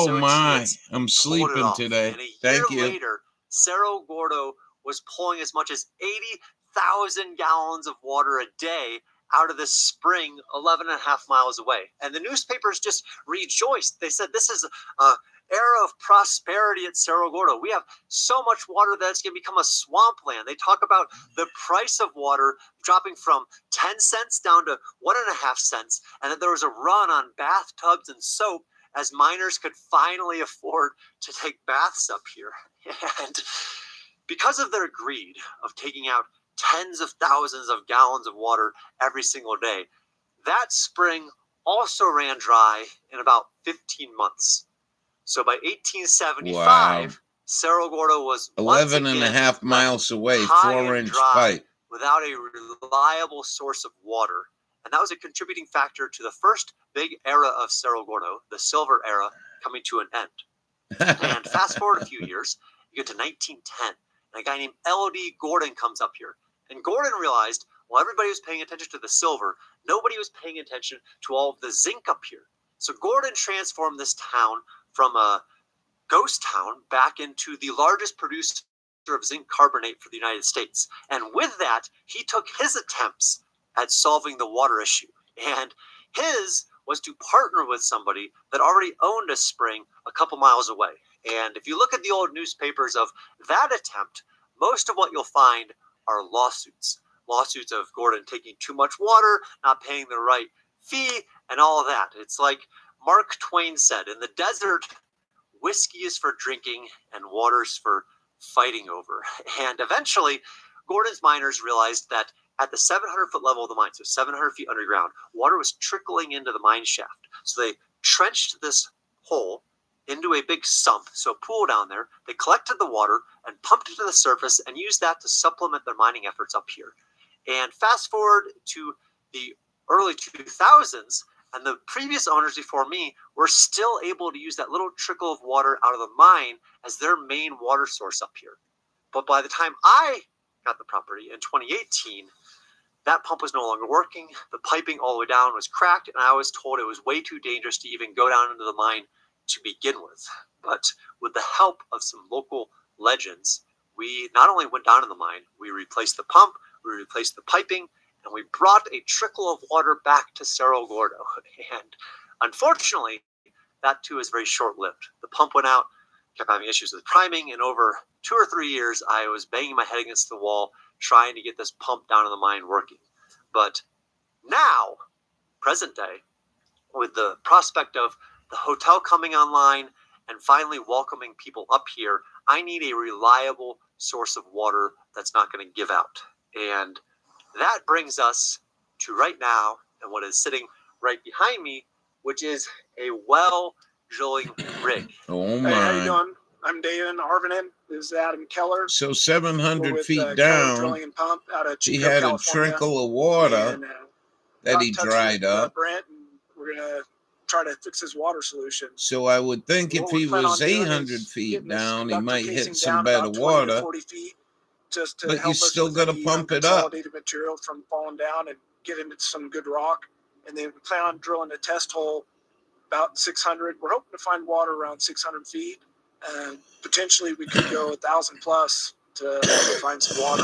Oh my, Associates I'm pulled it sleeping off. today. And a year Thank you. later, Cerro Gordo was pulling as much as 80,000 gallons of water a day out of this spring 11 and a half miles away. And the newspapers just rejoiced. They said, this is a era of prosperity at Cerro Gordo. We have so much water that it's going to become a swampland. They talk about the price of water dropping from 10 cents down to 1.5 cents, and that there was a run on bathtubs and soap as miners could finally afford to take baths up here. And because of their greed of taking out tens of thousands of gallons of water every single day, that spring also ran dry in about 15 months. So by 1875, Wow. Cerro Gordo was 11 and a half miles away, high 4-inch dry pipe. without a reliable source of water. And that was a contributing factor to the first big era of Cerro Gordo, the Silver Era, coming to an end. And fast forward a few years, you get to 1910, and a guy named L.D. Gordon comes up here. And Gordon realized, while everybody was paying attention to the silver, nobody was paying attention to all of the zinc up here. So Gordon transformed this town from a ghost town back into the largest producer of zinc carbonate for the United States. And with that, he took his attempts at solving the water issue. And his was to partner with somebody that already owned a spring a couple miles away. And if you look at the old newspapers of that attempt, most of what you'll find are lawsuits. Lawsuits of Gordon taking too much water, not paying the right fee, and all of that. It's like Mark Twain said, in the desert, whiskey is for drinking and water's for fighting over. And eventually, Gordon's miners realized that at the 700-foot level of the mine, so 700 feet underground, water was trickling into the mine shaft. So they trenched this hole into a big sump, so a pool down there. They collected the water and pumped it to the surface and used that to supplement their mining efforts up here. And fast forward to the early 2000s, and the previous owners before me were still able to use that little trickle of water out of the mine as their main water source up here. But by the time I got the property in 2018, that pump was no longer working. The piping all the way down was cracked, and I was told it was way too dangerous to even go down into the mine to begin with. But with the help of some local legends, we not only went down in the mine, we replaced the pump, we replaced the piping, and we brought a trickle of water back to Cerro Gordo. And unfortunately, that too is very short-lived. The pump went out, kept having issues with priming, and over 2 or 3 years, I was banging my head against the wall trying to get this pump down in the mine working. But now, present day, with the prospect of the hotel coming online and finally welcoming people up here, I need a reliable source of water that's not going to give out. And that brings us to right now, and what is sitting right behind me, which is a well drilling rig. Oh Hey, how you my. doing? I'm David Arvinen. This is Adam Keller. So We're 700 with feet Keller down, Drilling and Pump out of he Chico, had a California. trickle of water And, that he got in touch dried with, up. Brent, and we're gonna try to fix his water solution. So I would think What if we he plan was on doing 800 is feet getting this down, he conductor might casing hit some down better about 20 to water. 40 feet, just to But you help us still with got to any pump it up. unconsolidated material from falling down and get into some good rock. And then we plan on drilling a test hole about 600. We're hoping to find water around 600 feet. Potentially we could go 1,000 plus to find some water.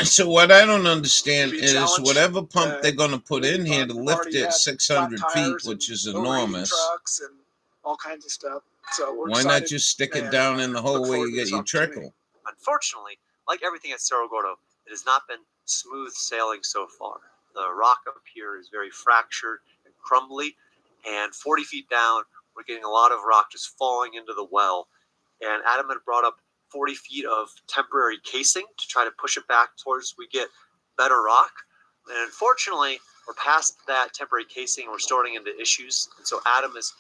So what I don't understand Be a is challenge. whatever pump they're going to put in here to We've lift already it had 600 flat feet, tires which is and overheating enormous. trucks and all kinds of stuff. So we're Why excited not just stick it and, down in the hole look where forward you to get this your opportunity. trickle? Unfortunately, like everything at Cerro Gordo, it has not been smooth sailing so far. The rock up here is very fractured and crumbly, and 40 feet down, we're getting a lot of rock just falling into the well. And Adam had brought up 40 feet of temporary casing to try to push it back towards we get better rock. And unfortunately, we're past that temporary casing. We're starting into issues. And so Adam is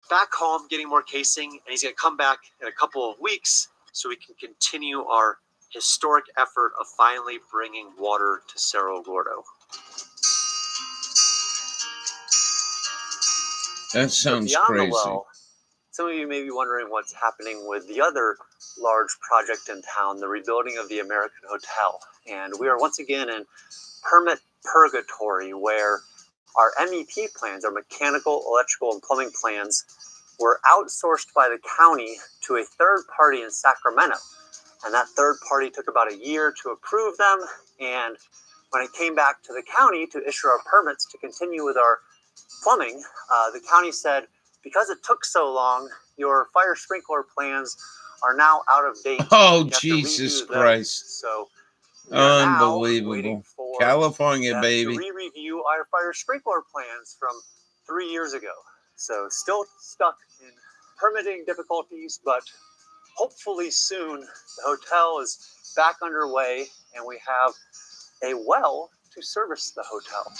back home getting more casing, and he's going to come back in a couple of weeks so we can continue our historic effort of finally bringing water to Cerro Gordo. That sounds beyond crazy. The well, some of you may be wondering what's happening with the other large project in town, the rebuilding of the American Hotel. And we are once again in permit purgatory, where our MEP plans, our mechanical, electrical, and plumbing plans, were outsourced by the county to a third party in Sacramento. And that third party took about a year to approve them. And when it came back to the county to issue our permits to continue with our plumbing, the county said, because it took so long, your fire sprinkler plans are now out of date. Oh, You have to Jesus redo those. Christ. So we are now Unbelievable. waiting for California, them baby. to re-review our fire sprinkler plans from 3 years ago. So still stuck in permitting difficulties, but hopefully soon the hotel is back underway and we have a well to service the hotel.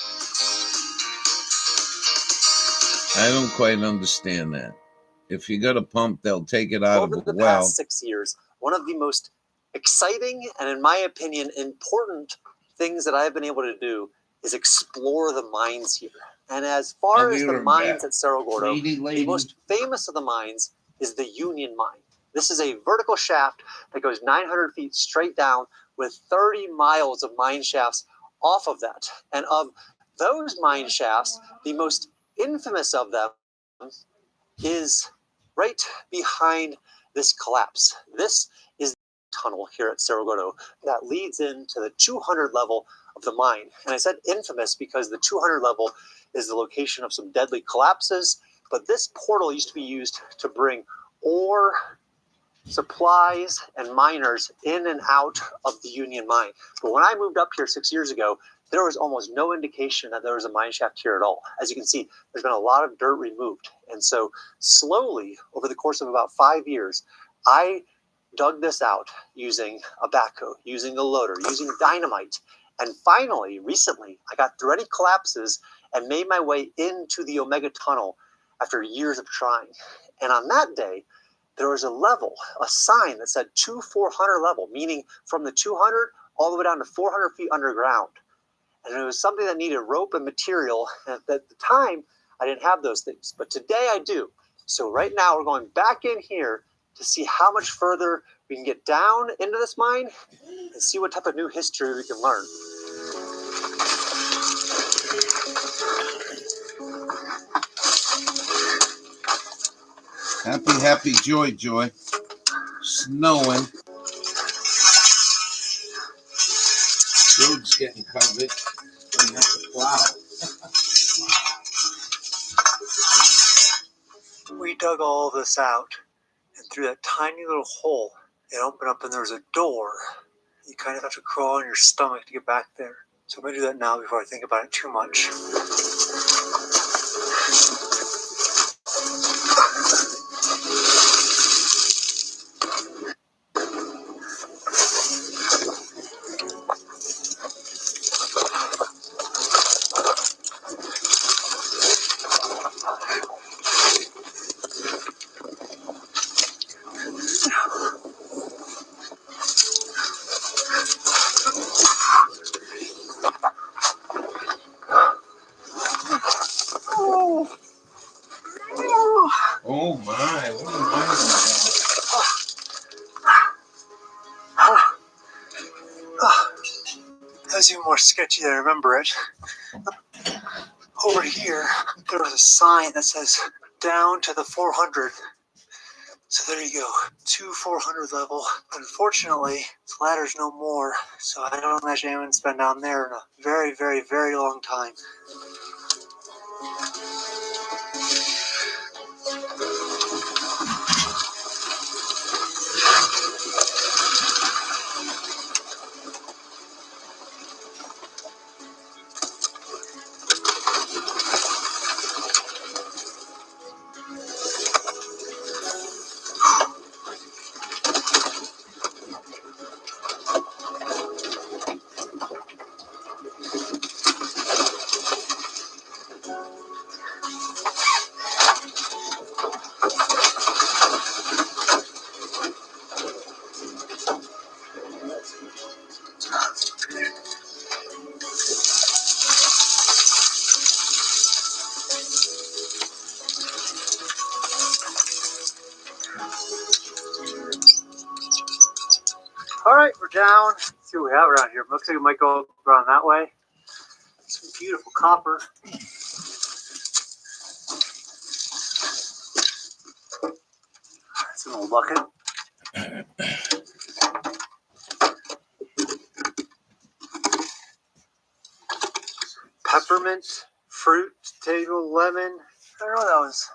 I don't quite understand that. If you got a pump, they'll take it out Over of the a well. past 6 years, one of the most exciting and, in my opinion, important things that I've been able to do is explore the mines here. And as far as the mines at Cerro Gordo, the most famous of the mines is the Union Mine. This is a vertical shaft that goes 900 feet straight down with 30 miles of mine shafts off of that. And of those mine shafts, the most infamous of them is right behind this collapse. This is the tunnel here at Cerro Gordo that leads into the 200 level of the mine. And I said infamous because the 200 level is the location of some deadly collapses, but this portal used to be used to bring ore, supplies, and miners in and out of the Union Mine. But when I moved up here 6 years ago, there was almost no indication that there was a mine shaft here at all. As you can see, there's been a lot of dirt removed. And so slowly, over the course of about 5 years, I dug this out using a backhoe, using a loader, using dynamite. And finally, recently, I got through any collapses and made my way into the Omega Tunnel after years of trying. And on that day, there was a level, a sign that said 400 level, meaning from the 200 all the way down to 400 feet underground. And it was something that needed rope and material. And at the time, I didn't have those things. But today I do. So right now we're going back in here to see how much further we can get down into this mine and see what type of new history we can learn. Happy, happy, joy, joy. Snowing. Road's getting covered. We have to plow. We dug all of this out, and through that tiny little hole, it opened up and there was a door. You kind of have to crawl on your stomach to get back there. So I'm going to do that now before I think about it too much. Oh my, what are you wondering That was even more sketchy than I remember it. Over here, there was a sign that says down to the 400. So there you go, 400 level. Unfortunately, this ladder's no more, so I don't imagine anyone's been down there in a very, very, very long time. All right, we're down. Let's see what we have around here. Looks like it might go around that way. Some beautiful copper. An old bucket. Peppermint, fruit, table, lemon. I don't know what that was.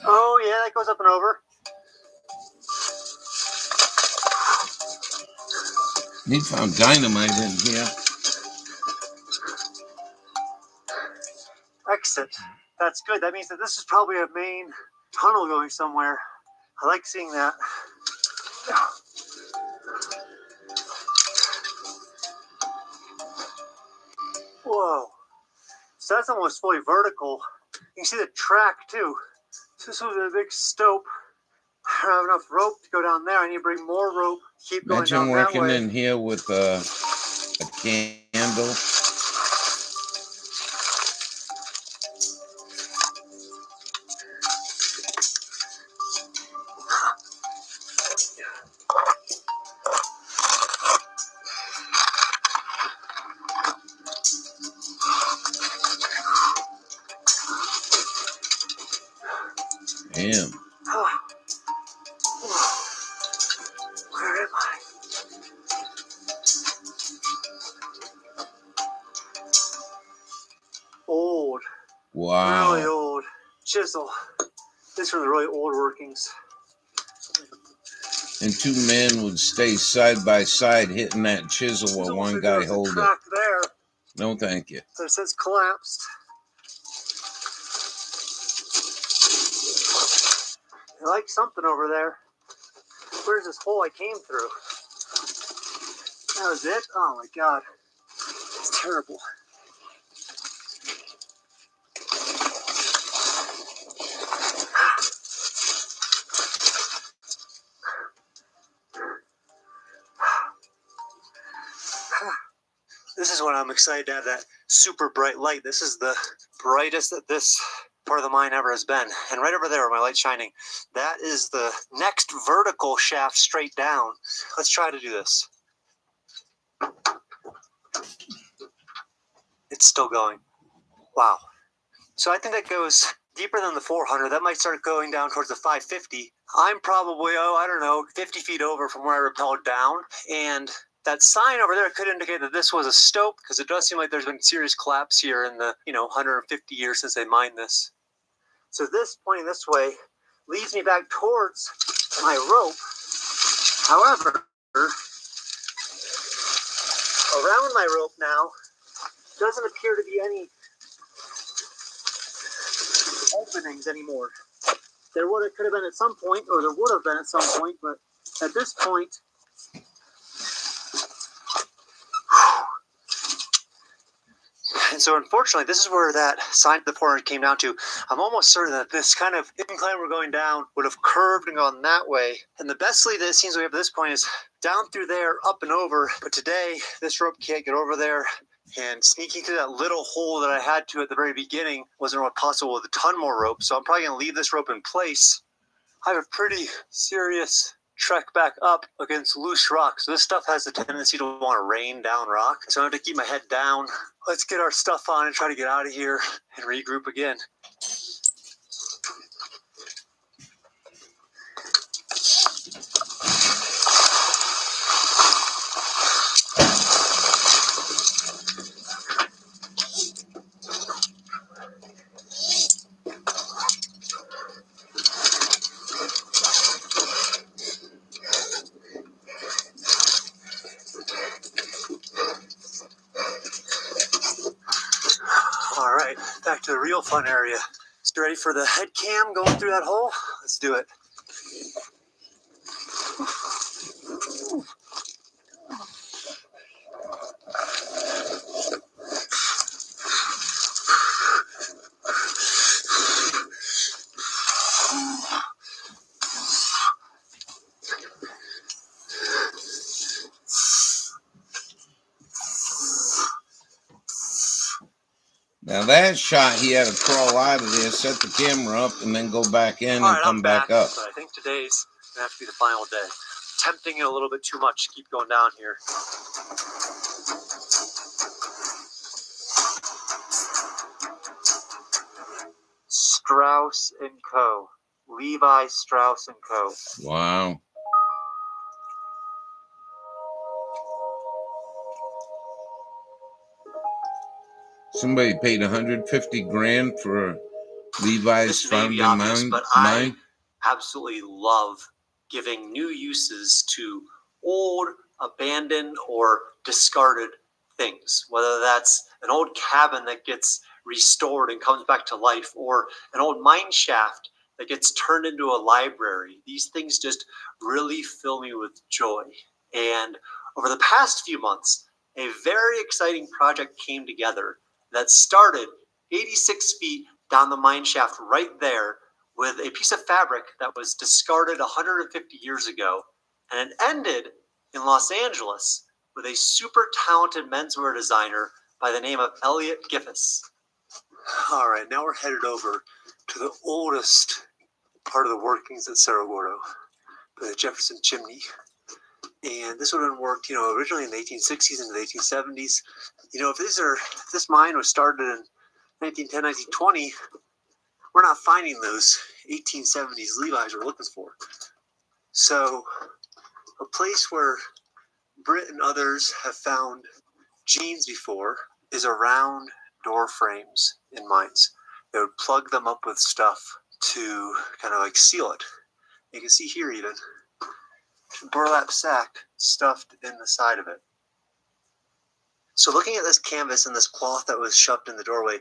Oh, yeah, that goes up and over. He found dynamite in here. Exit. That's good. That means that this is probably a main tunnel going somewhere. I like seeing that. Whoa. So that's almost fully vertical. You can see the track too. So this was a big stope. I don't have enough rope to go down there. I need to bring more rope. Keep going Imagine down that working way. in here with a candle. Damn. Where am I? Old. Wow. Really old. Chisel. These are the really old workings. And two men would stay side by side hitting that chisel while one guy hold it. Track there. No, thank you. But it says collapsed. I like something over there. Where's this hole I came through? That was it? Oh my god. It's terrible. This is when I'm excited to have that super bright light. This is the brightest that this part of the mine ever has been. And right over there where my light's shining, that is the next vertical shaft straight down. Let's try to do this. It's still going. Wow. So I think that goes deeper than the 400. That might start going down towards the 550. I'm probably, I don't know, 50 feet over from where I rappelled down. And that sign over there could indicate that this was a stope, because it does seem like there's been serious collapse here in the 150 years since they mined this. So this pointing this way leads me back towards my rope. However, around my rope now doesn't appear to be any openings anymore. There could have been at some point, or there would have been at some point, but at this point, and so unfortunately, this is where that sign to the 400 came down to. I'm almost certain that this kind of incline we're going down would have curved and gone that way. And the best lead that it seems we have at this point is down through there, up and over. But today, this rope can't get over there. And sneaking through that little hole that I had to at the very beginning wasn't really possible with a ton more rope. So I'm probably going to leave this rope in place. I have a pretty serious trek back up against loose rock. So this stuff has a tendency to want to rain down rock. So I have to keep my head down. Let's get our stuff on and try to get out of here and regroup again. All right, back to the real fun area. So ready for the head cam going through that hole? Let's do it. Now that shot, he had to crawl out of there, set the camera up, and then go back in and come back up. But I think today's gonna have to be the final day. Tempting it a little bit too much to keep going down here. Stroud Strauss and Co. Levi Strauss and Co. Wow. Somebody paid 150 grand for Levi's This may be founding obvious, mine. but I absolutely love giving new uses to old, abandoned, or discarded things. Whether that's an old cabin that gets restored and comes back to life, or an old mine shaft that gets turned into a library. These things just really fill me with joy. And over the past few months, a very exciting project came together that started 86 feet down the mine shaft right there with a piece of fabric that was discarded 150 years ago. And it ended in Los Angeles with a super talented menswear designer by the name of Elliot Giffis. All right, now we're headed over to the oldest part of the workings at Cerro Gordo, the Jefferson Chimney. And this would have been worked, originally in the 1860s and the 1870s. If this mine was started in 1910, 1920, we're not finding those 1870s Levi's we're looking for. So, a place where Britt and others have found jeans before is around door frames in mines. They would plug them up with stuff to kind of like seal it. You can see here even burlap sack stuffed in the side of it. So looking at this canvas and this cloth that was shoved in the doorway,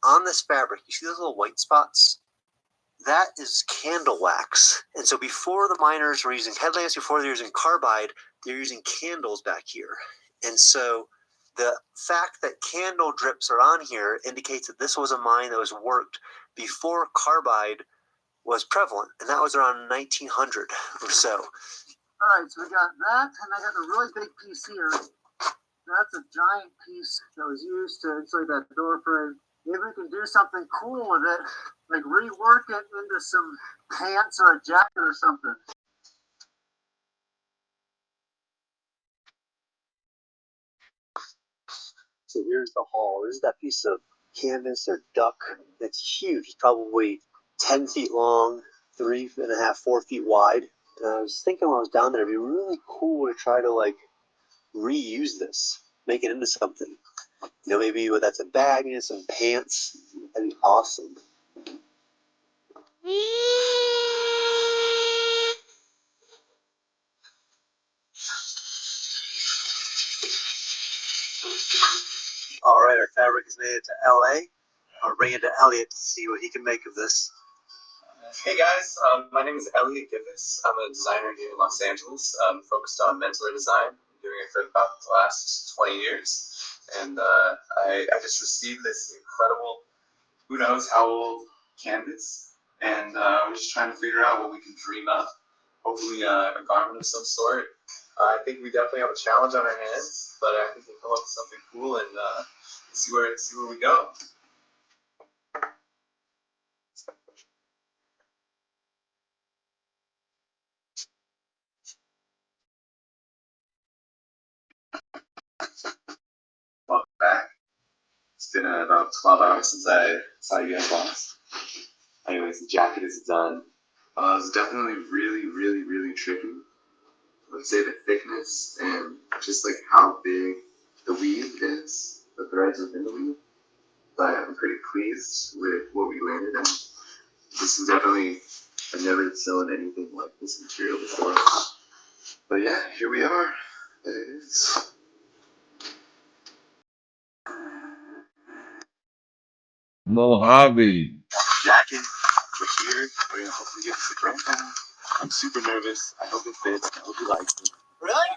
on this fabric, you see those little white spots? That is candle wax. And so before the miners were using headlamps, before they were using carbide, they're using candles back here. And so the fact that candle drips are on here indicates that this was a mine that was worked before carbide was prevalent. And that was around 1900 or so. All right, so we got that, and I got a really big piece here. That's a giant piece that was used to insulate that door frame. Maybe we can do something cool with it, like rework it into some pants or a jacket or something. So here's the hall. This is that piece of canvas or duck that's huge. It's probably 10 feet long, 3.5, 4 feet wide. And I was thinking when I was down there, it'd be really cool to try to reuse this, make it into something. Maybe that's a bag and some pants. That'd be awesome. All right, our fabric is made it to LA. I'll bring it to Elliot to see what he can make of this. Hey guys, my name is Elliot Giffis. I'm a designer here in Los Angeles, focused on menswear design. I'm doing it for about the last 20 years. And I just received this incredible, who knows how old, canvas. And we're just trying to figure out what we can dream up. Hopefully a garment of some sort. I think we definitely have a challenge on our hands, but I think we'll come up with something cool and see where we go. Welcome back. It's been about 12 hours since I saw you guys last. Anyways, the jacket is done. It was definitely really, really, really tricky. Let's say the thickness and just how big the weave is, the threads within the weave. But I'm pretty pleased with what we landed on. This is definitely, I've never sewn anything like this material before. But yeah, here we are. There it is. Mojave. Jacket. We're here. We're gonna hopefully get the grand final. I'm super nervous. I hope it fits. I hope you like it. Really?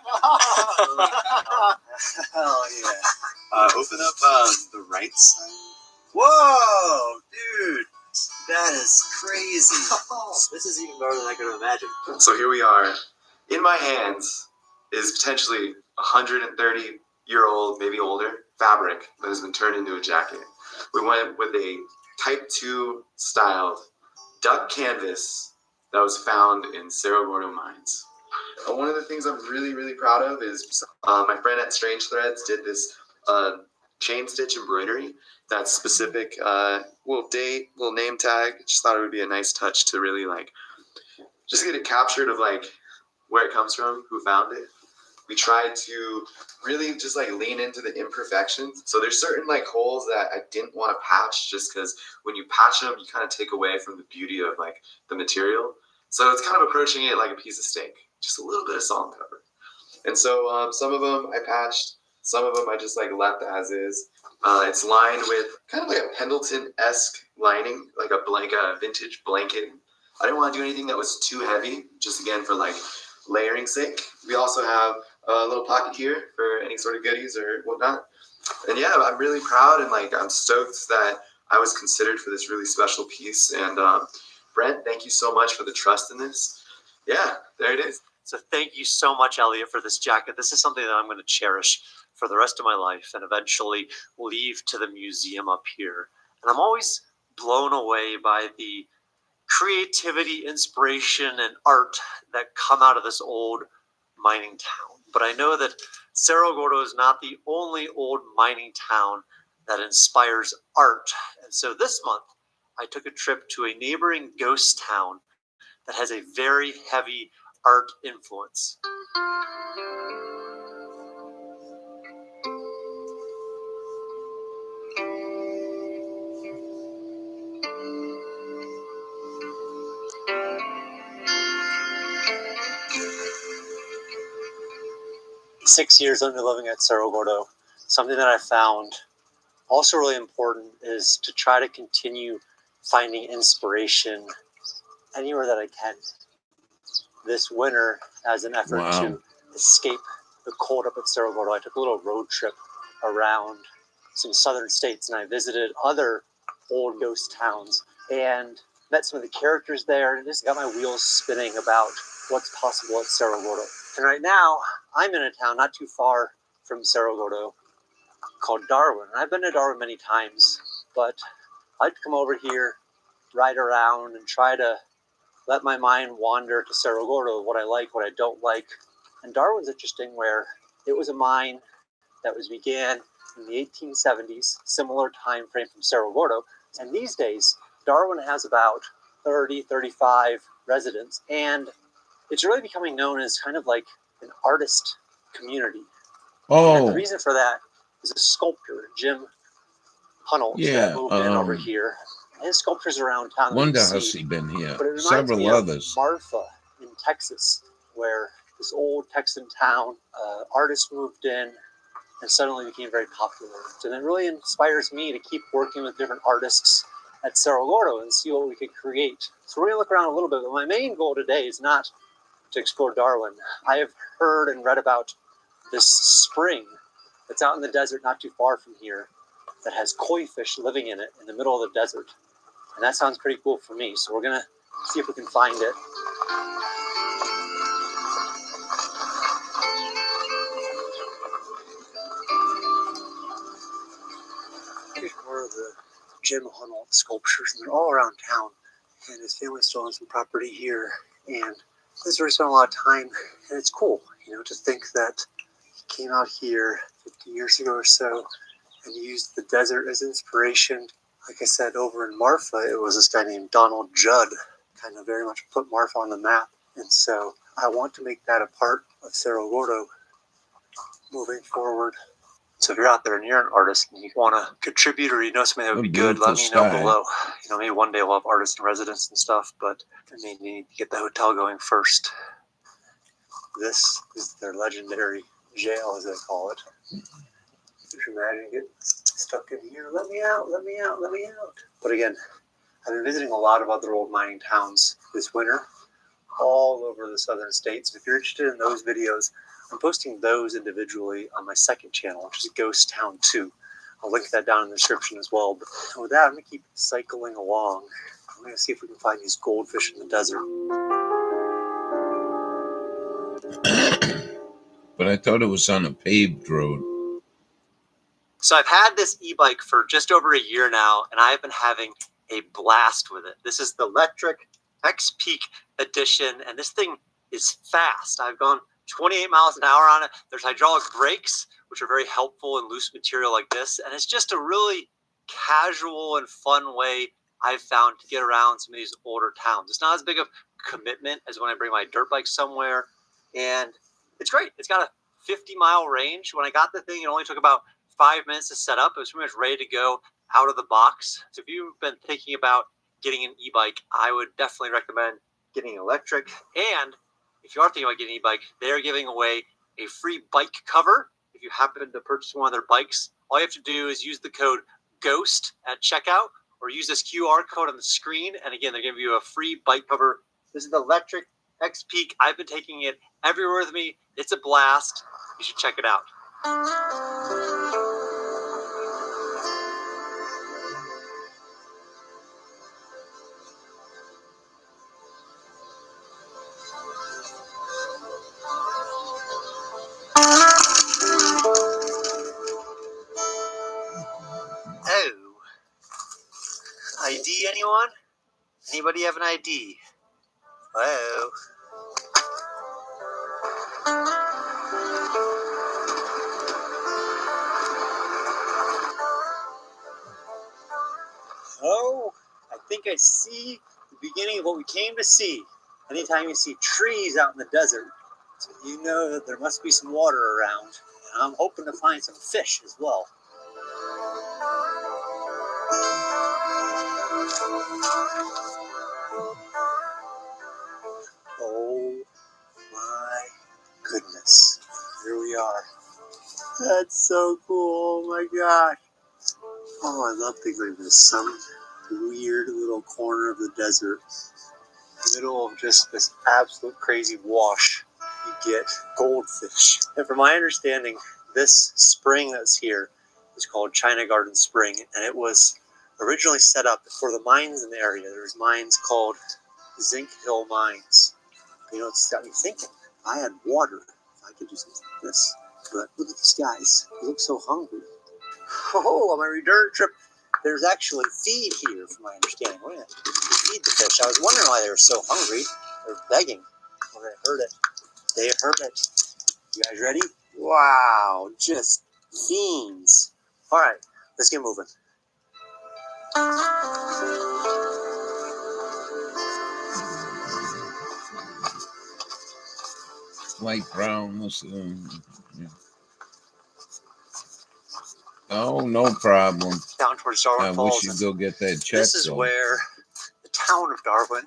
Hell yeah. Open up the right side. Whoa, dude. That is crazy. This is even better than I could have imagined. So here we are. In my hands is potentially 130-year-old, maybe older, fabric that has been turned into a jacket. We went with a Type 2 styled duck canvas that was found in Cerro Gordo mines. One of the things I'm really, really proud of is my friend at Strange Threads did this chain stitch embroidery. That's specific. Little date, little name tag. Just thought it would be a nice touch to really like just get it captured of like where it comes from, who found it. We tried to really just like lean into the imperfections. So there's certain like holes that I didn't want to patch just because when you patch them, you kind of take away from the beauty of like the material. So it's kind of approaching it like a piece of steak, just a little bit of salt and pepper. And so some of them I patched, some of them I just like left as is. It's lined with kind of like a Pendleton-esque lining, like a vintage blanket. I didn't want to do anything that was too heavy, just again for like layering sake. We also have a little pocket here for any sort of goodies or whatnot. And yeah, I'm really proud and like I'm stoked that I was considered for this really special piece. And Brent, thank you so much for the trust in this. Yeah, there it is. So thank you so much, Elliot, for this jacket. This is something that I'm going to cherish for the rest of my life and eventually leave to the museum up here. And I'm always blown away by the creativity, inspiration, and art that come out of this old mining town. But I know that Cerro Gordo is not the only old mining town that inspires art. And so this month, I took a trip to a neighboring ghost town that has a very heavy art influence. Six years under living at Cerro Gordo, something that I found also really important is to try to continue finding inspiration anywhere that I can. This winter, as an effort Wow. to escape the cold up at Cerro Gordo, I took a little road trip around some southern states and I visited other old ghost towns and met some of the characters there and just got my wheels spinning about what's possible at Cerro Gordo. And right now, I'm in a town not too far from Cerro Gordo called Darwin. And I've been to Darwin many times, but I'd come over here, ride around, and try to let my mind wander to Cerro Gordo, what I like, what I don't like. And Darwin's interesting where it was a mine that began in the 1870s, similar time frame from Cerro Gordo. And these days, Darwin has about 30, 35 residents, and it's really becoming known as kind of like an artist community. And the Oh, reason for that is a sculptor, Jim Hunnell, yeah. that moved in over here. His sculptures around town. that Wonder you has see, he been here? but it reminds Several me of others. Marfa in Texas, where this old Texan town, artist moved in and suddenly became very popular. And it really inspires me to keep working with different artists at Cerro Gordo and see what we could create. So we're going to look around a little bit, but my main goal today is not to explore Darwin. I have heard and read about this spring that's out in the desert not too far from here that has koi fish living in it in the middle of the desert. And that sounds pretty cool for me. So we're going to see if we can find it. Here's more of the Jim Hunnell sculptures, and they're all around town. And his family still owns some property here. And this is where he spent a lot of time. And it's cool, to think that he came out here 50 years ago or so and used the desert as inspiration. Like I said, over in Marfa, it was this guy named Donald Judd, kind of very much put Marfa on the map. And so I want to make that a part of Cerro Gordo moving forward. So if you're out there and you're an artist and you want to contribute or you know something that would A be good, let me beautiful know sky. below. Maybe one day we'll have artists in residence and stuff, but I may need to get the hotel going first. This is their legendary jail, as they call it. Could you imagine getting stuck in here? Let me out, let me out, let me out. But again, I've been visiting a lot of other old mining towns this winter, all over the southern states. If you're interested in those videos, I'm posting those individually on my second channel, which is Ghost Town 2. I'll link that down in the description as well. But with that, I'm going to keep cycling along. I'm going to see if we can find these goldfish in the desert. But I thought it was on a paved road. So I've had this e-bike for just over a year now, and I've been having a blast with it. This is the Electric X-Peak Edition, and this thing is fast. I've gone 28 miles an hour on it. There's hydraulic brakes, which are very helpful in loose material like this. And it's just a really casual and fun way I've found to get around some of these older towns. It's not as big of a commitment as when I bring my dirt bike somewhere. And it's great. It's got a 50-mile range. When I got the thing, it only took about 5 minutes to set up. It was pretty much ready to go out of the box. So if you've been thinking about getting an e-bike, I would definitely recommend getting electric. And if you are thinking about getting an e-bike, they're giving away a free bike cover. If you happen to purchase one of their bikes, all you have to do is use the code GHOST at checkout or use this QR code on the screen. And again, they're giving you a free bike cover. This is the electric X-Peak. I've been taking it everywhere with me. It's a blast. You should check it out. Oh, ID anyone? Anybody have an ID? Hello? Oh, I think I see the beginning of what we came to see. Anytime you see trees out in the desert, you know that there must be some water around. And I'm hoping to find some fish as well. Oh my goodness. Here we are. That's so cool. Oh my gosh. Oh, I love things like this. Some weird little corner of the desert, in the middle of just this absolute crazy wash, you get goldfish. And from my understanding, this spring that's here is called China Garden Spring, and it was originally set up for the mines in the area. There's mines called Zinc Hill Mines. You know, it's got me thinking. If I had water, if I could do something like this. But look at these guys. They look so hungry. Oh, on my return trip, there's actually feed here, from my understanding. We're going to feed the fish. I was wondering why they were so hungry. They're begging. Well, they heard it. They heard it. You guys ready? Wow, just fiends. All right, let's get moving. Light brown. Yeah. Oh, no problem. Down towards Darwin I Falls. wish you'd go get that check. This is where the town of Darwin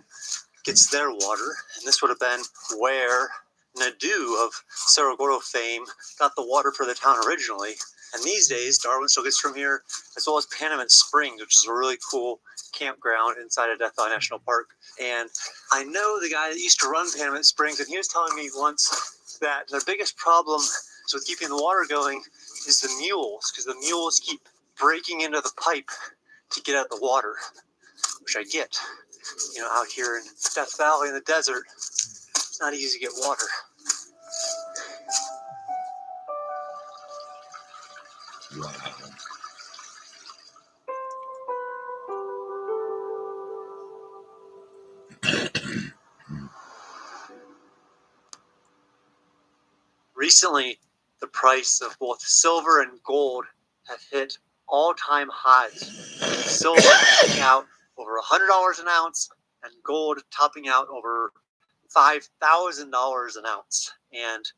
gets their water, and this would have been where Nadu of Cerro Gordo fame got the water for the town originally. And these days, Darwin still gets from here, as well as Panamint Springs, which is a really cool campground inside of Death Valley National Park. And I know the guy that used to run Panamint Springs, and he was telling me once that their biggest problem with keeping the water going is the mules, because the mules keep breaking into the pipe to get at the water, which I get. You know, out here in Death Valley in the desert, it's not easy to get water. Wow. Recently, the price of both silver and gold have hit all-time highs. Silver topping out over $100 an ounce, and gold topping out over $5,000 an ounce. And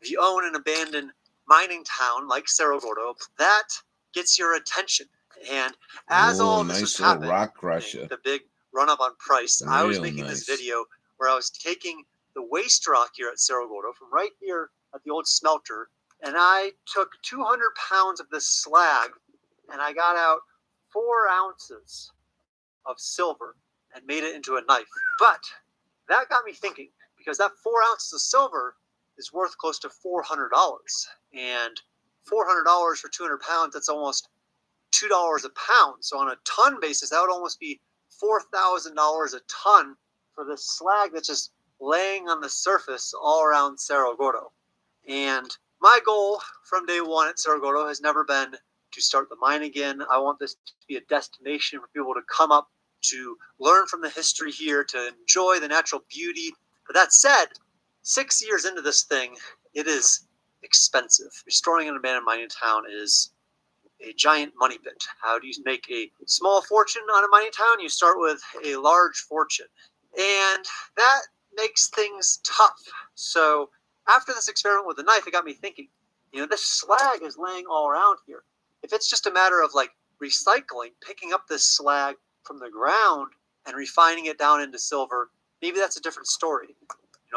if you own an abandoned mining town like Cerro Gordo, that gets your attention. And as all this was nice little happening, rock crusher. the big run-up on price, I was Real making this nice. video where I was taking the waste rock here at Cerro Gordo from right here at the old smelter, and I took 200 pounds of this slag, and I got out 4 ounces of silver and made it into a knife. But that got me thinking, because that 4 ounces of silver is worth close to $400, and $400 for 200 pounds, that's almost $2 a pound. So on a ton basis, that would almost be $4,000 a ton for this slag that's just laying on the surface all around Cerro Gordo. And my goal from day one at Cerro Gordo has never been to start the mine again. I want this to be a destination for people to come up, to learn from the history here, to enjoy the natural beauty. But that said, 6 years into this thing, it is expensive. Restoring an abandoned mining town is a giant money pit. How do you make a small fortune on a mining town? You start with a large fortune. And that makes things tough. So after this experiment with the knife, it got me thinking, this slag is laying all around here. If it's just a matter of like recycling, picking up this slag from the ground and refining it down into silver, maybe that's a different story.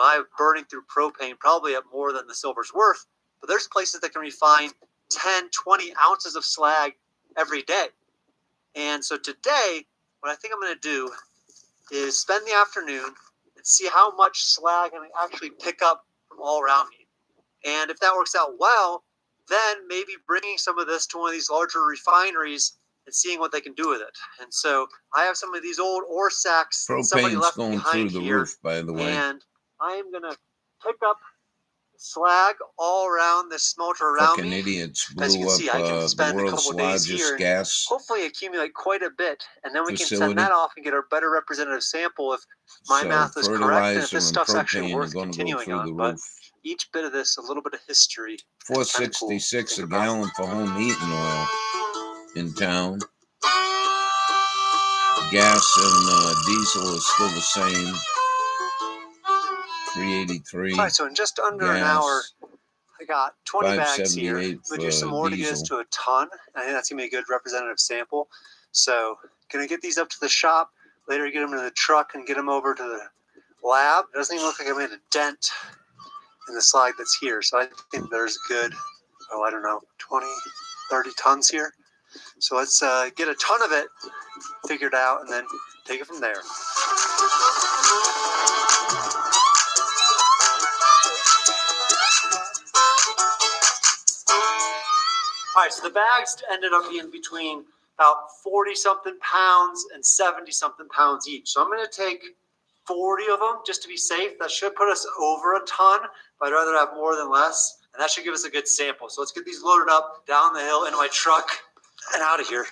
I'm burning through propane probably at more than the silver's worth, but there's places that can refine 10, 20 ounces of slag every day. And so today, what I think I'm going to do is spend the afternoon and see how much slag I can actually pick up from all around me. And if that works out well, then maybe bringing some of this to one of these larger refineries and seeing what they can do with it. And so I have some of these old ore sacks that somebody Propane's left going behind through the here, roof, by the way. and I am going to pick up slag all around this smelter around Fucking me. idiots As you blew can see, up I can the spend a world's couple days here largest and gas hopefully accumulate quite a bit, and then we can facility. send that off and get a better representative sample if my So math is correct and if fertilizer this and stuff's actually propane are worth going to go continuing through the on. But roof. each bit of this, a little bit of history. Kind of cool. $4.66 a Think about. gallon for home heating oil in town. Gas and diesel is still the same. $3.83. All right, so in just under an hour, I got 20 bags here. I'm going to do some more to get us to a ton. I think that's going to be a good representative sample. So going to get these up to the shop. Later get them in the truck and get them over to the lab. It doesn't even look like I made a dent in the slag that's here. So I think there's a good, 20, 30 tons here. So let's get a ton of it figured out and then take it from there. All right, so the bags ended up being between about 40-something pounds and 70-something pounds each. So I'm going to take 40 of them just to be safe. That should put us over a ton, but I'd rather have more than less, and that should give us a good sample. So let's get these loaded up, down the hill, into my truck, and out of here.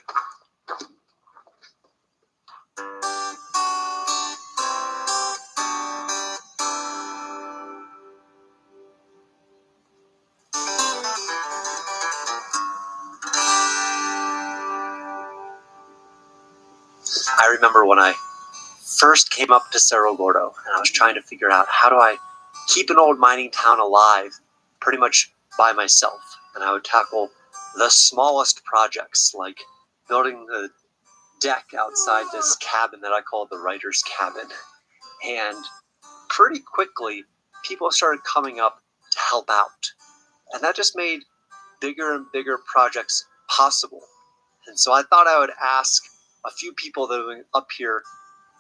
I remember when I first came up to Cerro Gordo, and I was trying to figure out how do I keep an old mining town alive pretty much by myself. And I would tackle the smallest projects, like building the deck outside this cabin that I call the writer's cabin. And pretty quickly, people started coming up to help out. And that just made bigger and bigger projects possible. And so I thought I would ask a few people that have been up here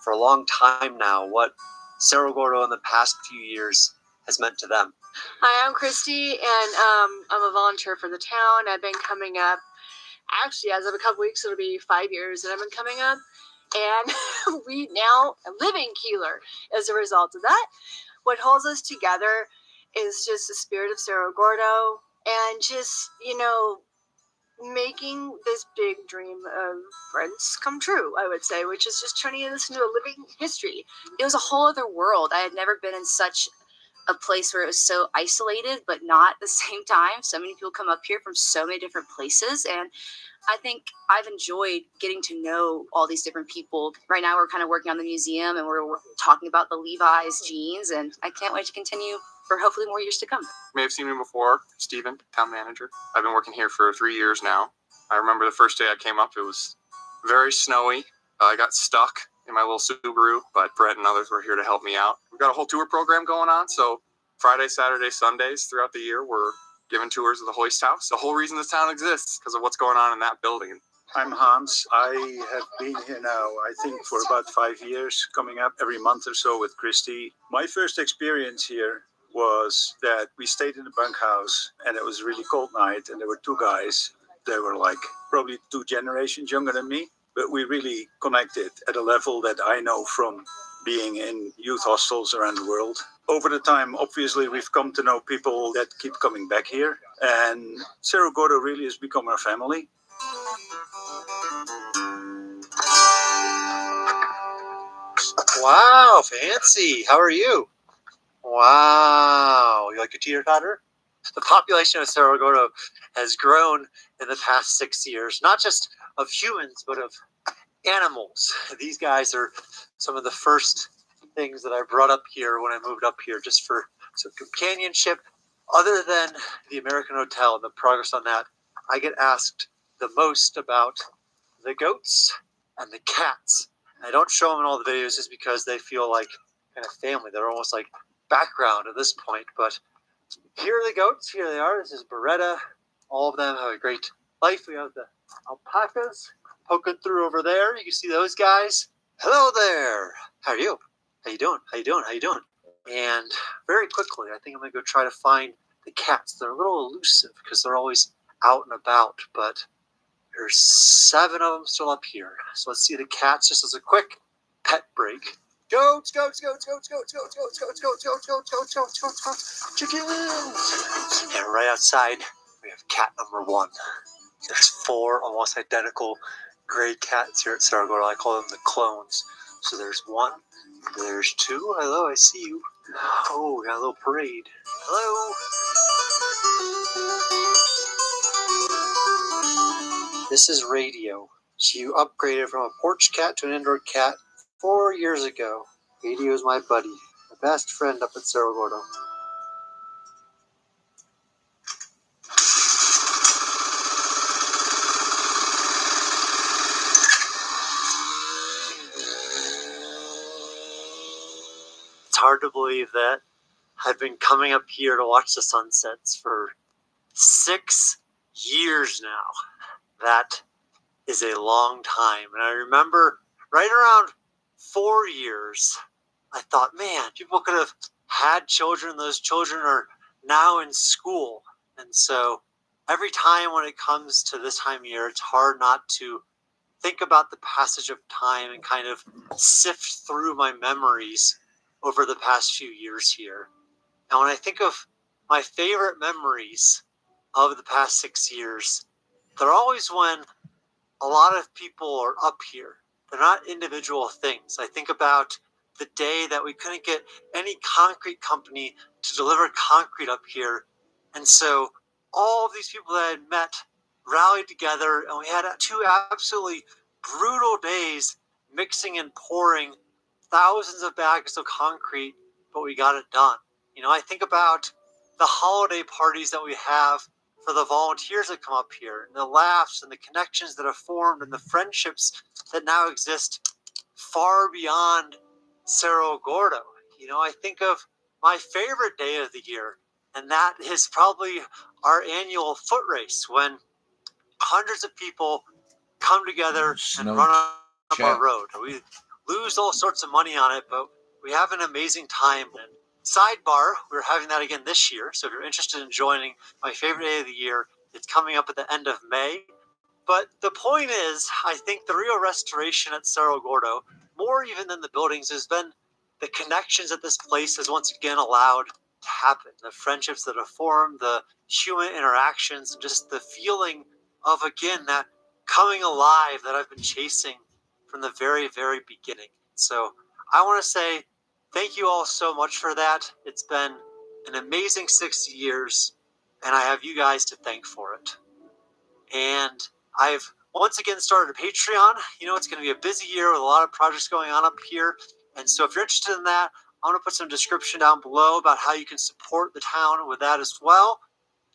for a long time now what Cerro Gordo in the past few years has meant to them. Hi, I'm Christy, and I'm a volunteer for the town. I've been coming up, actually, as of a couple weeks, it'll be 5 years that I've been coming up. And we now live in Keeler as a result of that. What holds us together is just the spirit of Cerro Gordo and just, making this big dream of friends come true, I would say, which is just turning this into a living history. It was a whole other world. I had never been in such a place where it was so isolated, but not at the same time. So many people come up here from so many different places, and I think I've enjoyed getting to know all these different people. Right now we're kind of working on the museum, and we're talking about the Levi's jeans, and I can't wait to continue for hopefully more years to come. You may have seen me before, Steven, town manager. I've been working here for 3 years now. I remember the first day I came up, it was very snowy. I got stuck in my little Subaru, but Brett and others were here to help me out. We've got a whole tour program going on, so Friday, Saturday, Sundays throughout the year, we're giving tours of the Hoist House. The whole reason this town exists because of what's going on in that building. I'm Hans. I have been here now, I think, for about 5 years, coming up every month or so with Christy. My first experience here was that we stayed in the bunkhouse, and it was a really cold night, and there were two guys. They were like probably 2 generations younger than me, but we really connected at a level that I know from being in youth hostels around the world. Over the time, obviously, we've come to know people that keep coming back here, and Cerro Gordo really has become our family. Wow, fancy. How are you? Wow. You like a teeter-totter? The population of Cerro Gordo has grown in the past 6 years, not just of humans, but of animals. These guys are some of the first things that I brought up here when I moved up here, just for some companionship. Other than the American Hotel and the progress on that, I get asked the most about the goats and the cats. I don't show them in all the videos just because they feel like kind of family. They're almost like background at this point. But here are the goats. Here they are. This is Beretta. All of them have a great life. We have the alpacas poking through over there. You can see those guys. Hello there. How are you? How you doing? How you doing? How you doing? And very quickly, I think I'm going to go try to find the cats. They're a little elusive because they're always out and about, but there's 7 of them still up here. So let's see the cats just as a quick pet break. Goats, goats, goats, goats, goats, goats, goats, goats, goats, goats, goats, goats, goats, goats, goats, chickens. And right outside, we have cat number 1. There's 4 almost identical gray cats here at Cerro Gordo. I call them the clones. So there's 1, there's 2. Hello, I see you. Oh, we got a little parade. Hello. This is Radio. She upgraded from a porch cat to an indoor cat 4 years ago. Radio is my buddy, my best friend up at Cerro Gordo. It's hard to believe that I've been coming up here to watch the sunsets for 6 years now. That is a long time. And I remember right around 4 years, I thought, man, people could have had children. Those children are now in school. And so every time when it comes to this time of year, it's hard not to think about the passage of time and kind of sift through my memories over the past few years here. And when I think of my favorite memories of the past 6 years, they're always when a lot of people are up here. They're not individual things. I think about the day that we couldn't get any concrete company to deliver concrete up here. And so all of these people that I had met rallied together, and we had 2 absolutely brutal days mixing and pouring thousands of bags of concrete, but we got it done. You know, I think about the holiday parties that we have for the volunteers that come up here, and the laughs and the connections that have formed and the friendships that now exist far beyond Cerro Gordo. You know, I think of my favorite day of the year, and that is probably our annual foot race when hundreds of people come together and run up our road. We lose all sorts of money on it, but we have an amazing time. And sidebar, we're having that again this year. So if you're interested in joining my favorite day of the year, it's coming up at the end of May. But the point is, I think the real restoration at Cerro Gordo, more even than the buildings, has been the connections that this place has once again allowed to happen. The friendships that have formed, the human interactions, and just the feeling of, again, that coming alive that I've been chasing from the very, very beginning. So I want to say thank you all so much for that. It's been an amazing 6 years, and I have you guys to thank for it. And I've once again started a Patreon. You know, it's going to be a busy year with a lot of projects going on up here. And so if you're interested in that, I'm going to put some description down below about how you can support the town with that as well.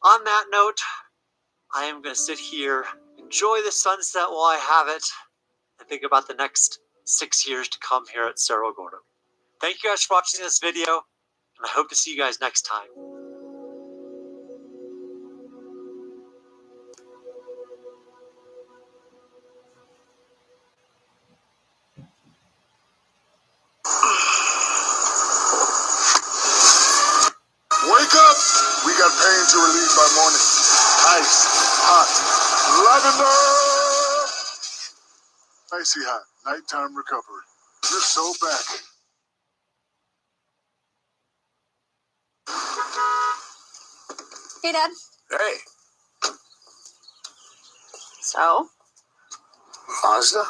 On that note, I am going to sit here, enjoy the sunset while I have it, and think about the next 6 years to come here at Cerro Gordo. Thank you guys for watching this video, and I hope to see you guys next time. Wake up! We got pain to relieve by morning. Ice, hot, lavender! Icy hot, nighttime recovery. You're so back. Hey, Dad. Hey, So, Mazda?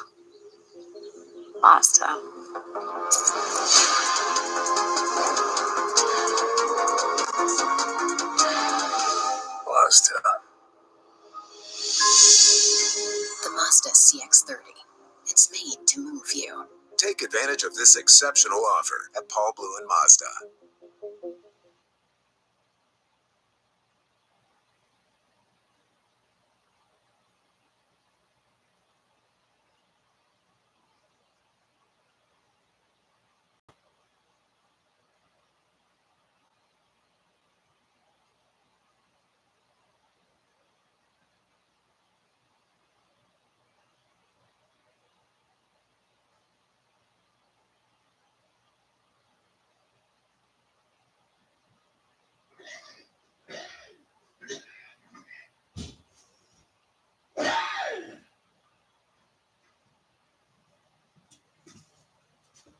Mazda. Mazda CX-30. It's made to move you. Take advantage of this exceptional offer at Paul Blue and Mazda.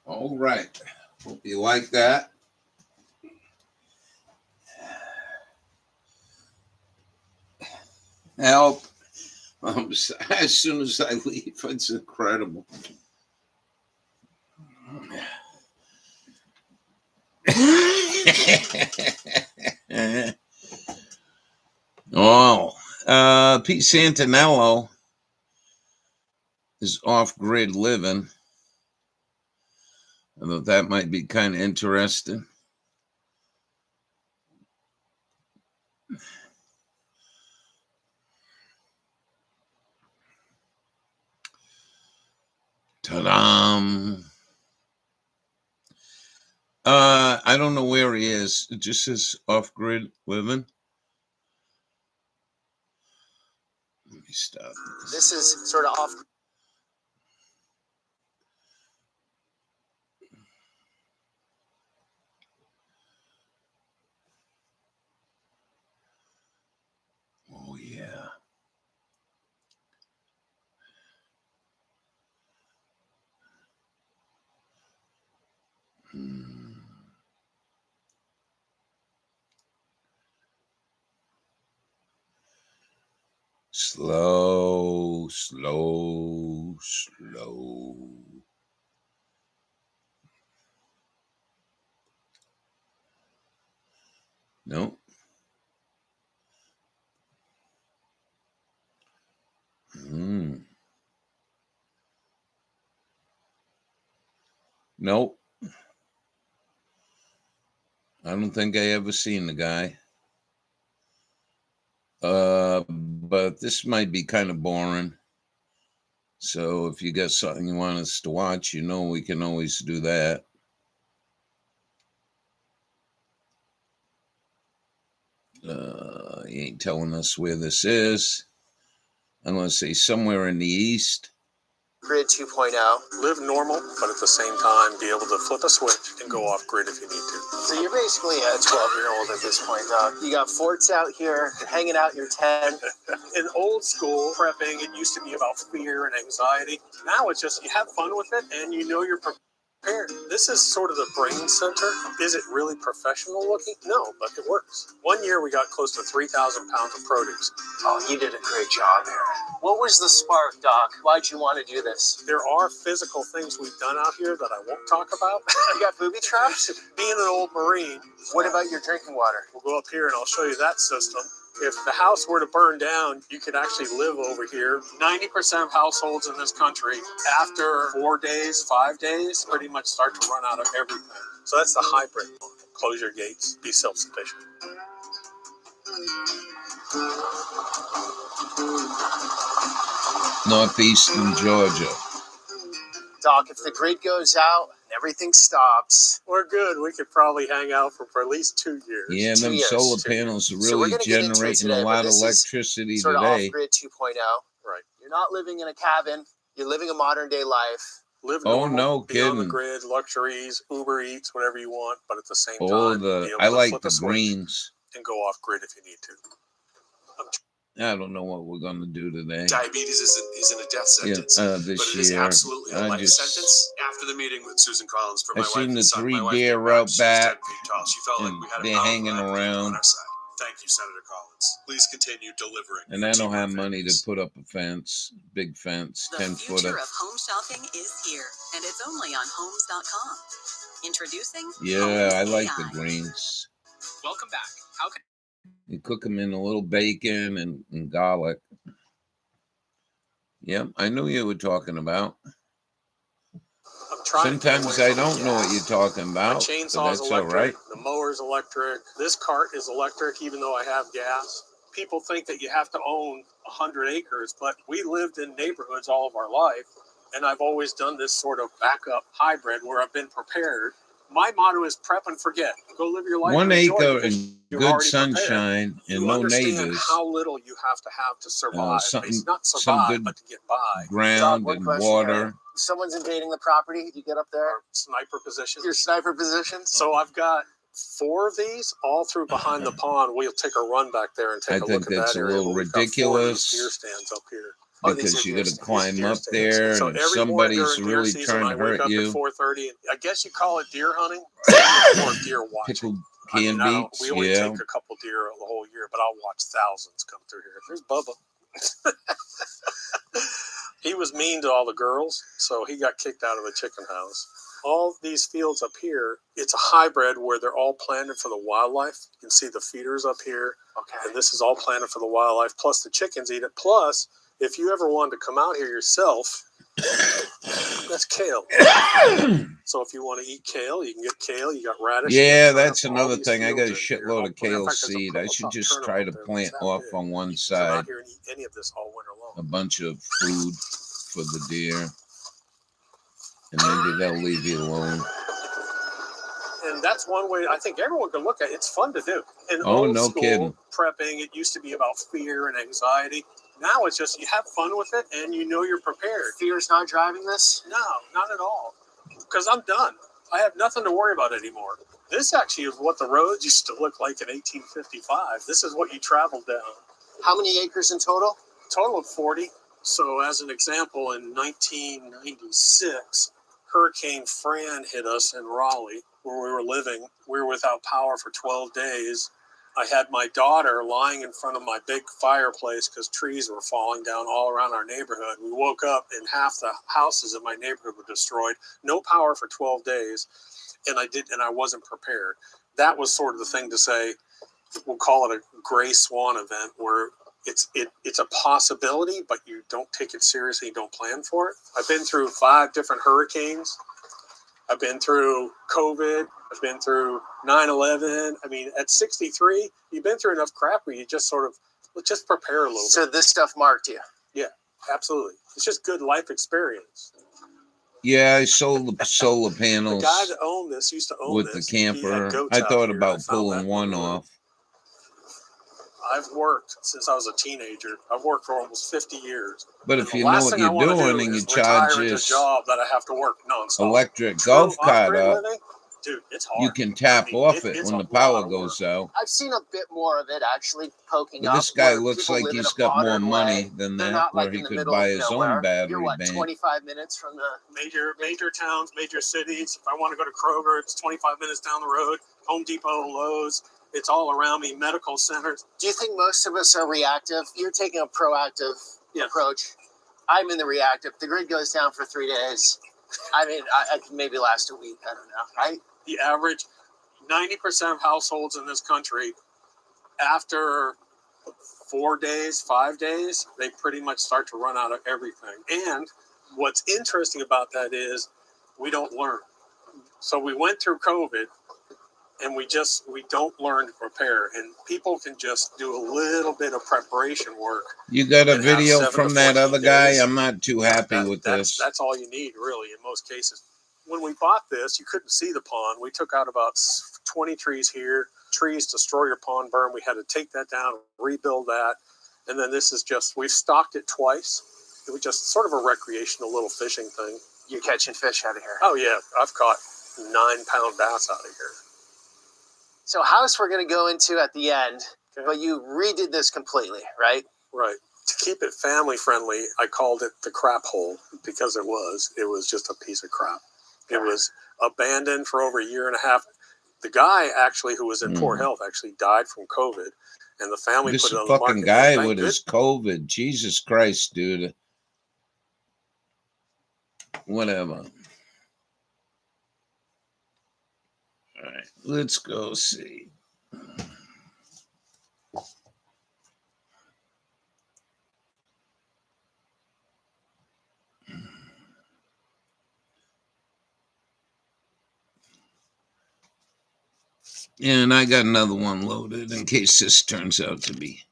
All right. Hope you like that. Help. As soon as I leave, it's incredible. Pete Santinello is off-grid living. I thought that might be kind of interesting. Ta-da! I don't know where he is. It just says off-grid living. Let me stop this. This is sort of off. Oh, yeah. Slow, slow, slow. Nope. Nope. I don't think I ever seen the guy. But this might be kind of boring. So if you got something you want us to watch, you know we can always do that. He ain't telling us where this is. Unless he's somewhere in the east. Grid 2.0. Live normal, but at the same time be able to flip a switch and go off grid if you need to. So you're basically a 12-year-old at this point, Doc. You got forts out here, you're hanging out your tent. In old school prepping, it used to be about fear and anxiety. Now it's just you have fun with it and you know you're prepared. This is sort of the brain center. Is it really professional looking? No, but it works. 1 year we got close to 3,000 pounds of produce. Oh, you did a great job here. What was the spark, Doc? Why'd you want to do this? There are physical things we've done out here that I won't talk about. You got booby traps? Being an old Marine. What about your drinking water? We'll go up here and I'll show you that system. If the house were to burn down, you could actually live over here. 90% of households in this country, after 4 days, 5 days, pretty much start to run out of everything. So that's the hybrid. Close your gates, be self-sufficient. Northeastern Georgia. Doc, if the grid goes out and everything stops, we're good. We could probably hang out for at least 2 years. Yeah, them solar panels are really generating a lot of electricity sort of today. Off-grid 2.0. Right. You're not living in a cabin. You're living a modern-day life. Live normal, no kidding. Be on the grid, luxuries, Uber Eats, whatever you want, but at the same time, I like the greens. And go off grid if you need to. I don't know what we're going to do today. Diabetes isn't a death sentence, this but it is year, absolutely a life sentence. After the meeting with Susan Collins for my wife seen and the son, my 3 wife deer came back, out she was back, 10 feet tall. She felt like we had a they're powerful hanging advocate around. on our side. Thank you, Senator Collins. Please continue delivering. And I don't have money to put up a fence, big fence, 10 The footer. future of home shopping is here, and it's only on Homes.com. Introducing Yeah, I Homes like AI. the greens. Welcome back. How can You cook them in a little bacon and garlic. Yep, I knew you were talking about. I'm trying. Sometimes I don't know what you're talking My about, but chainsaw's that's all right. electric. The mower's electric. This cart is electric, even though I have gas. People think that you have to own 100 acres, but we lived in neighborhoods all of our life, and I've always done this sort of backup hybrid where I've been prepared. My motto is prep and forget. Go live your life. 1 and enjoy acre it because and you're good already prepared. sunshine and You no understand neighbors. how little you have to survive. Something, Not some survive, good but to get by. ground one and question water. here. Someone's invading the property. You get up there. Our sniper position. Your sniper position. So I've got 4 of these all through behind the pond. We'll take a run back there and take a look at that's that a area. little But we've got 4 of these deer ridiculous stands up here. because you got to climb deer up stands. there, So and if every morning somebody's during deer really season, trying I to wake hurt up you, at 4:30. I guess you call it deer hunting. It's more deer watching. pickled I mean, canned I don't- beets, we only yeah. take a couple deer the whole year, but I'll watch thousands come through here. There's Bubba. He was mean to all the girls, so he got kicked out of the chicken house. All these fields up here, it's a hybrid where they're all planted for the wildlife. You can see the feeders up here. Okay. And this is all planted for the wildlife, plus the chickens eat it. Plus, if you ever wanted to come out here yourself, that's kale. So if you want to eat kale, you can get kale. You got radish. Yeah, you got that's turnip, all another these thing. I got a fields in here. shitload of In kale fact, there's a seed. I should top just turnip try up to there that's plant that off big. on one You can come out side here and eat any of this all winter long. a bunch of food for the deer, and maybe they'll leave you alone. And that's one way I think everyone can look at it. It's fun to do. In Oh, old no school kidding. prepping, it used to be about fear and anxiety. Now it's just you have fun with it and you know you're prepared. Fear's not driving this? No, not at all. Because I'm done. I have nothing to worry about anymore. This actually is what the roads used to look like in 1855. This is what you traveled down. How many acres in total? Total of 40. So as an example, in 1996, Hurricane Fran hit us in Raleigh, where we were living. We were without power for 12 days. I had my daughter lying in front of my big fireplace because trees were falling down all around our neighborhood. We woke up and half the houses in my neighborhood were destroyed. No power for 12 days. And I wasn't prepared. That was sort of the thing to say, we'll call it a gray swan event where it's a possibility, but you don't take it seriously, you don't plan for it. I've been through 5 different hurricanes. I've been through COVID. I've been through 9/11. I mean, at 63, you've been through enough crap where you just sort of just prepare a little bit. So this stuff marked you? Yeah, absolutely. It's just good life experience. Yeah, I sold the solar The panels guy that owned this used to own with this. the He had camper. goats I out thought here. about found pulling that one neighborhood. off. I've worked since I was a teenager. I've worked for almost 50 years. But And if the you know last what thing you're I wanna doing do and you is charge retire into a this job that I have to work nonstop. electric True golf cart off-grid up, living, dude, it's hard. you can tap I mean, off it it's when a the power lot of goes out. I've seen a bit more of it actually poking But up. this guy where looks people like live in he's a got more modern money way. than They're that, not where like he in the could middle buy of his nowhere. own battery You're what, bank. 25 minutes from the Major towns, major cities. If I want to go to Kroger, it's 25 minutes down the road. Home Depot, Lowe's. It's all around me. Medical centers. Do you think most of us are reactive? You're taking a proactive approach. I'm in the reactive. The grid goes down for 3 days. I mean, I can maybe last a week. I don't know, right? The average 90% of households in this country, after 4 days, 5 days, they pretty much start to run out of everything. And what's interesting about that is we don't learn. So we went through COVID and we don't learn to prepare. And people can just do a little bit of preparation work. You got a and have video 7 from to that 14 other guy? days. I'm not too happy with this. That's all you need, really, in most cases. When we bought this, you couldn't see the pond. We took out about 20 trees here. Trees destroy your pond berm. We had to take that down, rebuild that. And then this is just, we've stocked it twice. It was just sort of a recreational little fishing thing. You're catching fish out of here. Oh, yeah. I've caught 9-pound bass out of here. So house we're going to go into at the end, but you redid this completely, right? Right. To keep it family friendly, I called it the crap hole because it was just a piece of crap. It was abandoned for over 1.5 years. The guy actually who was in poor health actually died from COVID, and the family This put it on the market. fucking guy with his COVID. Jesus Christ, dude. Whatever. All right, let's go see. And I got another one loaded in case this turns out to be.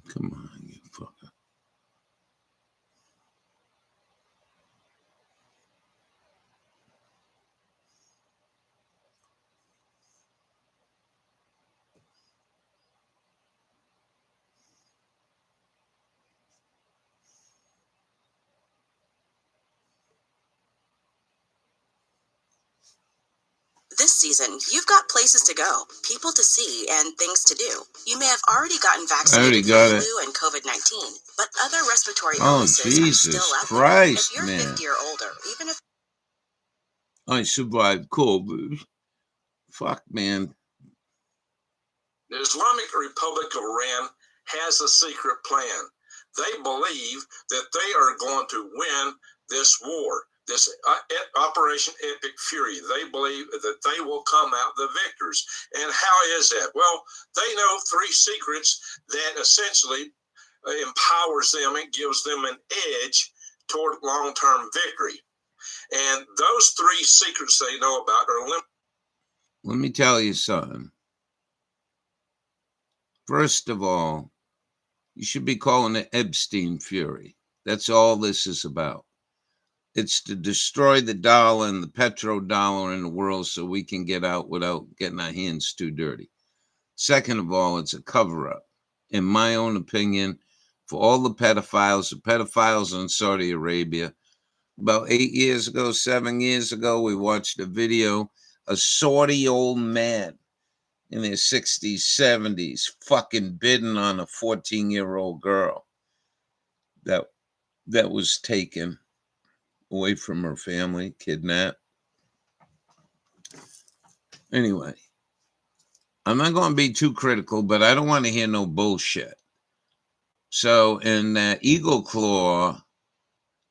Come on, you fucker. This season, you've got places to go, people to see, and things to do. You may have already gotten vaccinated for flu and COVID-19, but other respiratory illnesses are still out there. If you're 50 or older, even if I survived COVID. Fuck, man. The Islamic Republic of Iran has a secret plan. They believe that they are going to win this war, this Operation Epic Fury. They believe that they will come out the victors. And how is that? Well, they know 3 secrets that essentially empowers them and gives them an edge toward long-term victory. And those 3 secrets they know about are Let me tell you something. First of all, you should be calling it Epstein Fury. That's all this is about. It's to destroy the dollar and the petrodollar in the world so we can get out without getting our hands too dirty. Second of all, it's a cover-up. In my own opinion, for all the pedophiles in Saudi Arabia. About 8 years ago, 7 years ago, we watched a video, a Saudi old man in their 60s, 70s, fucking bidding on a 14-year-old girl that was taken away from her family, kidnapped. Anyway, I'm not going to be too critical, but I don't want to hear no bullshit. So in Eagle Claw,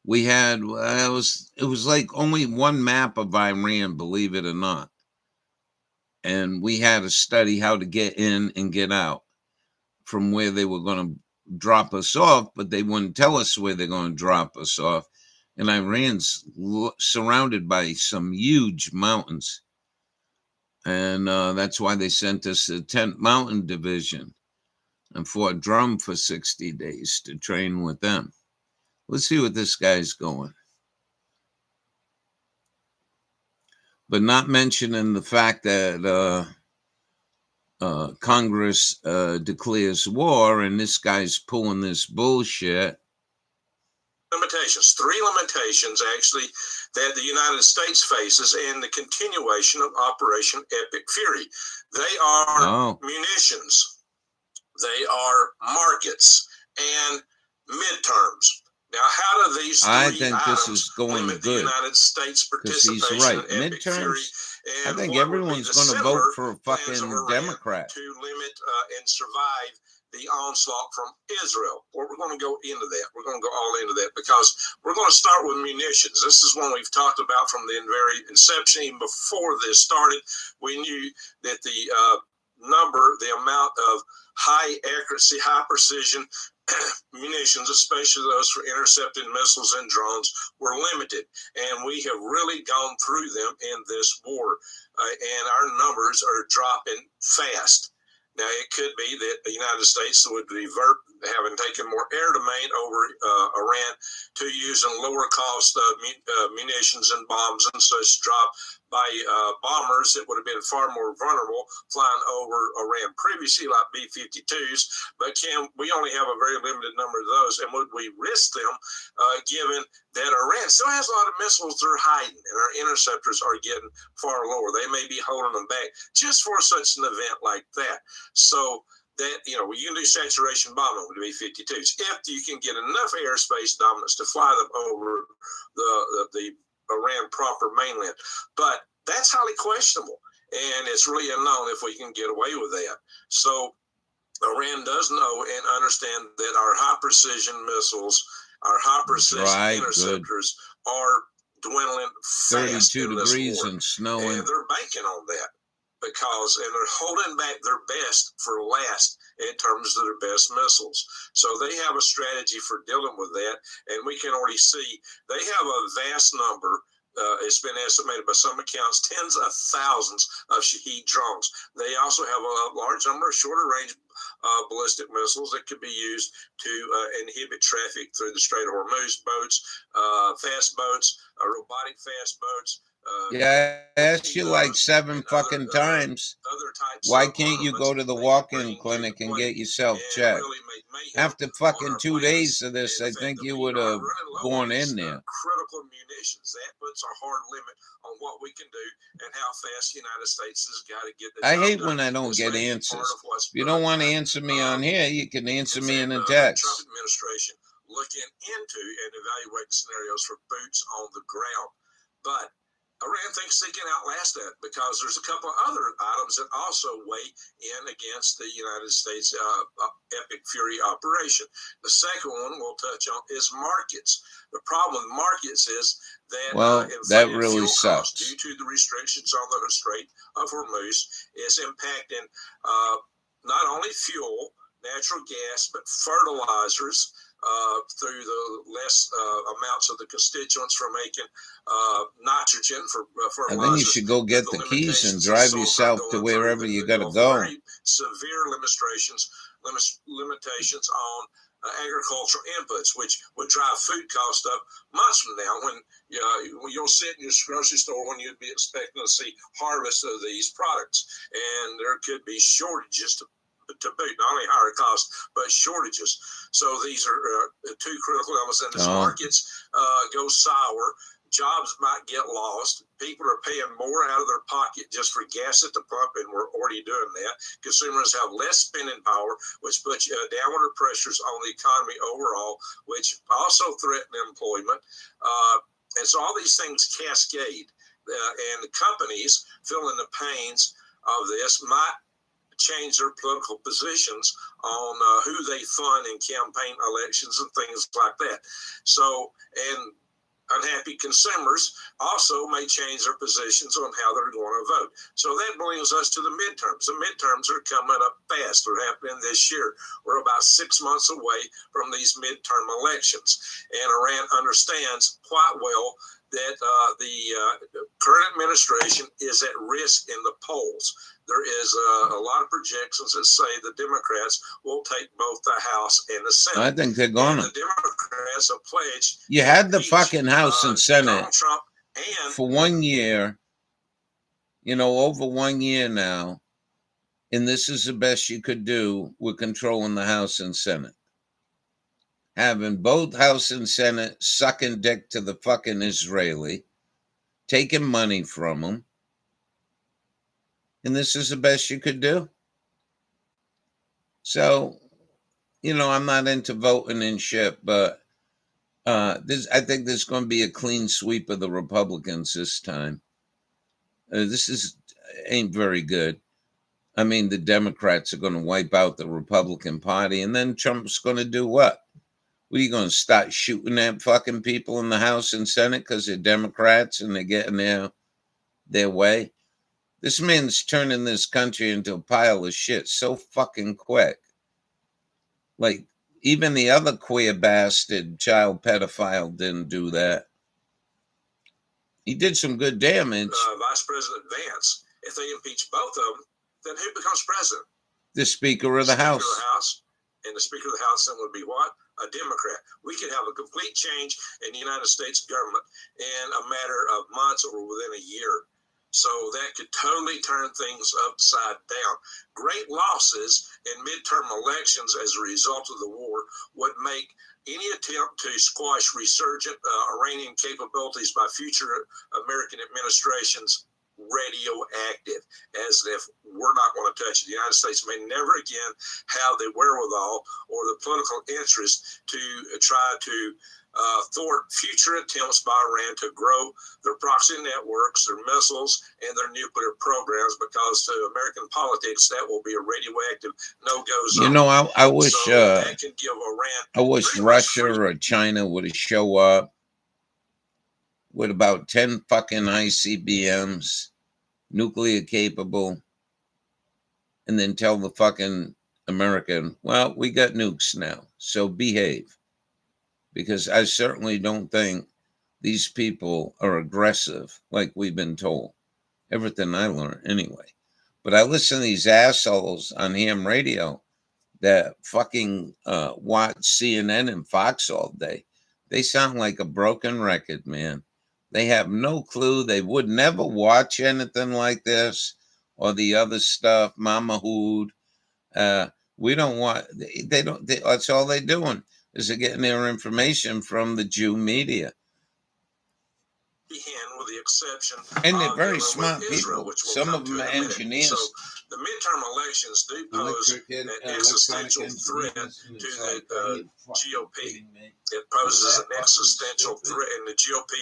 we had, it was like only one map of Iran, believe it or not. And we had to study how to get in and get out from where they were going to drop us off, but they wouldn't tell us where they're going to drop us off. And Iran's surrounded by some huge mountains. And that's why they sent us the 10th Mountain Division and Fort Drum for 60 days to train with them. Let's see what this guy's going. But not mentioning the fact that Congress declares war and this guy's pulling this bullshit. limitations, 3 limitations actually that the United States faces in the continuation of Operation Epic Fury. They are munitions, they are markets, and midterms. Now, how do these 3 I think this items is going limit good, the United States participation he's right. in Epic Fury? Midterms, And I think what everyone's would be the going to vote similar for a plans fucking of Iran Democrat. to limit and survive the onslaught from Israel? Well, we're going to go into that. We're going to go all into that because we're going to start with munitions. This is one we've talked about from the very inception. Even before this started, we knew that the amount of high accuracy, high precision munitions, especially those for intercepting missiles and drones, were limited. And we have really gone through them in this war. And our numbers are dropping fast. Now, it could be that the United States would having taken more air domain over Iran to use in lower cost munitions and bombs and such dropped by bombers that would have been far more vulnerable flying over Iran previously, like B-52s. But we only have a very limited number of those, and would we risk them given that Iran still has a lot of missiles they're hiding, and our interceptors are getting far lower. They may be holding them back just for such an event like that. So that, you know, you can do saturation bombing with B-52s if you can get enough airspace dominance to fly them over the Iran proper mainland. But that's highly questionable, and it's really unknown if we can get away with that. So Iran does know and understand that our high precision missiles, our high precision interceptors are dwindling fast 32 in this degrees war, and snowing. and they're banking on that and they're holding back their best for last in terms of their best missiles. So they have a strategy for dealing with that, and we can already see they have a vast number. It's been estimated by some accounts, tens of thousands of Shahed drones. They also have a large number of shorter range ballistic missiles that could be used to inhibit traffic through the Strait of Hormuz, boats, fast boats, robotic fast boats. Yeah, I asked you like 7 fucking times. Why can't you go to the walk-in clinic and get yourself checked? After fucking 2 days of this, I think you would have gone in there. Critical munitions. That puts a hard limit on what we can do and how fast the United States has got to get the I job hate done. when I don't This get may be answers. part of what's If you don't want to done. answer me on here, you can answer me in a The text. Trump administration looking into and evaluating scenarios for boots on the ground. But Iran thinks they can outlast that because there's a couple of other items that also weigh in against the United States Epic Fury operation. The second one we'll touch on is markets. The problem with markets is that that really fuel sucks. costs due to the restrictions on the Strait of Hormuz is impacting not only fuel, natural gas, but fertilizers through the less amounts of the constituents for making nitrogen for fertilizers. I think you should go get the keys and drive yourself to wherever you got to go. Very severe limitations on agricultural inputs, which would drive food costs up months from now. When you'll sit in your grocery store when you'd be expecting to see harvest of these products, and there could be shortages to boot, not only higher costs, but shortages. So these are two critical elements. And as markets go sour, jobs might get lost. People are paying more out of their pocket just for gas at the pump, and we're already doing that. Consumers have less spending power, which puts downward pressures on the economy overall, which also threaten employment. And so all these things cascade, and the companies feeling the pains of this might change their political positions on who they fund in campaign elections and things like that. So, and unhappy consumers also may change their positions on how they're going to vote. So that brings us to the midterms. The midterms are coming up fast. They're happening this year. We're about 6 months away from these midterm elections. And Iran understands quite well that the current administration is at risk in the polls. There is a lot of projections that say the Democrats will take both the House and the Senate. I think they're gonna. And the Democrats have pledged. You had the fucking House and Senate Trump and for 1 year, over 1 year now, and this is the best you could do with controlling the House and Senate. Having both House and Senate sucking dick to the fucking Israeli, taking money from them, and this is the best you could do. So, I'm not into voting and shit, but I think there's going to be a clean sweep of the Republicans this time. This ain't very good. I mean, the Democrats are going to wipe out the Republican Party, and then Trump's going to do what? What are you going to start shooting at fucking people in the House and Senate because they're Democrats and they're getting their way? This man's turning this country into a pile of shit so fucking quick. Like, even the other queer bastard child pedophile didn't do that. He did some good damage. Vice President Vance, if they impeach both of them, then who becomes president? The Speaker of the House. and the Speaker of the House then would be what? A Democrat. We could have a complete change in the United States government in a matter of months or within a year. So that could totally turn things upside down. Great losses in midterm elections as a result of the war would make any attempt to squash resurgent Iranian capabilities by future American administrations radioactive, as if we're not going to touch it. The United States may never again have the wherewithal or the political interest to try to thwart future attempts by Iran to grow their proxy networks, their missiles, and their nuclear programs, because to American politics, that will be a radioactive no-go zone. You know, I wish so that can give Iran I wish Russia or China would show up with about 10 fucking ICBMs, nuclear capable, and then tell the fucking American, well, we got nukes now, so behave. Because I certainly don't think these people are aggressive like we've been told. Everything I learned anyway. But I listen to these assholes on ham radio that fucking watch CNN and Fox all day. They sound like a broken record, man. They have no clue. They would never watch anything like this or the other stuff, Mama Hood. We don't want, they don't, that's all they're doing. Is they're getting their information from the Jew media. With the exception and they're very of smart Israel, people. which we'll Some come of them to are in a minute. engineers. So the midterm elections do pose an existential threat to the GOP. It poses an existential threat, and the GOP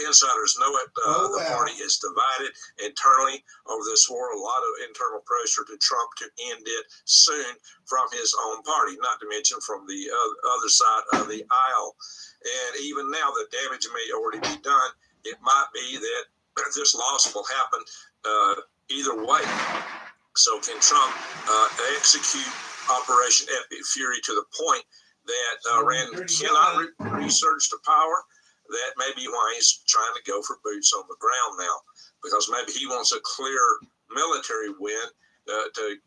insiders know it. The party is divided internally over this war. A lot of internal pressure to Trump to end it soon from his own party, not to mention from the other side of the aisle. And even now, the damage may already be done. It might be that this loss will happen either way. So can Trump execute Operation Epic Fury to the point that Iran cannot resurge to power? That may be why he's trying to go for boots on the ground now, because maybe he wants a clear military win to,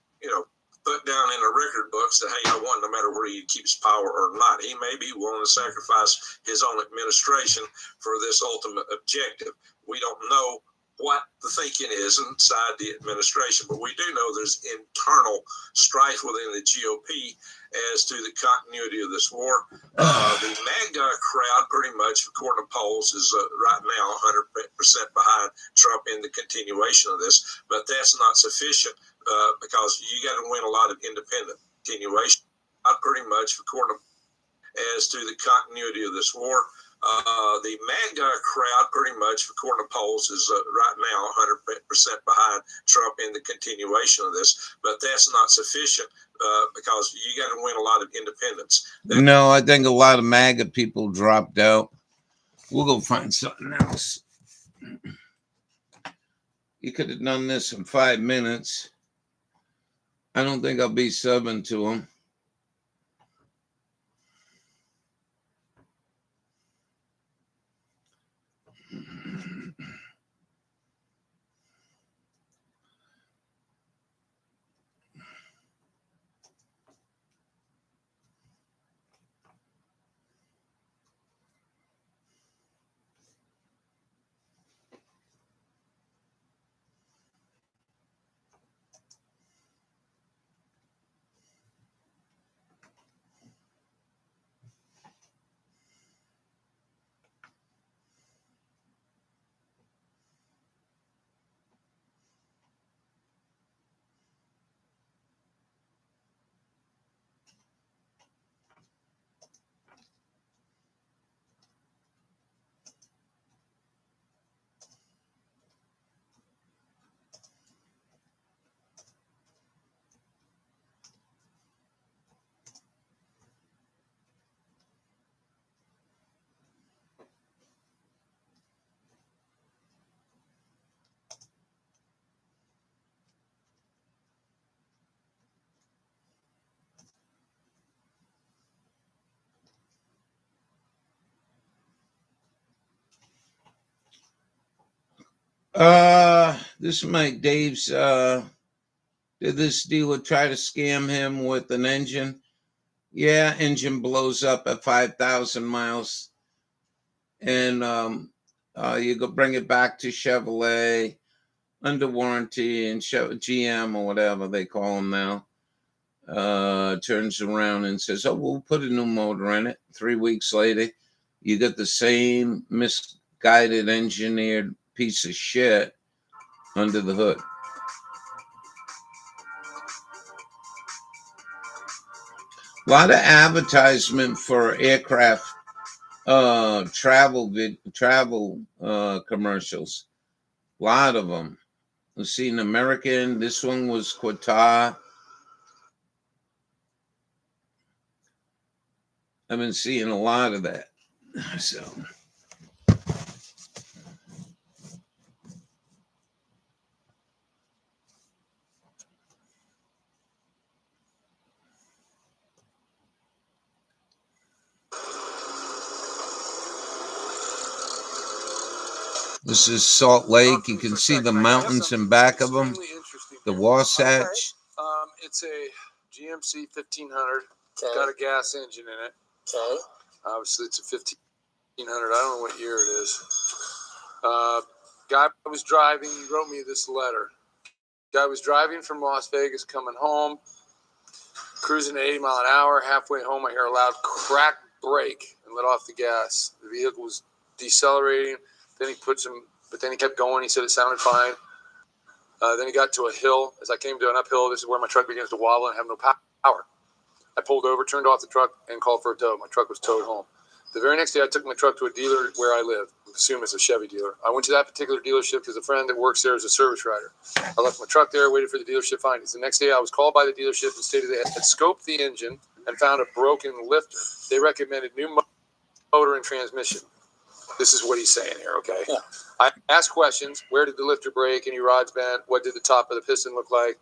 put down in the record books that, hey, I won no matter where he keeps power or not. He may be willing to sacrifice his own administration for this ultimate objective. We don't know what the thinking is inside the administration, but we do know there's internal strife within the GOP as to the continuity of this war. The MAGA crowd, pretty much, according to polls, is right now 100% behind Trump in the continuation of this, but that's not sufficient because you got to win a lot of independent continuation. Pretty much, according to as to the continuity of this war. The MAGA crowd, pretty much, according to polls, is right now 100% behind Trump in the continuation of this. But that's not sufficient because you got to win a lot of independents. No, I think a lot of MAGA people dropped out. We'll go find something else. You could have done this in 5 minutes. I don't think I'll be subbing to him. This is Mike Dave's. Did this dealer try to scam him with an engine? Yeah, engine blows up at 5,000 miles. And you go bring it back to Chevrolet under warranty, and GM or whatever they call them now turns around and says, oh, we'll put a new motor in it. 3 weeks later, you get the same misguided engineered piece of shit under the hood. A lot of advertisement for aircraft travel commercials. A lot of them. We've seen American. This one was Qatar. I've been seeing a lot of that. So. This is Salt Lake. You can see the mountains in back of them. The Wasatch. Okay. It's a GMC 1500. Okay. Got a gas engine in it. Okay. Obviously, it's a 1500. I don't know what year it is. Guy was driving. He wrote me this letter. Guy was driving from Las Vegas, coming home, cruising at 80 miles an hour. Halfway home, I hear a loud crack brake and let off the gas. The vehicle was decelerating. Then he kept going. He said it sounded fine. Then he got to a hill. As I came to an uphill, this is where my truck begins to wobble and have no power. I pulled over, turned off the truck, and called for a tow. My truck was towed home. The very next day, I took my truck to a dealer where I live. I assume it's a Chevy dealer. I went to that particular dealership because a friend that works there is a service writer. I left my truck there, waited for the dealership findings. The next day, I was called by the dealership and stated they had scoped the engine and found a broken lifter. They recommended new motor and transmission. This is what he's saying here, okay? Yeah. I asked questions. Where did the lifter break? Any rods bent? What did the top of the piston look like?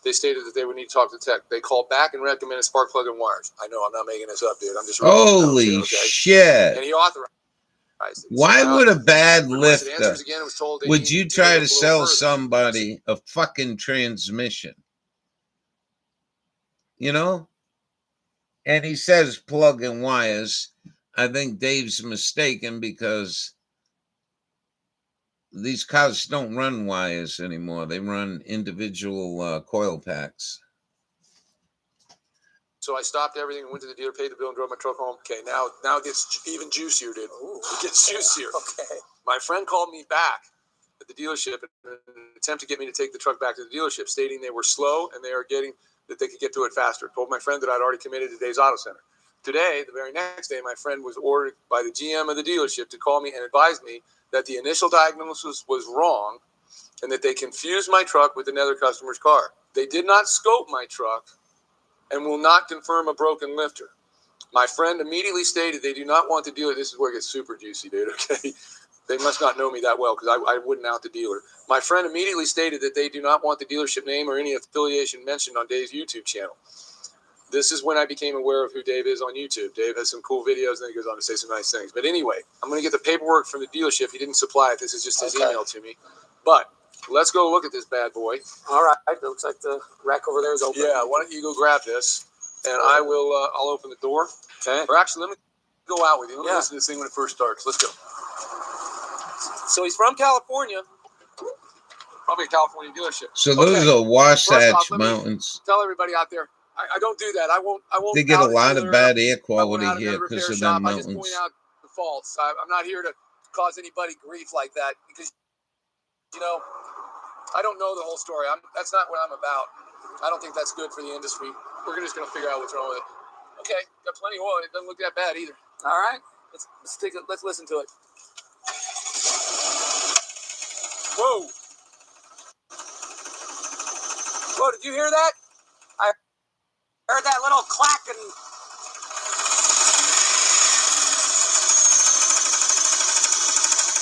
They stated that they would need to talk to the tech. They called back and recommended spark plug and wires. I know I'm not making this up, dude. I'm just holy here, okay? shit. And he authorized it. Why So would a bad lifter, again, was told would you try to sell somebody a fucking transmission? You know? And he says plug and wires. I think Dave's mistaken because these cars don't run wires anymore. They run individual coil packs. So I stopped everything and went to the dealer, paid the bill, and drove my truck home. Okay, now it gets even juicier, dude. Ooh, it gets juicier. Okay. My friend called me back at the dealership in an attempt to get me to take the truck back to the dealership, stating they were slow and that they could get to it faster. Told my friend that I'd already committed to Dave's Auto Center. Today, the very next day, my friend was ordered by the GM of the dealership to call me and advise me that the initial diagnosis was wrong and that they confused my truck with another customer's car. They did not scope my truck and will not confirm a broken lifter. My friend immediately stated they do not want the dealer. This is where it gets super juicy, dude, okay? They must not know me that well because I wouldn't out the dealer. My friend immediately stated that they do not want the dealership name or any affiliation mentioned on Dave's YouTube channel. This is when I became aware of who Dave is on YouTube. Dave has some cool videos, and then he goes on to say some nice things. But anyway, I'm going to get the paperwork from the dealership. He didn't supply it. This is just his email to me. But let's go look at this bad boy. All right. It looks like the rack over there is open. Yeah, why don't you go grab this, and I will. I'll open the door. Okay. Or actually, let me go out with you. Let me listen to this thing when it first starts. Let's go. So he's from California. Probably a California dealership. So those are Wasatch Mountains. Tell everybody out there. I don't do that. I won't. They get a lot of bad air quality here because of them mountains. I just point out the faults. I'm not here to cause anybody grief like that because, you know, I don't know the whole story. That's not what I'm about. I don't think that's good for the industry. We're just going to figure out what's wrong with it. Okay, got plenty of oil. It doesn't look that bad either. All right, let's listen to it. Whoa! Whoa! Did you hear that? Heard that little clack and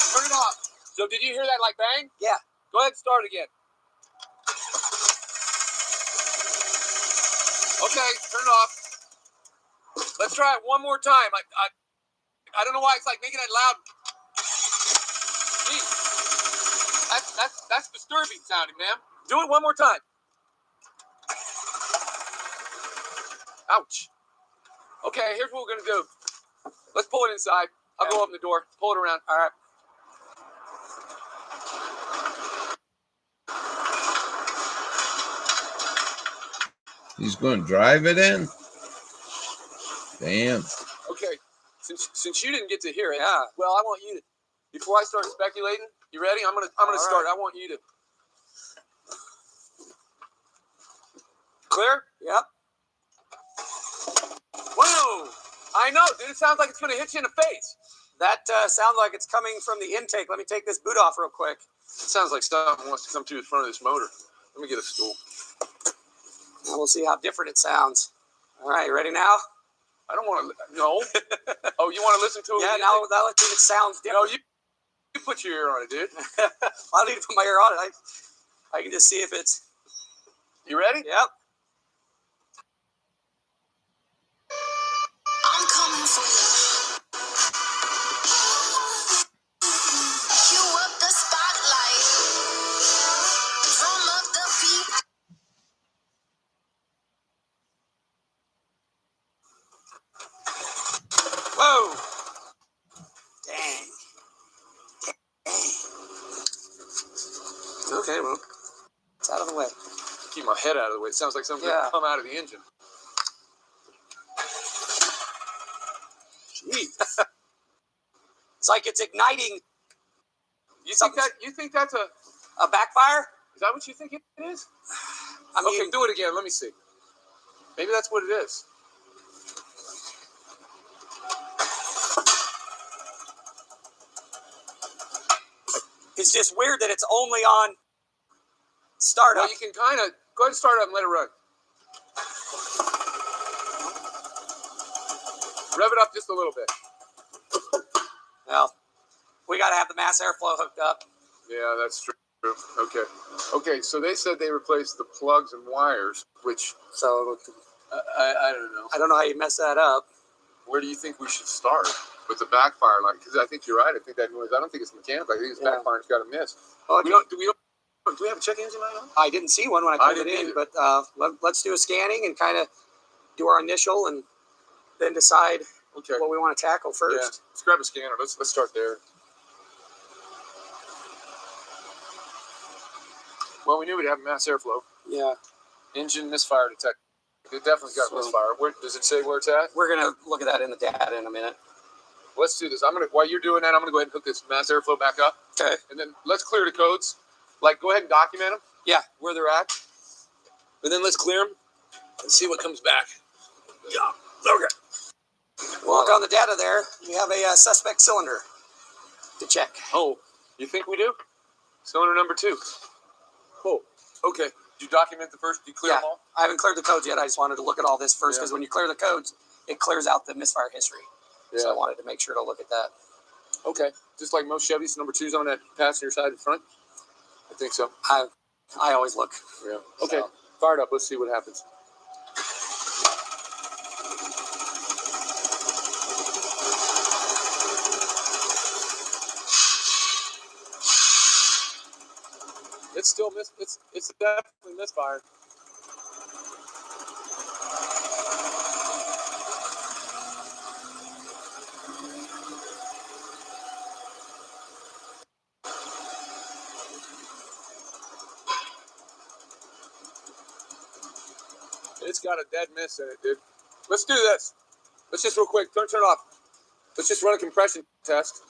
turn it off. So did you hear that like bang? Yeah. Go ahead and start again. Okay, turn it off. Let's try it one more time. I don't know why it's like making it loud. Jeez. That's disturbing sounding, man. Do it one more time. Ouch. Okay, here's what we're gonna do. Let's pull it inside. I'll go open the door. Pull it around. All right. He's going to drive it in? Damn. Okay. Since you didn't get to hear it, well, I want you to. Before I start speculating, you ready? I'm gonna start. I want you to. Clear? Yep. Whoa! I know, dude. It sounds like it's gonna hit you in the face. That sounds like it's coming from the intake. Let me take this boot off real quick. It sounds like something wants to come to the front of this motor. Let me get a stool. And we'll see how different it sounds. All right, you ready now? I don't want to. No. Oh, you want to listen to it? Yeah. Now let's see if it sounds different. No, you put your ear on it, dude. I don't need to put my ear on it. I can just see if it's. You ready? Yep. I'm coming for you. Cue up the spotlight. Drum up the beat. Whoa! Dang. Okay, well, it's out of the way. Keep my head out of the way. It sounds like something's going to come out of the engine. Jeez. It's like it's igniting. You think that's a backfire? Is that what you think it is? I mean, okay, do it again. Let me see. Maybe that's what it is. It's just weird that it's only on startup. Well, you can kind of go ahead and start up and let it run. Rev it up just a little bit. Well, we got to have the mass airflow hooked up. Yeah, that's true. Okay. Okay, so they said they replaced the plugs and wires, which... So, I don't know. I don't know how you mess that up. Where do you think we should start? With the backfire light? Because I think you're right. I think that noise, I don't think it's mechanical. I think it's backfire's got a miss. Okay. Do we have a check engine light on? I didn't see one when I put it in, but let's do a scanning and kind of do our initial and then decide what we want to tackle first. Yeah. Let's grab a scanner. Let's start there. Well, we knew we'd have mass airflow. Yeah. Engine misfire detected. It definitely got misfire. Where does it say where it's at? We're gonna look at that in the data in a minute. Let's do this. While you're doing that, I'm gonna go ahead and hook this mass airflow back up. Okay. And then let's clear the codes. Like, go ahead and document them. Yeah. Where they're at. And then let's clear them and see what comes back. Yeah. Okay. We'll look on the data there. We have a suspect cylinder to check. Oh, you think we do? Cylinder number 2. Cool. Okay. Did you document the first? Did you clear them all? I haven't cleared the codes yet. I just wanted to look at all this first because when you clear the codes, it clears out the misfire history. Yeah. So I wanted to make sure to look at that. Okay. Just like most Chevys, number 2's on that passenger side in front? I think so. I always look. Yeah. Okay. So. Fire it up. Let's see what happens. It's still it's definitely misfired. It's got a dead miss in it, dude. Let's do this. Let's just real quick, turn it off. Let's just run a compression test.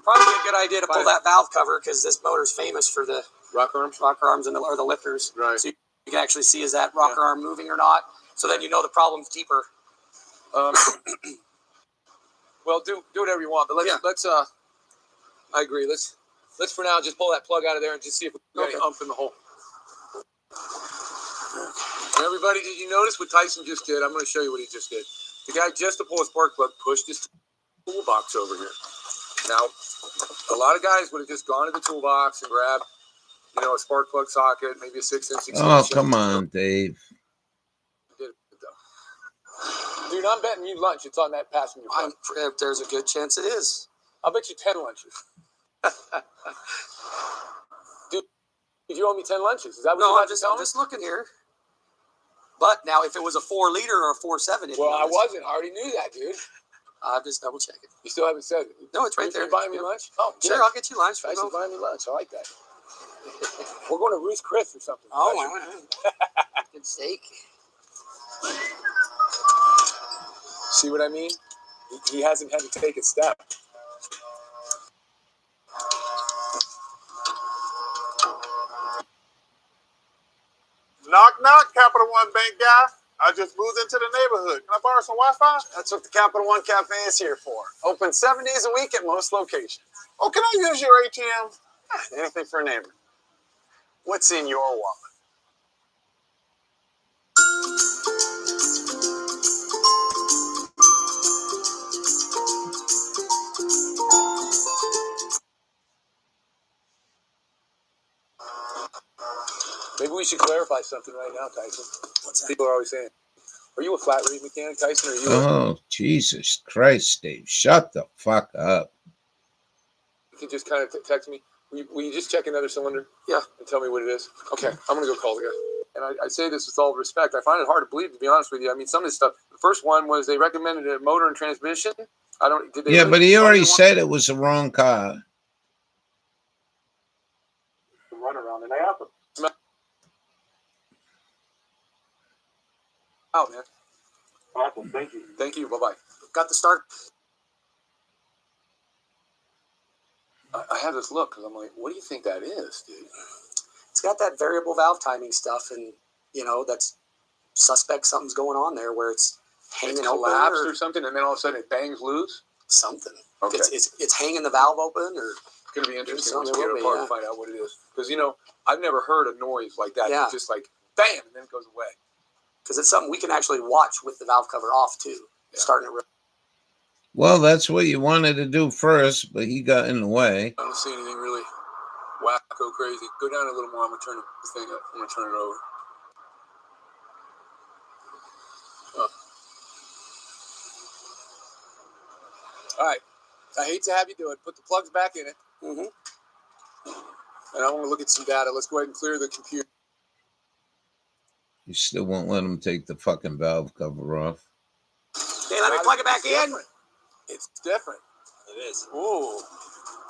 Probably a good idea to pull that valve cover because this motor's famous for the rocker arms and or the lifters. Right. So you can actually see is that rocker arm moving or not. So then you know the problem's deeper. Well, do whatever you want, but let's I agree. Let's for now just pull that plug out of there and just see if we got any umph in the hole. Everybody, did you notice what Tyson just did? I'm going to show you what he just did. The guy, just to pull a spark plug, pushed his toolbox over here. Now, a lot of guys would have just gone to the toolbox and grabbed, a spark plug socket, maybe a 6-inch extension. Oh, come on, Dave. Dude, I'm betting you lunch. It's on that passenger. There's a good chance it is. I'll bet you 10 lunches. Dude, you owe me 10 lunches. Is that what I'm just looking here. But now, if it was a 4 liter or a 4.7, Well, I wasn't. I already knew that, dude. I'm just double checking. You still haven't said it. No, it's right You there. buying me lunch? Oh, Sure, good. I'll get you lunch. Thanks for buying me lunch. I like that. We're going to Ruth's Chris or something. Oh, my. Good steak. See what I mean? He hasn't had to take a step. Knock, knock, Capital One Bank guy. I just moved into the neighborhood. Can I borrow some Wi-Fi? That's what the Capital One Cafe is here for. Open 7 days a week at most locations. Oh, can I use your ATM? Anything for a neighbor. What's in your wallet? Maybe we should clarify something right now, Tyson. What's that? People are always saying, are you a flat rate mechanic, Tyson, or are you Oh, Jesus Christ, Dave. Shut the fuck up. You can just kind of text me. Will you just check another cylinder? Yeah. And tell me what it is? Okay, I'm going to go call the guy. And I say this with all respect. I find it hard to believe, to be honest with you. I mean, some of this stuff, the first one was they recommended a motor and transmission. Did they Yeah, really, but he already said it was the wrong car. Run around and I have them. out, man. Awesome. Thank you. Thank you. Bye-bye. Got the start. I have this look because I'm like, what do you think that is, dude? It's got that variable valve timing stuff, and that's suspect something's going on there where it's hanging It's open collapsed or something, and then all of a sudden it bangs loose. something. Okay. It's hanging the valve open, or It's going to be interesting once Something we get will it be, apart yeah. and find out what it is. Because, I've never heard a noise like that. Yeah. It's just like, bam, and then it goes away. because it's something we can actually watch with the valve cover off too, starting it. Well, that's what you wanted to do first, but he got in the way. I don't see anything really wacko crazy. Go down a little more. I'm going to turn the thing up. I'm going to turn it over. All right. I hate to have you do it. Put the plugs back in it. Mm-hmm. And I want to look at some data. Let's go ahead and clear the computer. You still won't let him take the fucking valve cover off. Okay, let me plug it back in. It's different. It is. Ooh.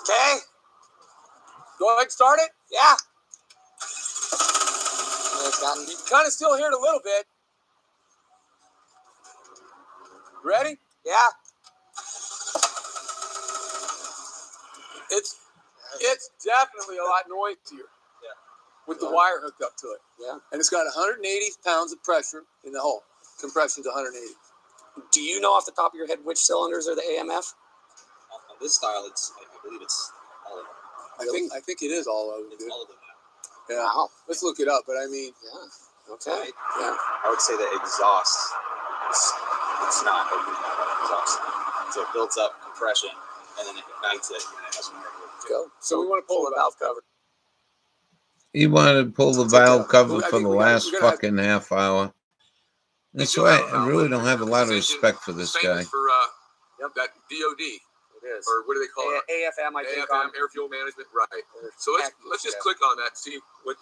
Okay. Go ahead and start it. Yeah. You can kind of still hear it a little bit. Ready? Yeah. It's definitely a lot noisier. Yeah. With the wire hooked up to it. Yeah. And it's got 180 pounds of pressure in the hole. Compression's 180. Do you know off the top of your head which cylinders are the AMF? On this style, I believe it's all of them. I think it is all of them, It's dude. all of them now. Yeah. Wow. Let's look it up. But I mean, Yeah. Okay. yeah. I would say the exhaust it's not open exhaust. So it builds up compression and then it ignites it and it has more. Go. So we want to pull the valve cover. He wanted to pull the valve cover I for think the we gotta- last we're gonna have- fucking half hour. That's do why have a I valve really cover. don't have a lot of It's respect for this guy. famous for that DOD, It is. or what do they call it? AFM, I think. AFM, Air Fuel Management, right? So let's just click on that, see what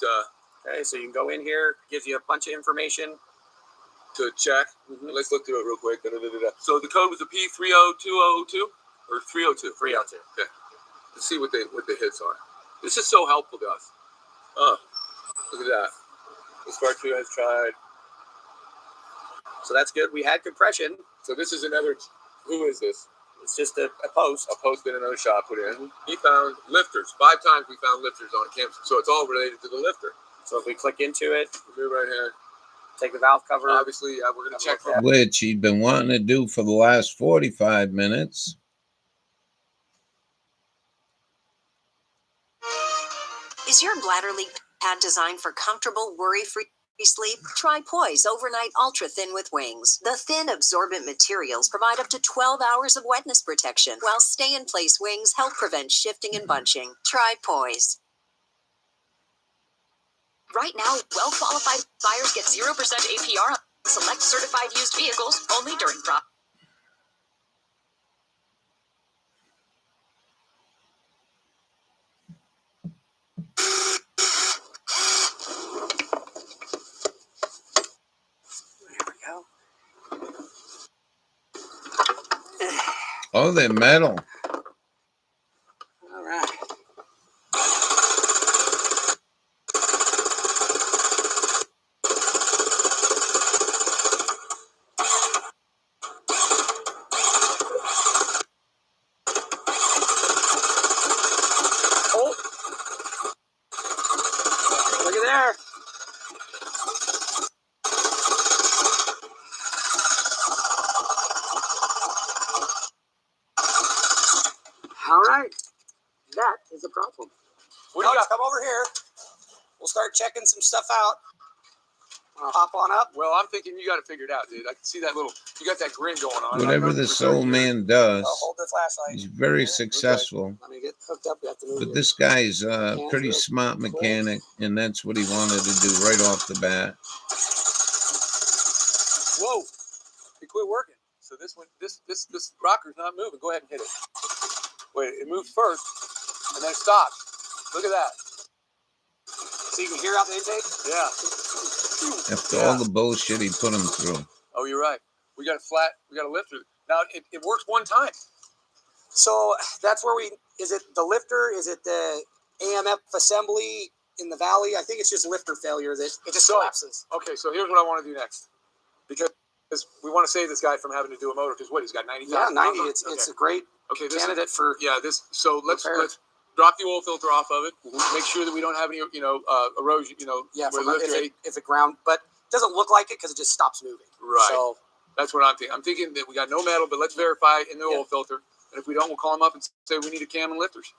Okay, so you can go in here. Gives you a bunch of information. to check. Let's look through it real quick. Da-da-da-da-da. So the code was a P302002 or 302. 302. Okay. Let's see what the hits are. This is so helpful to us. Oh, look at that. The Spark 2 has tried. So that's good. We had compression. So this is another. Who is this? It's just a post. A post in another shop put in. He found lifters. 5 times we found lifters on campus. So it's all related to the lifter. So if we click into it, Move right here. take the valve cover. Obviously, we're going to check for. Which he'd been wanting to do for the last 45 minutes. Is your bladder leak pad designed for comfortable, worry-free sleep? Try Poise Overnight Ultra Thin with Wings. The thin, absorbent materials provide up to 12 hours of wetness protection, while stay-in-place wings help prevent shifting and bunching. Try Poise. Right now, well-qualified buyers get 0% APR on select certified used vehicles only during prop. Oh, they're metal. All right. Oh. Look at there. All right. That is a problem. What do you got? Come over here. We'll start checking some stuff out. Hop on up. Well, I'm thinking you got to figure it out, dude. I can see that little. You got that grin going on. Whatever this old man does, hold the flashlight. he's very successful. Let me get hooked up. We have to move But here. this guy's a pretty smart mechanic, and that's what he wanted to do right off the bat. Whoa! It quit working. So this one, this rocker's not moving. Go ahead and hit it. Wait, it moved first, and then it stopped. Look at that. So you can hear out the intake? Yeah. After all the bullshit he put him through. Oh, you're right. We got a lifter. Now it works one time. So that's where is it the lifter? Is it the AMF assembly in the valley? I think it's just lifter failure that it just collapses. Okay, so here's what I want to do next. Because we want to save this guy from having to do a motor, because he's got 90,000. Yeah, 90. It's a great candidate for. Yeah, so let's drop the oil filter off of it. Make sure that we don't have any, erosion. Yeah, if it ground, but it doesn't look like it because it just stops moving. Right. So that's what I'm thinking. I'm thinking that we got no metal, but let's verify in the oil filter. And if we don't, we'll call him up and say we need a cam and lifters.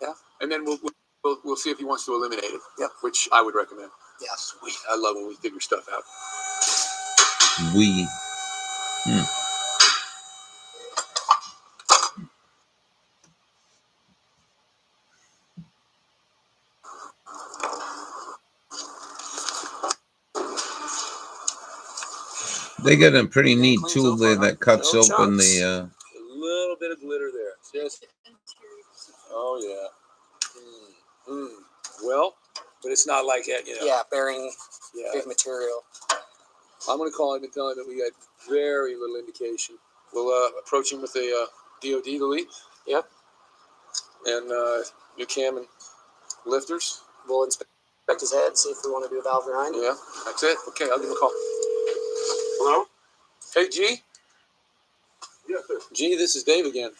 Yeah. And then we'll see if he wants to eliminate it. Yep. Which I would recommend. Yeah. Sweet. I love when we figure stuff out. They got a pretty neat tool there that cuts open the. A little bit of glitter there. Just. Oh yeah. Well, but it's not like that, Yeah, bearing big material. I'm gonna call him and tell him that we got very little indication. We'll approach him with a DOD delete. Yep. And new cam and lifters. We'll inspect his head, see if we want to do a valve grind. Yeah, that's it. Okay, I'll give him a call. Hello? Hey, G. Yes, sir. G, this is Dave again.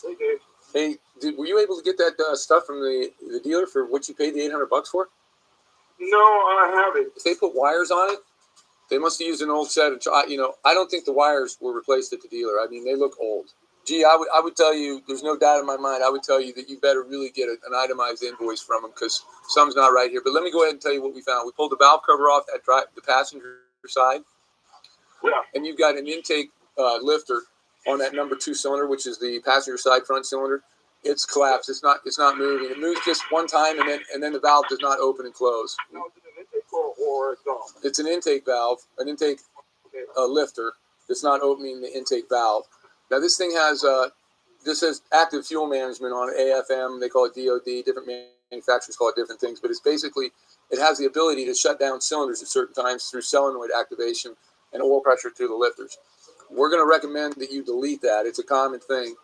Hey, Dave. Hey, were you able to get that stuff from the dealer for what you paid the $800 for? No, I haven't. If they put wires on it, they must have used an old set. I don't think the wires were replaced at the dealer. I mean, they look old. Gee, I would tell you, there's no doubt in my mind, I would tell you that you better really get an itemized invoice from them because something's not right here. But let me go ahead and tell you what we found. We pulled the valve cover off at the passenger side. Yeah. And you've got an intake lifter on that number 2 cylinder, which is the passenger side front cylinder. It's collapsed. It's not moving. It moves just one time, and then the valve does not open and close. No, it's an intake or a dump? It's an intake valve, an intake lifter that's not opening the intake valve. Now this thing has active fuel management on it, AFM. They call it DOD. Different manufacturers call it different things, but it has the ability to shut down cylinders at certain times through solenoid activation and oil pressure through the lifters. We're going to recommend that you delete that. It's a common thing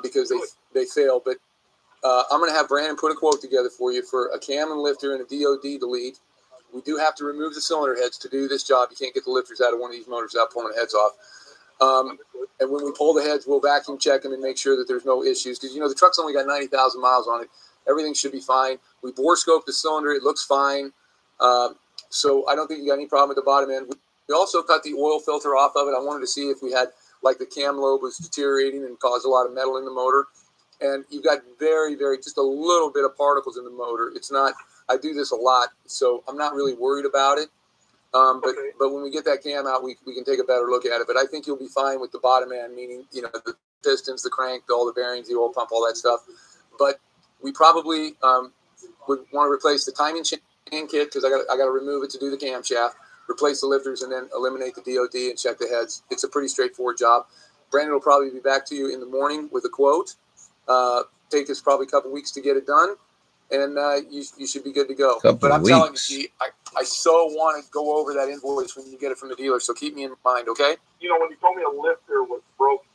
because they fail. But I'm going to have Brandon put a quote together for you for a cam and lifter and a DOD delete. We do have to remove the cylinder heads to do this job. You can't get the lifters out of one of these motors without pulling the heads off. And when we pull the heads, we'll vacuum check them and make sure that there's no issues. Because, the truck's only got 90,000 miles on it. Everything should be fine. We bore scoped the cylinder. It looks fine. So I don't think you got any problem at the bottom end. We also cut the oil filter off of it. I wanted to see if we had, like the cam lobe was deteriorating and caused a lot of metal in the motor. And you've got very, very, just a little bit of particles in the motor. It's not, I do this a lot, so I'm not really worried about it. But when we get that cam out, we can take a better look at it. But I think you'll be fine with the bottom end, meaning, the pistons, the crank, all the bearings, the oil pump, all that stuff. But we probably would want to replace the timing chain kit because I got to remove it to do the camshaft, replace the lifters, and then eliminate the DOD and check the heads. It's a pretty straightforward job. Brandon will probably be back to you in the morning with a quote. Take us probably a couple weeks to get it done, and you should be good to go. But I'm telling you, G, I so want to go over that invoice when you get it from the dealer, so keep me in mind, okay? When you told me a lifter was broken,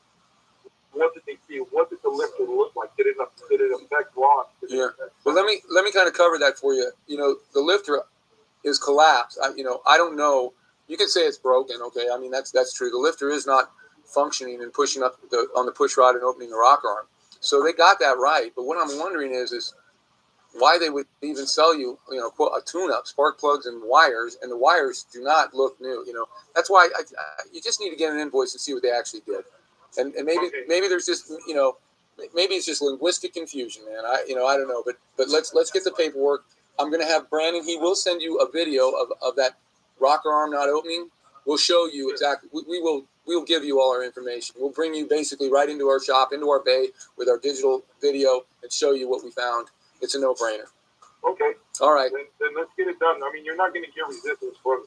what did they see? What did the lifter look like? Did it affect rock? Yeah. Well, let me kind of cover that for you. You know, the lifter is collapsed. I don't know. You could say it's broken. Okay. I mean, that's true. The lifter is not functioning and pushing up on the push rod and opening the rocker arm. So they got that right. But what I'm wondering is why they would even sell you, a tune-up, spark plugs and wires, and the wires do not look new. That's why you just need to get an invoice and see what they actually did. And maybe there's just, maybe it's just linguistic confusion, man. I don't know, but let's get the paperwork. I'm going to have Brandon, he will send you a video of that rocker arm not opening. We'll show you exactly, we'll give you all our information. We'll bring you basically right into our shop, into our bay with our digital video and show you what we found. It's a no-brainer. Okay. All right. Then let's get it done. I mean, you're not going to get resistance from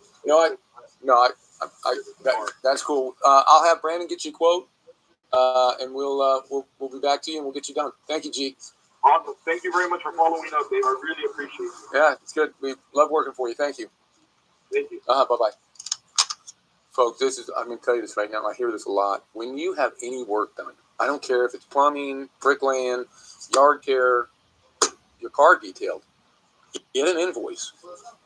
that's cool. I'll have Brandon get you a quote, and we'll be back to you and we'll get you done. Thank you, G. Awesome. Thank you very much for following up, Dave. I really appreciate it. Yeah, it's good. We love working for you. Thank you. Thank you. Bye-bye. Folks, I'm going to tell you this right now. I hear this a lot. When you have any work done, I don't care if it's plumbing, bricklaying, yard care, your car detailed, get an invoice.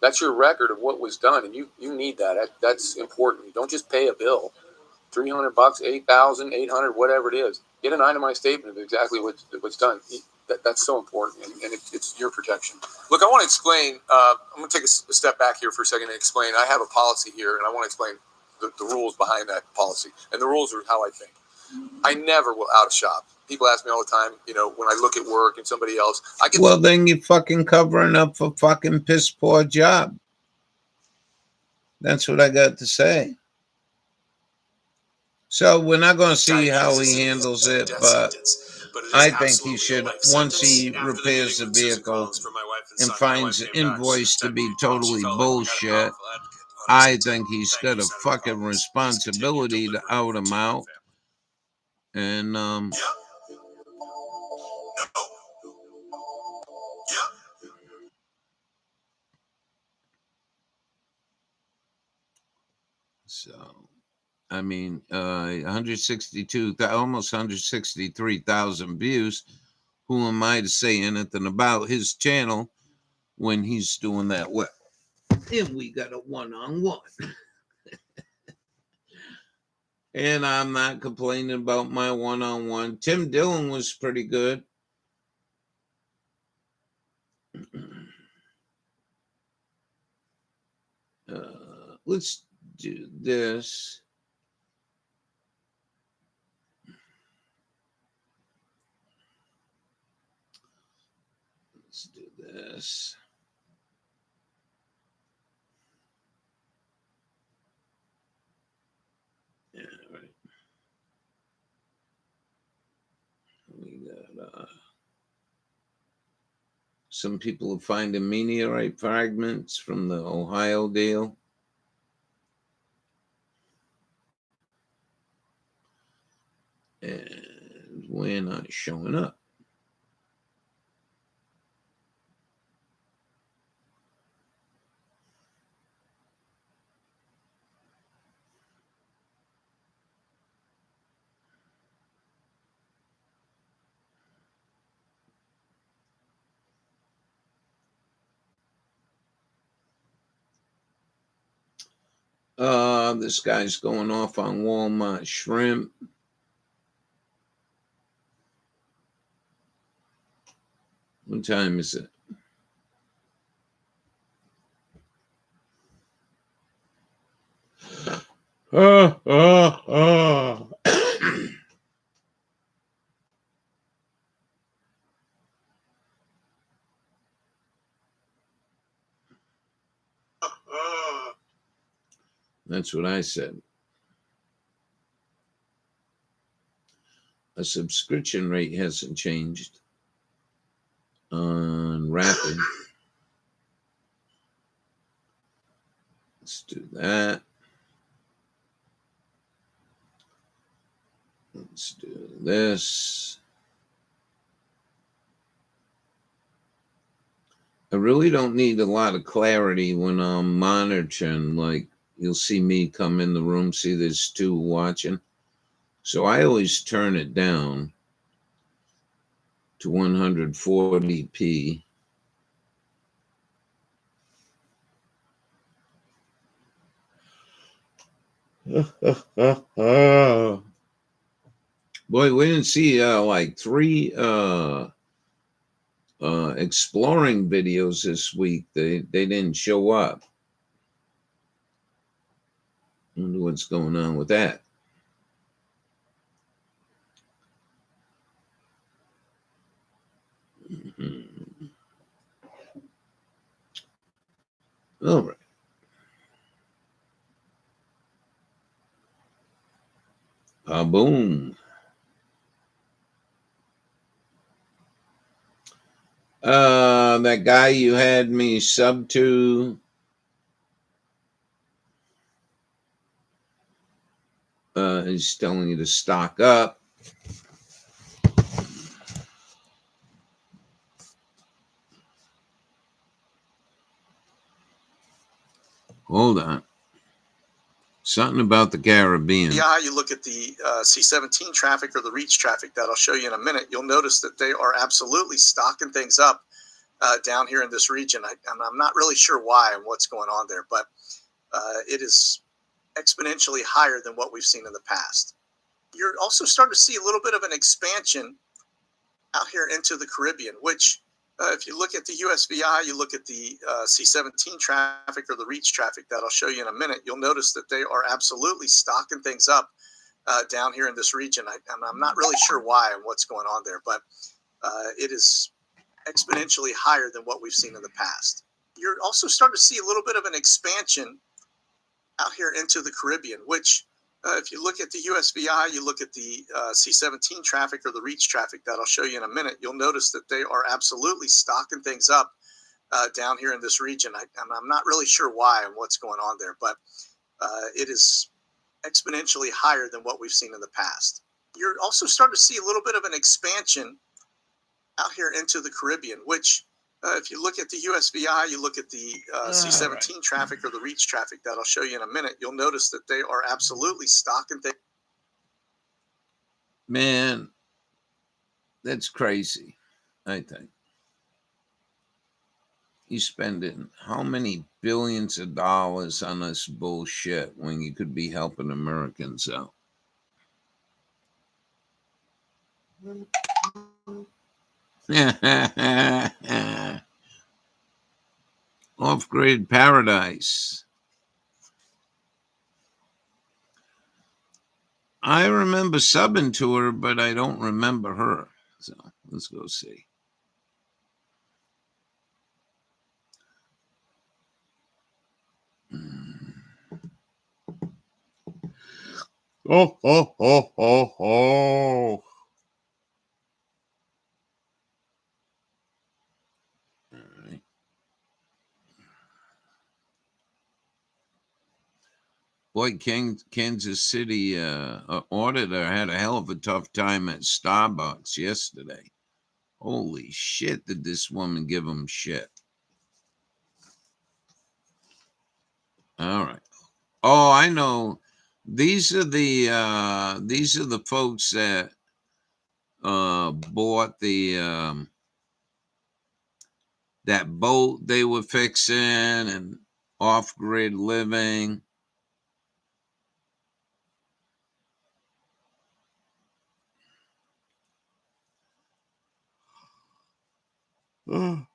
That's your record of what was done, and you need that. That's important. You don't just pay a bill. $300, $8,800, whatever it is. Get an itemized statement of exactly what's done. That's so important, and it's your protection. Look, I want to explain. I'm going to take a step back here for a second and explain. I have a policy here, and I want to explain the rules behind that policy. And the rules are how I think. I never will out of shop. People ask me all the time, when I look at work and somebody else, then you're fucking covering up for fucking piss poor job. That's what I got to say. So we're not going to see how he handles it, but I think he should, once he repairs the vehicle and finds the invoice to be totally bullshit, I think he's got a fucking responsibility to out him out. And, so, I mean, 163,000 views. Who am I to say anything about his channel when he's doing that well? And we got a one-on-one. And I'm not complaining about my one-on-one. Tim Dillon was pretty good. Let's do this. Let's do this. Yeah, right. We got some people are finding meteorite fragments from the Ohio deal. And we're not showing up. This guy's going off on Walmart shrimp. What time is it? That's what I said. A subscription rate hasn't changed on Rapid. Let's do that. Let's do this. I really don't need a lot of clarity when I'm monitoring. Like, you'll see me come in the room, see there's two watching. So I always turn it down to 140p. Boy, we didn't see like 3 exploring videos this week. They didn't show up. I wonder what's going on with that. All right. Boom. That guy you had me sub to, is telling you to stock up. Hold on. Something about the Caribbean. Yeah, how you look at the C-17 traffic or the Reach traffic that I'll show you in a minute, you'll notice that they are absolutely stocking things up down here in this region. I'm not really sure why and what's going on there, but it is exponentially higher than what we've seen in the past. You're also starting to see a little bit of an expansion out here into the Caribbean, which if you look at the USVI, you look at the C-17 traffic or the Reach traffic that I'll show you in a minute, you'll notice that they are absolutely stocking things up down here in this region. I'm not really sure why and what's going on there, but it is exponentially higher than what we've seen in the past. You're also starting to see a little bit of an expansion out here into the Caribbean, which if you look at the USVI, you look at the C-17 traffic or the Reach traffic that I'll show you in a minute, you'll notice that they are absolutely stocking things up down here in this region. I'm not really sure why and what's going on there, but it is exponentially higher than what we've seen in the past. You're also starting to see a little bit of an expansion out here into the Caribbean, which if you look at the USVI, you look at the C-17 traffic or the Reach traffic that I'll show you in a minute, you'll notice that they are absolutely stocking things. Man, that's crazy, I think. You're spending how many billions of dollars on this bullshit when you could be helping Americans out? Off-grid paradise. I remember subbing to her, but I don't remember her. So let's go see. Oh, oh, oh, oh, oh. Boy, Kansas City auditor had a hell of a tough time at Starbucks yesterday. Holy shit, did this woman give him shit. All right. Oh, I know. These are the folks that bought the that boat they were fixing and off-grid living. And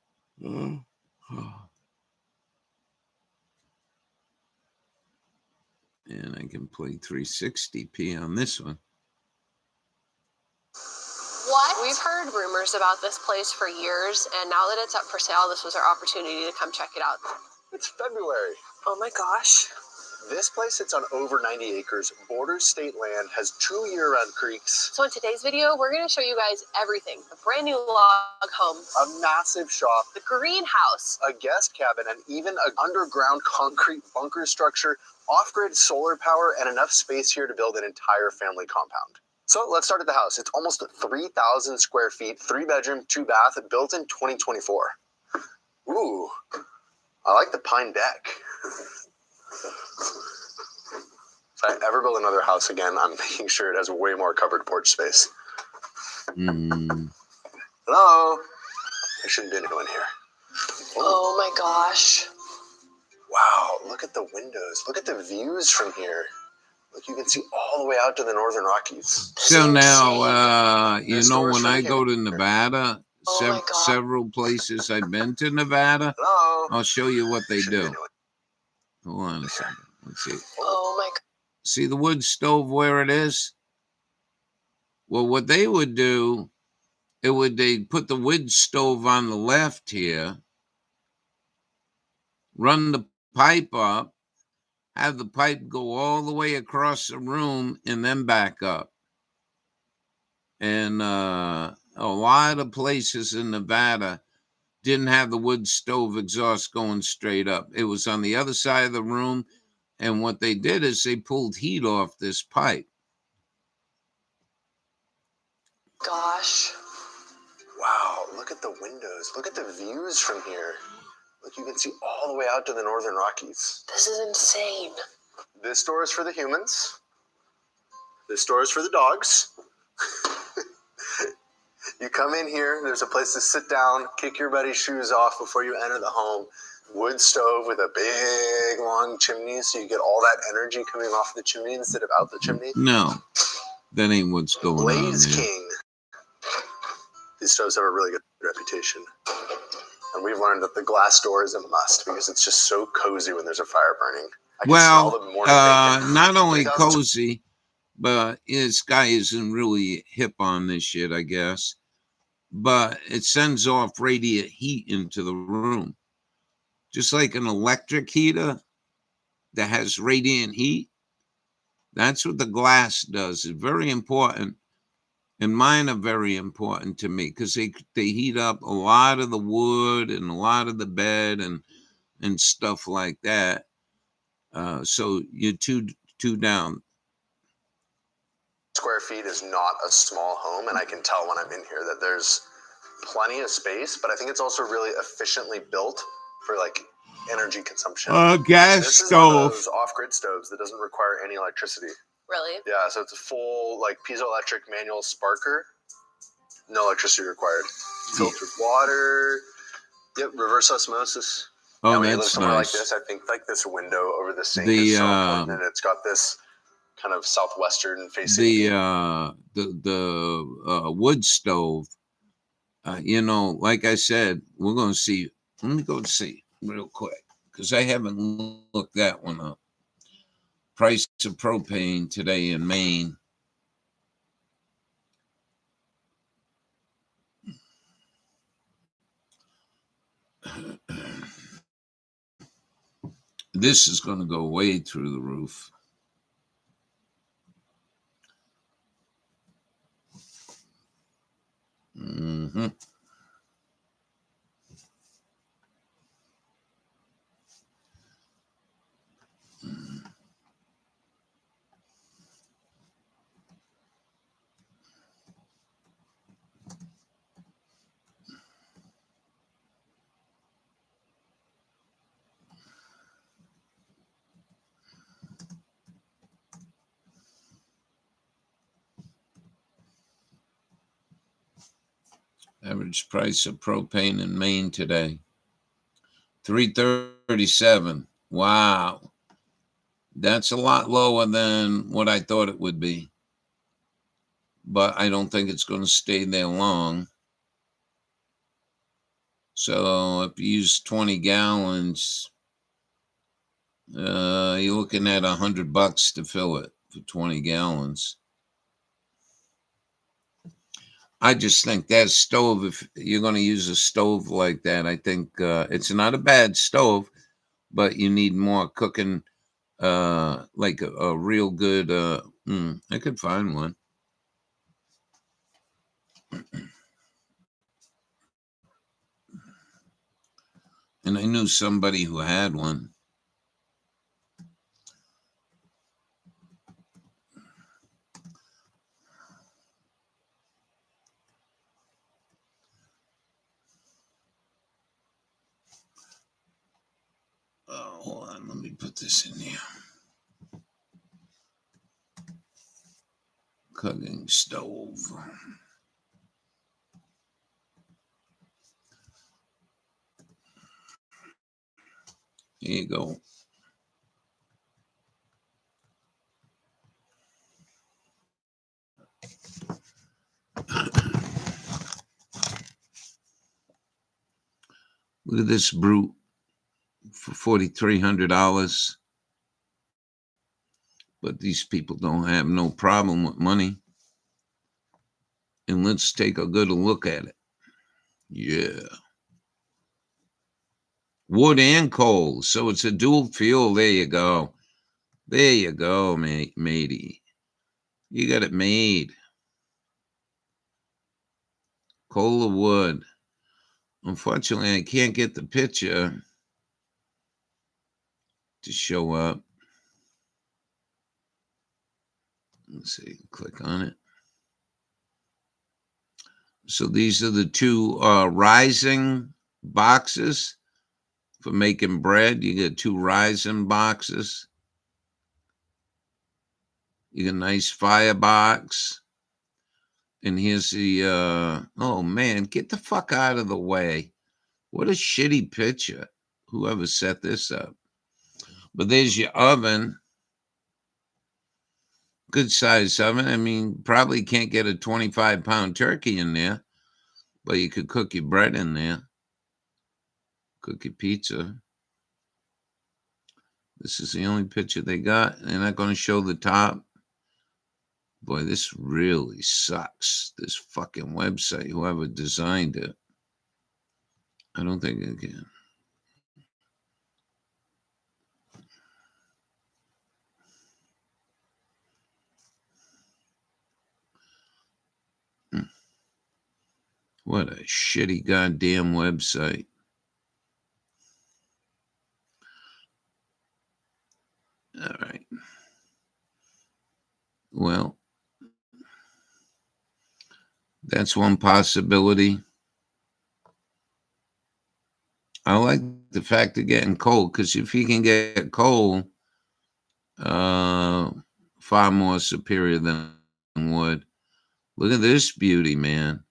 I can play 360p on this one. What? We've heard rumors about this place for years, and now that it's up for sale, this was our opportunity to come check it out. It's February. Oh my gosh. This place sits on over 90 acres, borders state land, has true year-round creeks. So in today's video, we're going to show you guys everything. The brand new log home. A massive shop. The greenhouse. A guest cabin, and even an underground concrete bunker structure, off-grid solar power, and enough space here to build an entire family compound. So let's start at the house. It's almost 3,000 square feet, 3-bedroom, 2-bath, built in 2024. Ooh, I like the pine deck. If I ever build another house again, I'm making sure it has way more covered porch space. Mm. Hello? There shouldn't be anyone here. Oh my gosh. Wow, look at the windows. Look at the views from here. Look, you can see all the way out to the Northern Rockies. So now, you This know, door's when for the I go to human. Nevada, several places I've been to Nevada, Hello? I'll show you what they Shouldn't be do. anyone. Hold on a second. Let's see. Oh my god. See the wood stove where it is? Well, what they would do, they'd put the wood stove on the left here, run the pipe up, have the pipe go all the way across the room and then back up. And a lot of places in Nevada didn't have the wood stove exhaust going straight up. It was on the other side of the room. And what they did is they pulled heat off this pipe. Gosh. Wow, look at the windows. Look at the views from here. Look, you can see all the way out to the Northern Rockies. This is insane. This door is for the humans. This door is for the dogs. You come in here, there's a place to sit down, kick your buddy's shoes off before you enter the home. Wood stove with a big, long chimney, so you get all that energy coming off the chimney instead of out the chimney. No, that ain't what's going on Blaze there. King. These stoves have a really good reputation. And we've learned that the glass door is a must because it's just so cozy when there's a fire burning. I can smell the morning bacon. Not only 3,000 cozy, but this guy isn't really hip on this shit, I guess. But it sends off radiant heat into the room. Just like an electric heater that has radiant heat. That's what the glass does. It's very important. And mine are very important to me because they heat up a lot of the wood and a lot of the bed and stuff like that. So you're two down. square feet is not a small home, and I can tell when I'm in here that there's plenty of space, but I think it's also really efficiently built for like energy consumption. Gas This is one of stove. those off-grid stoves that doesn't require any electricity. Really? Yeah, so it's a full like piezoelectric manual sparker. No electricity required. Filtered water. Yep, reverse osmosis. Oh, And when you live that's somewhere like nice. this, I think like this window over the sink The, is so important, and it's got this kind of southwestern facing. The wood stove. You know, like I said, we're going to see. Let me go see real quick because I haven't looked that one up. Price of propane today in Maine. This is going to go way through the roof. Mm-hmm. Average price of propane in Maine today, $3.37. Wow, that's a lot lower than what I thought it would be. But I don't think it's going to stay there long. So if you use 20 gallons, you're looking at $100 to fill it for 20 gallons. I just think that stove, if you're going to use a stove like that, I think it's not a bad stove, but you need more cooking, like a real good, I could find one. And I knew somebody who had one. Oh, hold on. Let me put this in here. cooking stove. Here you go. Look at this brute for $4,300. But these people don't have no problem with money. And let's take a good look at it. Yeah. Wood and coal. So it's a dual fuel. There you go. There you go, matey. You got it made. Coal or wood. Unfortunately, I can't get the picture to show up. Let's see, click on it. So these are the two rising boxes for making bread. You get two rising boxes. You get a nice firebox. And here's the, oh man, get the fuck out of the way. What a shitty picture. Whoever set this up. But there's your oven. Good size oven. I mean, probably can't get a 25-pound turkey in there, but you could cook your bread in there. Cook your pizza. This is the only picture they got. They're not going to show the top. Boy, this really sucks. This fucking website, whoever designed it. I don't think it can. What a shitty goddamn website. All right. Well, that's one possibility. I like the fact of getting coal, because if you can get coal, far more superior than wood. Look at this beauty, man.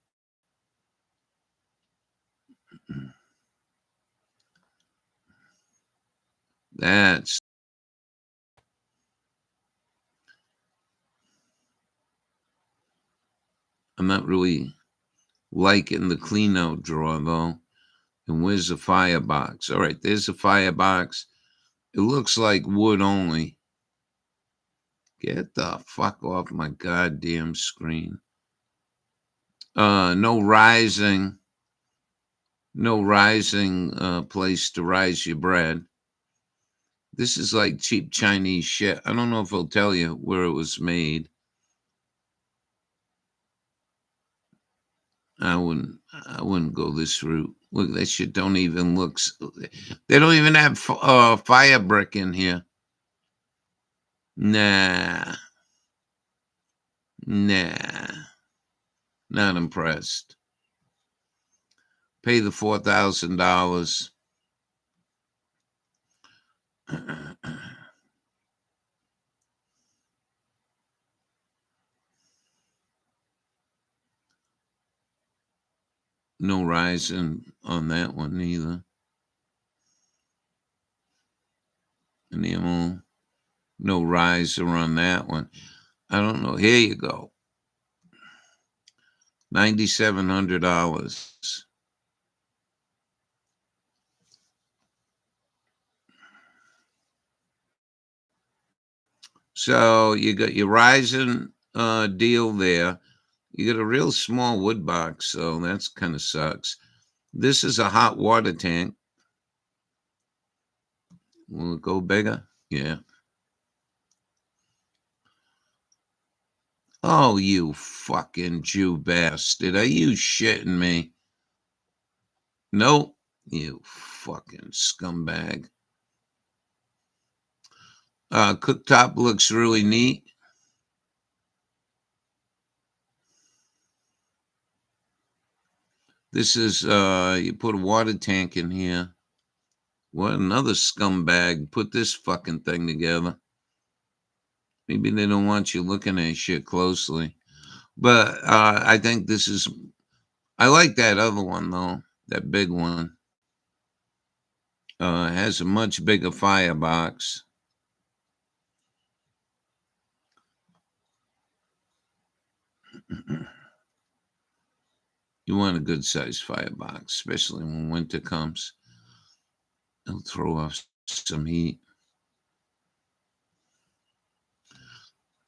That's I'm not really liking the clean out drawer though. And where's the firebox? All right, there's the firebox. It looks like wood only. Get the fuck off my goddamn screen. No rising place to rise your bread. This is like cheap Chinese shit. I don't know if it'll tell you where it was made. I wouldn't go this route. Look, that shit don't even look. They don't even have fire brick in here. Nah. Not impressed. Pay the $4,000. No rising on that one either. Enamel. No riser on that one. I don't know. Here you go. $9,700. So you got your rising deal there. You get a real small wood box, so that's kind of sucks. This is a hot water tank. Will it go bigger? Yeah. Oh, you fucking Jew bastard. Are you shitting me? Nope. You fucking scumbag. Cooktop looks really neat. This is, you put a water tank in here. What another scumbag put this fucking thing together. Maybe they don't want you looking at shit closely. But I think this is. I like that other one though. That big one. Has a much bigger firebox. You want a good sized firebox, especially when winter comes. It'll throw off some heat.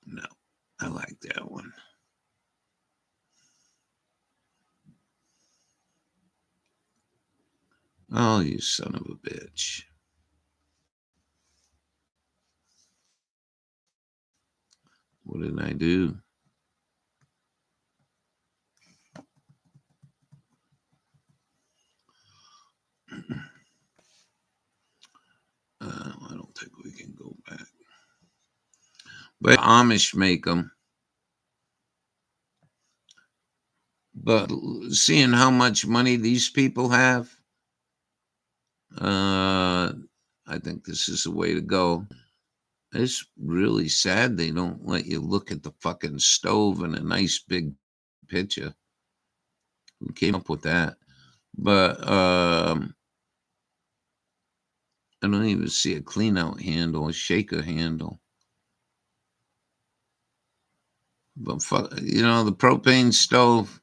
No, I like that one. Oh, you son of a bitch. What did I do? I don't think we can go back. But Amish make them. But seeing how much money these people have, I think this is the way to go. It's really sad they don't let you look at the fucking stove in a nice big picture. Who came up with that? But I don't even see a clean out handle, a shaker handle. But the propane stove,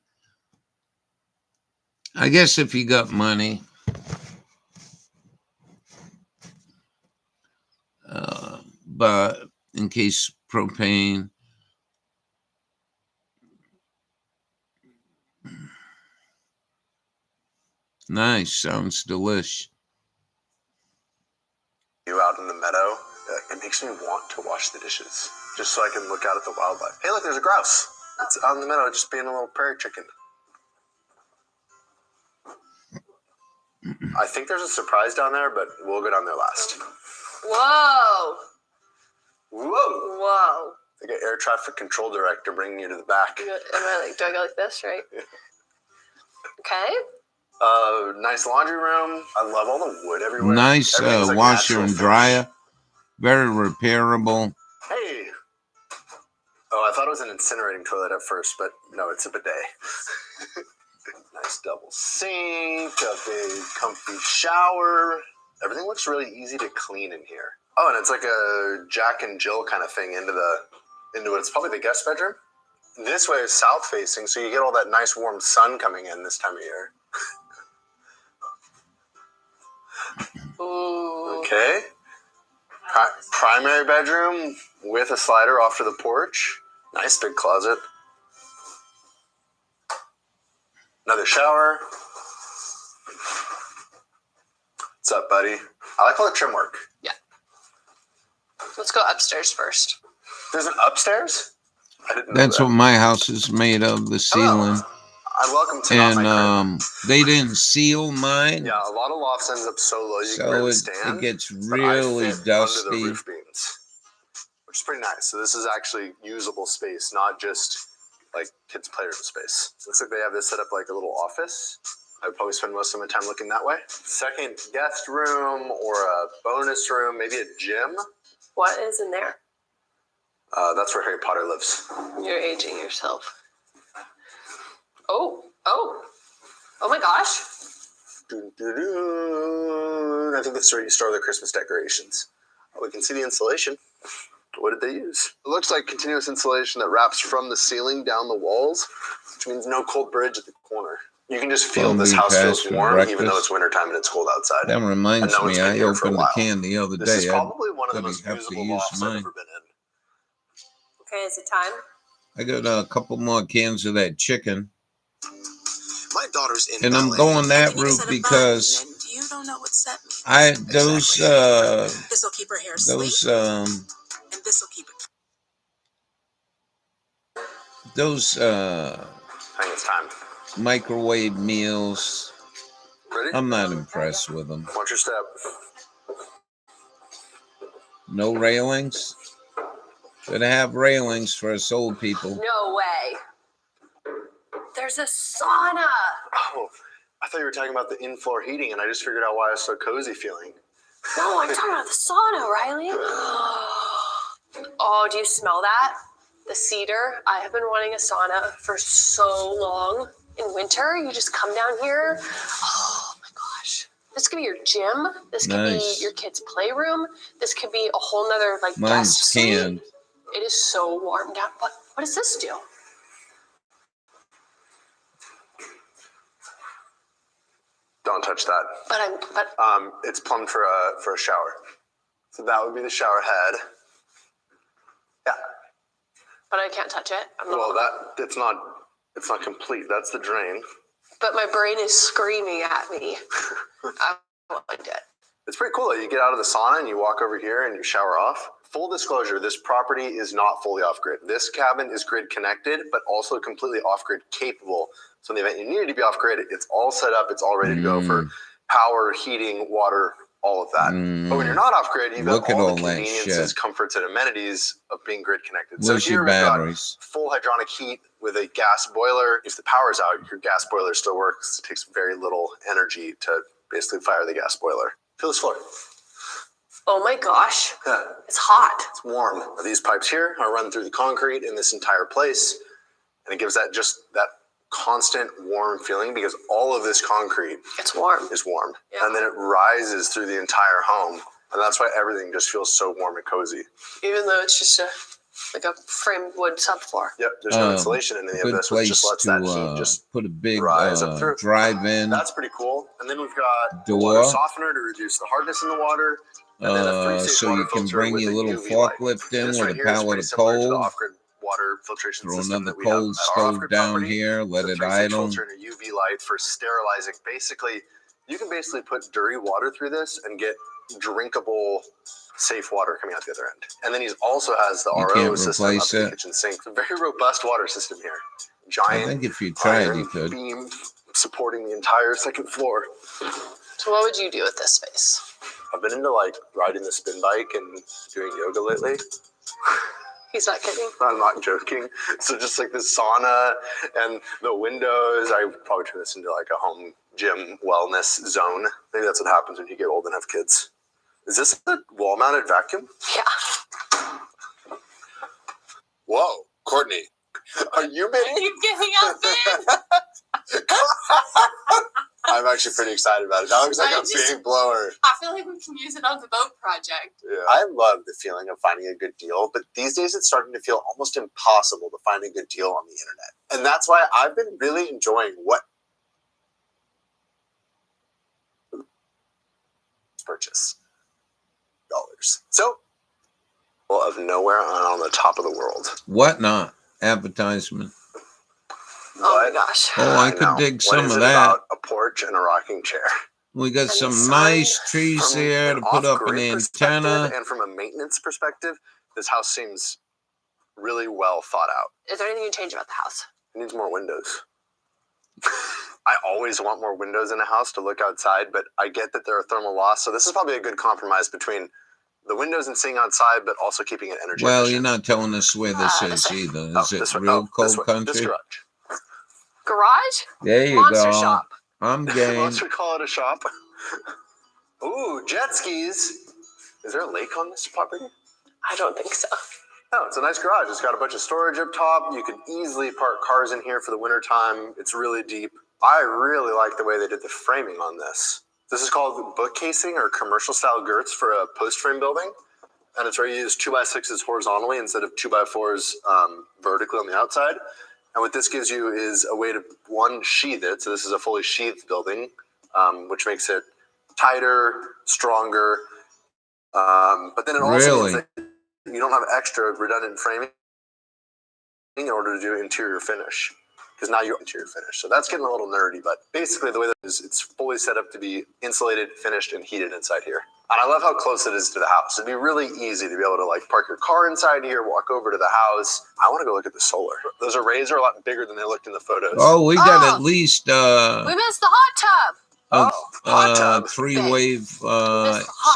I guess if you got money, but in case propane, nice, sounds delish. You out in the meadow, it makes me want to wash the dishes, just so I can look out at the wildlife. Hey, look, there's a grouse. It's out in the meadow, just being a little prairie chicken. I think there's a surprise down there, but we'll go down there last. Whoa. Whoa. Whoa. Like an air traffic control director bringing you to the back. Do I go like this, right? Yeah. Okay. Nice laundry room. I love all the wood everywhere. Nice like washer and finish. dryer. Very repairable. Hey. Oh, I thought it was an incinerating toilet at first, but no, it's a bidet. Nice double sink, a big comfy shower. Everything looks really easy to clean in here. Oh, and it's like a Jack and Jill kind of thing into it's probably the guest bedroom. This way is south facing, so you get all that nice warm sun coming in this time of year. Ooh. Okay. Primary bedroom with a slider off to the porch. Nice big closet. Another shower. What's up, buddy? I like all the trim work. Yeah. Let's go upstairs first. There's an upstairs? I didn't know That's that. what my house is made of, the ceiling. Welcome to and they didn't seal mine. Yeah, a lot of lofts ends up so low you can So barely stand. it gets but really I fit dusty. under the roof beams, which is pretty nice. So this is actually usable space, not just like kids' playroom space. Looks like they have this set up like a little office. I would probably spend most of my time looking that way. Second guest room or a bonus room, maybe a gym. What is in there? That's where Harry Potter lives. You're aging yourself. Oh my gosh. I think that's where you store the Christmas decorations. We can see the insulation. What did they use? It looks like continuous insulation that wraps from the ceiling down the walls, which means no cold bridge at the corner. You can just feel this house feels warm, even though it's wintertime and it's cold outside. That reminds no me, I opened a can the other This day. is probably one of the most have to usable use lofts I've mine. ever been in. Okay, is it time? I got a couple more cans of that chicken. My daughter's in And I'm ballet. going that route because You don't know what set means. This will keep her hair those and this will keep it. those I think it's time. microwave meals. Ready? I'm not impressed with them. Watch your step. No railings. Gotta have railings for us old people. No way. There's a sauna. Oh, I thought you were talking about the in-floor heating, and I just figured out why I was so cozy feeling. No, I'm talking about the sauna, Riley. Oh, do you smell that? the cedar. I have been wanting a sauna for so long. In winter, you just come down here. Oh my gosh. This could be your gym. This could be your kid's playroom. This could be a whole nother like guest suite. Canned. It is so warm down. What does this do? Don't touch that. But it's plumbed for a shower. So that would be the shower head. Yeah. But I can't touch it. It's not complete. That's the drain. But my brain is screaming at me. I want it. It's pretty cool. You get out of the sauna and you walk over here and you shower off. Full disclosure, this property is not fully off-grid. This cabin is grid connected, but also completely off-grid capable. So in the event you needed to be off-grid, it's all set up. It's all ready to go for power, heating, water, all of that. But when you're not off-grid, you've got all the conveniences, comforts, and amenities of being grid connected. So here we've got full hydronic heat with a gas boiler. If the power's out, your gas boiler still works. It takes very little energy to basically fire the gas boiler. Feel this floor. Oh my gosh. Yeah. It's hot. It's warm. These pipes here are run through the concrete in this entire place. And it gives that constant warm feeling because all of this concrete is warm. Yeah. And then it rises through the entire home. And that's why everything just feels so warm and cozy. Even though it's just like a framed wood subfloor. Yep. There's no insulation in any of this, which just lets that heat just put a big rise up through. Drive-in. That's pretty cool. And then we've got a water softener to reduce the hardness in the water. So you can bring your little forklift in with a pallet of coal. Water filtration throw another cold stove down here, let it idle. Filter and a UV light for sterilizing. Basically, you can put dirty water through this and get drinkable, safe water coming out the other end. And then he also has the RO system up in the kitchen sink. It's a very robust water system here. Giant. I think if you tried, you could. Beam supporting the entire second floor. So what would you do with this space? I've been into riding the spin bike and doing yoga lately. He's not kidding. I'm not joking. So just like the sauna and the windows, I would probably turn this into like a home gym wellness zone. Maybe that's what happens when you get old and have kids. Is this a wall-mounted vacuum? Yeah. Whoa, Courtney, are you getting outfitted? I'm actually pretty excited about it. That looks like a big blower. I feel like we can use it on the boat project. Yeah. I love the feeling of finding a good deal, but these days it's starting to feel almost impossible to find a good deal on the internet. And that's why I've been really enjoying what purchase dollars. So, of nowhere on the top of the world. What not? Advertisement. Oh my gosh. Oh, I could dig some of that. About a porch and a rocking chair. We got some nice trees here to put up an antenna. And from a maintenance perspective, this house seems really well thought out. Is there anything you change about the house? It needs more windows. I always want more windows in a house to look outside, but I get that there are thermal loss. So this is probably a good compromise between the windows and seeing outside, but also keeping it energy efficient. You're not telling us where this is either. Is it real cold country? This garage? There you Monster go. Shop. I'm game. Monster call it a shop. Ooh, jet skis. Is there a lake on this property? I don't think so. No, it's a nice garage. It's got a bunch of storage up top. You could easily park cars in here for the winter time. It's really deep. I really like the way they did the framing on this. This is called bookcasing or commercial style girts for a post frame building. And it's where you use 2x6s horizontally instead of 2x4s vertically on the outside. And what this gives you is a way to, one, sheath it. So this is a fully sheathed building, which makes it tighter, stronger. But then it also means that you don't have extra redundant framing in order to do interior finish. Because now you're interior finish. So that's getting a little nerdy, but basically the way that it is, it's fully set up to be insulated, finished, and heated inside here. And I love how close it is to the house. It'd be really easy to be able to park your car inside here, walk over to the house. I want to go look at the solar. Those arrays are a lot bigger than they looked in the photos. Oh, we got at least we missed the hot tub. Hot tub. 3-wave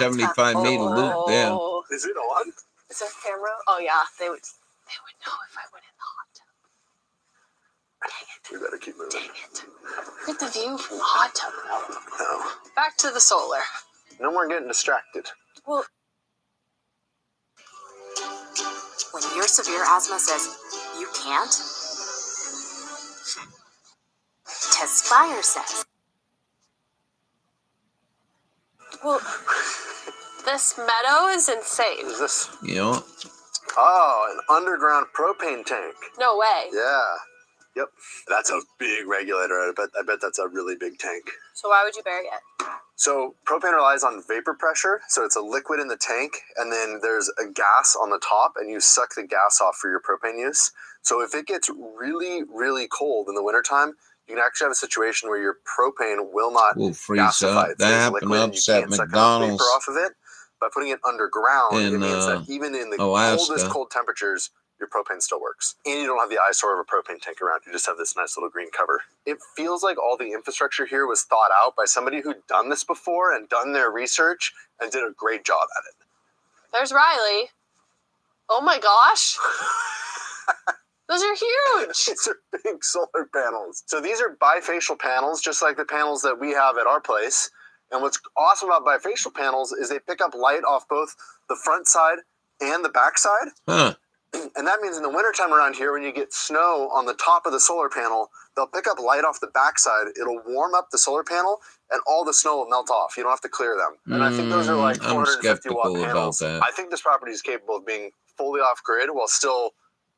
75-meter loop there. Is it on? Is there a camera? Oh yeah, they would know if I went in the hot tub. Dang it. We better keep moving. Dang it. Look at the view from the hot tub. No. Back to the solar. No more getting distracted. Well, When your severe asthma says you can't, Tespire says. Well, this meadow is insane. Is this? Yeah. Oh, an underground propane tank. No way. Yeah. Yep. That's a big regulator. I bet that's a really big tank. So why would you bury it? So propane relies on vapor pressure. So it's a liquid in the tank, and then there's a gas on the top, and you suck the gas off for your propane use. So if it gets really, really cold in the wintertime, you can actually have a situation where your propane will not freeze gasify. up. That happened up at McDonald's. Vapor off of it. By putting it underground, it means that even in the coldest cold temperatures, your propane still works. And you don't have the eyesore of a propane tank around. You just have this nice little green cover. It feels like all the infrastructure here was thought out by somebody who'd done this before and done their research and did a great job at it. There's Riley. Oh my gosh. Those are huge. These are big solar panels. So these are bifacial panels, just like the panels that we have at our place. And what's awesome about bifacial panels is they pick up light off both the front side and the back side. Huh. And that means in the wintertime around here, when you get snow on the top of the solar panel, they'll pick up light off the backside. It'll warm up the solar panel, and all the snow will melt off. You don't have to clear them. And I think those are like 450 watt panels. About that. I think this property is capable of being fully off grid while still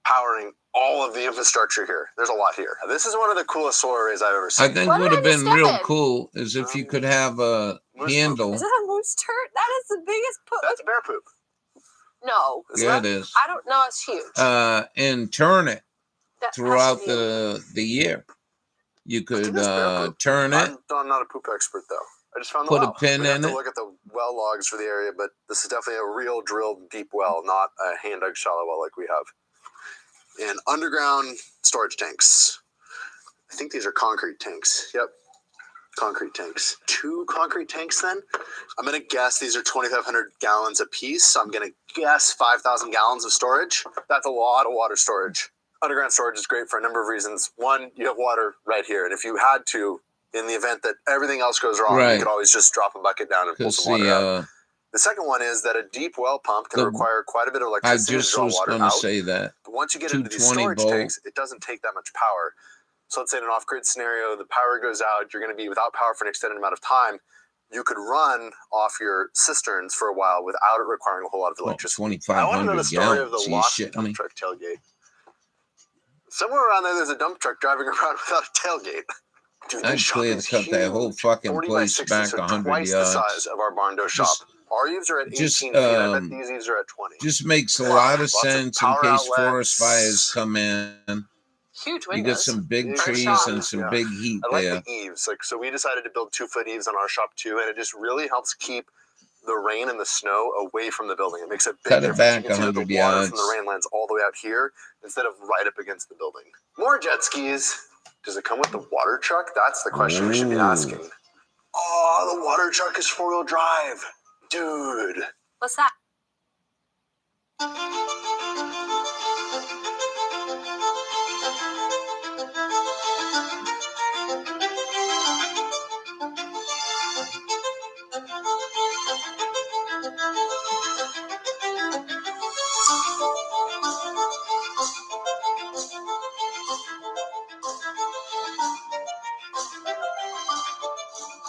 powering all of the infrastructure here. There's a lot here. This is one of the coolest solar arrays I've ever seen. I think what would have been real cool is if you could have a handle. Is that a moose turd? That is the biggest poop. That's bear poop. No. Yeah, it is. I don't know. It's huge. And turn it That throughout has to the year. You could turn it. I'm not a poop expert, though. I just found the Put well. a pin We have in to it. look at the well logs for the area, but this is definitely a real drilled deep well, not a hand dug shallow well like we have. And underground storage tanks. I think these are concrete tanks. Yep. Concrete tanks. 2 concrete tanks then. I'm going to guess these are 2,500 gallons a piece. So I'm going to guess 5,000 gallons of storage. That's a lot of water storage. Underground storage is great for a number of reasons. One, you have water right here. And if you had to, in the event that everything else goes wrong, you could always just drop a bucket down and pull some water out. The second one is that a deep well pump can require quite a bit of electricity to draw water out. I just was going to say that. But once you get into these storage tanks, it doesn't take that much power. So let's say in an off-grid scenario, the power goes out, you're going to be without power for an extended amount of time. You could run off your cisterns for a while without it requiring a whole lot of electricity. 2,500 I want to know the story of the gallons. lost Shit, dump truck tailgate. Somewhere around there's a dump truck driving around without a tailgate. Dude, I'd clear to cut that whole fucking 40 by place 60, back so 100 twice yards. the size of our barn door shop. Our eaves are at 18 feet. I bet these eaves are at 20. Just makes a lot of Lots of sense in power case outlets. forest fires come in. Huge You windows. get some big Big trees shop. and some Yeah. big heat I like there. the eaves. So we decided to build 2-foot eaves on our shop too, and it just really helps keep the rain and the snow away from the building. It makes a big Cut it difference. back You can see that 100 the water yards. from the rain lands all the way out here instead of right up against the building. More jet skis. Does it come with the water truck? That's the question we should be asking. Oh, the water truck is 4-wheel drive. Dude. What's that?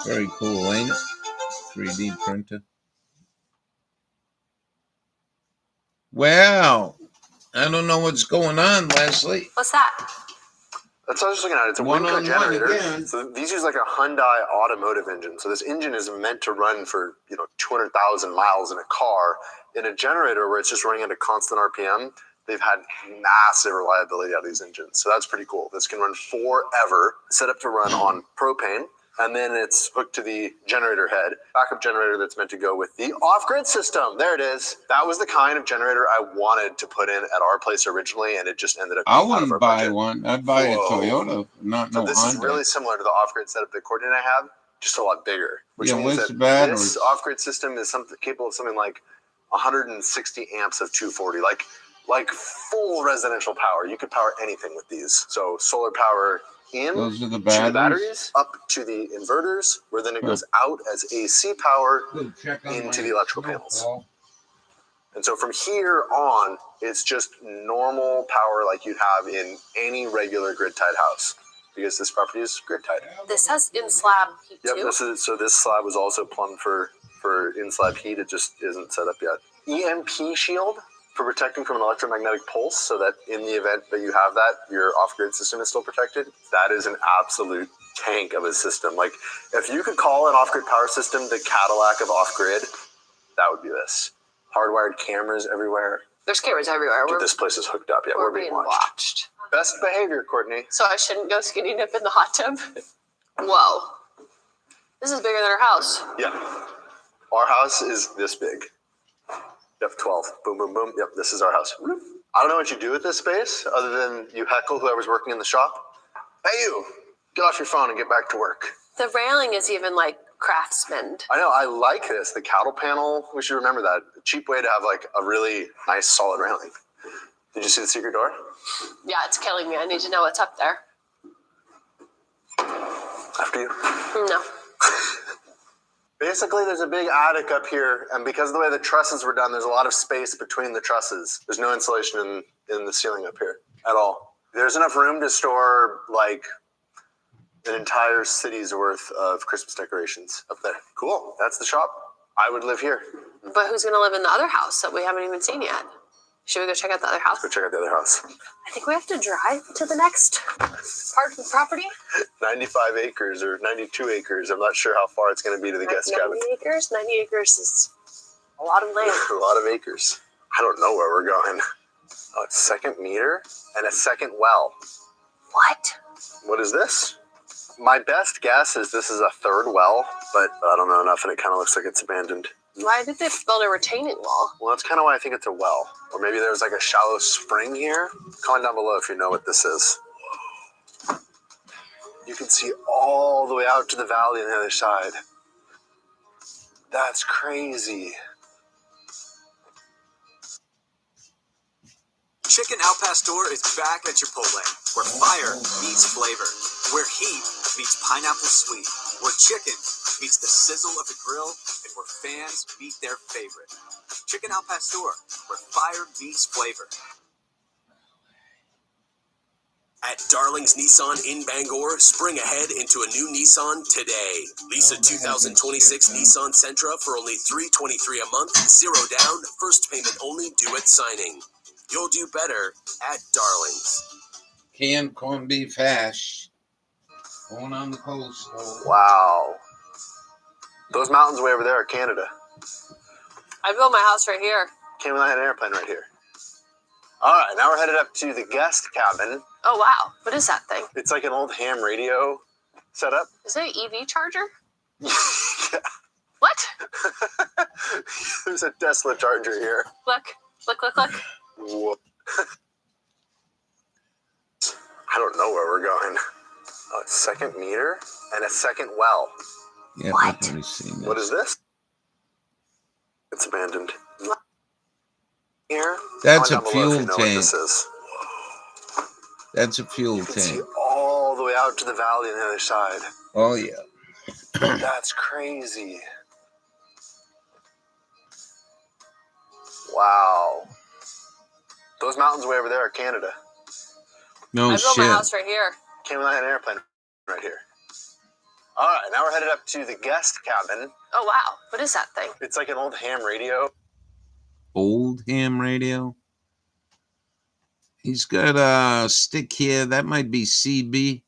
Very cool, ain't it? 3D printer. Wow. I don't know what's going on, Leslie. What's that? That's what I was looking at. It's a One-on-one Winco generator. again. So these use like a Hyundai automotive engine. So this engine is meant to run for 200,000 miles in a car. In a generator where it's just running at a constant RPM, they've had massive reliability out of these engines. So that's pretty cool. This can run forever, set up to run on propane. And then it's hooked to the generator head, backup generator that's meant to go with the off-grid system. There it is. That was the kind of generator I wanted to put in at our place originally, and it just ended up I being out of our wouldn't buy budget. one. I'd buy Whoa. a Toyota, not So no this is Honda. really similar to the off-grid setup that Courtney and I have, just a lot bigger. Which Yeah, means what's that the battery? this off-grid system is capable of something like 160 amps of 240, like full residential power. You could power anything with these. So solar power in Those are the to the batteries? batteries, up to the inverters, where then it goes out as AC power into the electrical panels. And so from here on, it's just normal power like you'd have in any regular grid-tied house, because this property is grid-tied. This has in-slab heat Yep, too? this slab was also plumbed for in-slab heat. It just isn't set up yet. EMP shield for protecting from an electromagnetic pulse, so that in the event that you have that, your off-grid system is still protected. That is an absolute tank of a system. Like, if you could call an off-grid power system the Cadillac of off-grid, that would be this. Hardwired cameras everywhere. There's cameras everywhere. Dude, this place is hooked up. Yeah, we're being watched. Best behavior, Courtney. So I shouldn't go skinny dip in the hot tub? Whoa. This is bigger than our house. Yeah. Our house is this big. F12. Boom, boom, boom. Yep, this is our house. I don't know what you do with this space other than you heckle whoever's working in the shop. Hey, you. Get off your phone and get back to work. The railing is even like craftsman. I know. I like this. The cattle panel. We should remember that. A cheap way to have like a really nice solid railing. Did you see the secret door? Yeah, it's killing me. I need to know what's up there. After you. No. Basically, there's a big attic up here, and because of the way the trusses were done, there's a lot of space between the trusses. There's no insulation in the ceiling up here at all. There's enough room to store like an entire city's worth of Christmas decorations up there. Cool. That's the shop. I would live here. But who's going to live in the other house that we haven't even seen yet? Should we go check out the other house? Let's go check out the other house. I think we have to drive to the next part of the property. 95 acres or 92 acres. I'm not sure how far it's going to be to the guest cabin. 90 acres? 90 acres is a lot of land. A lot of acres. I don't know where we're going. Oh, it's second meter and a second well. What? What is this? My best guess is this is a third well, but I don't know enough and it kind of looks like it's abandoned. Why did they build a retaining wall? Well, that's kind of why I think it's a well. Or maybe there's like a shallow spring here. Comment down below if you know what this is. You can see all the way out to the valley on the other side. That's crazy. Chicken Al Pastor is back at Chipotle, where fire meets flavor, where heat meets pineapple sweet, where chicken meets the sizzle of the grill, and where fans meet their favorite. Chicken Al Pastor, where fire meets flavor. At Darling's Nissan in Bangor, spring ahead into a new Nissan today. Lease a 2026 Nissan Sentra for only $323 a month, zero down, first payment only due at signing. You'll do better at Darling's. Canned corned beef hash. Going on the coast. Wow. Those mountains way over there are Canada. I built my house right here. Came with an airplane right here. All right, now we're headed up to the guest cabin. Oh, wow. What is that thing? It's like an old ham radio setup. Is it an EV charger? Yeah. What? There's a Tesla charger here. Look. Whoop. I don't know where we're going. A second meter and a second well. Yeah, I've already seen this. What is this? It's abandoned. Here. That's a Comment down below if fuel you know what tank. this is. That's a fuel You can see tank. all the way out to the valley on the other side. Oh, yeah. That's crazy. Wow. Those mountains way over there are Canada. No I built shit. my house right here. Came with an airplane right here. All right, now we're headed up to the guest cabin. Oh, wow. What is that thing? It's like an old ham radio. Old ham radio. He's got a stick here. That might be CB.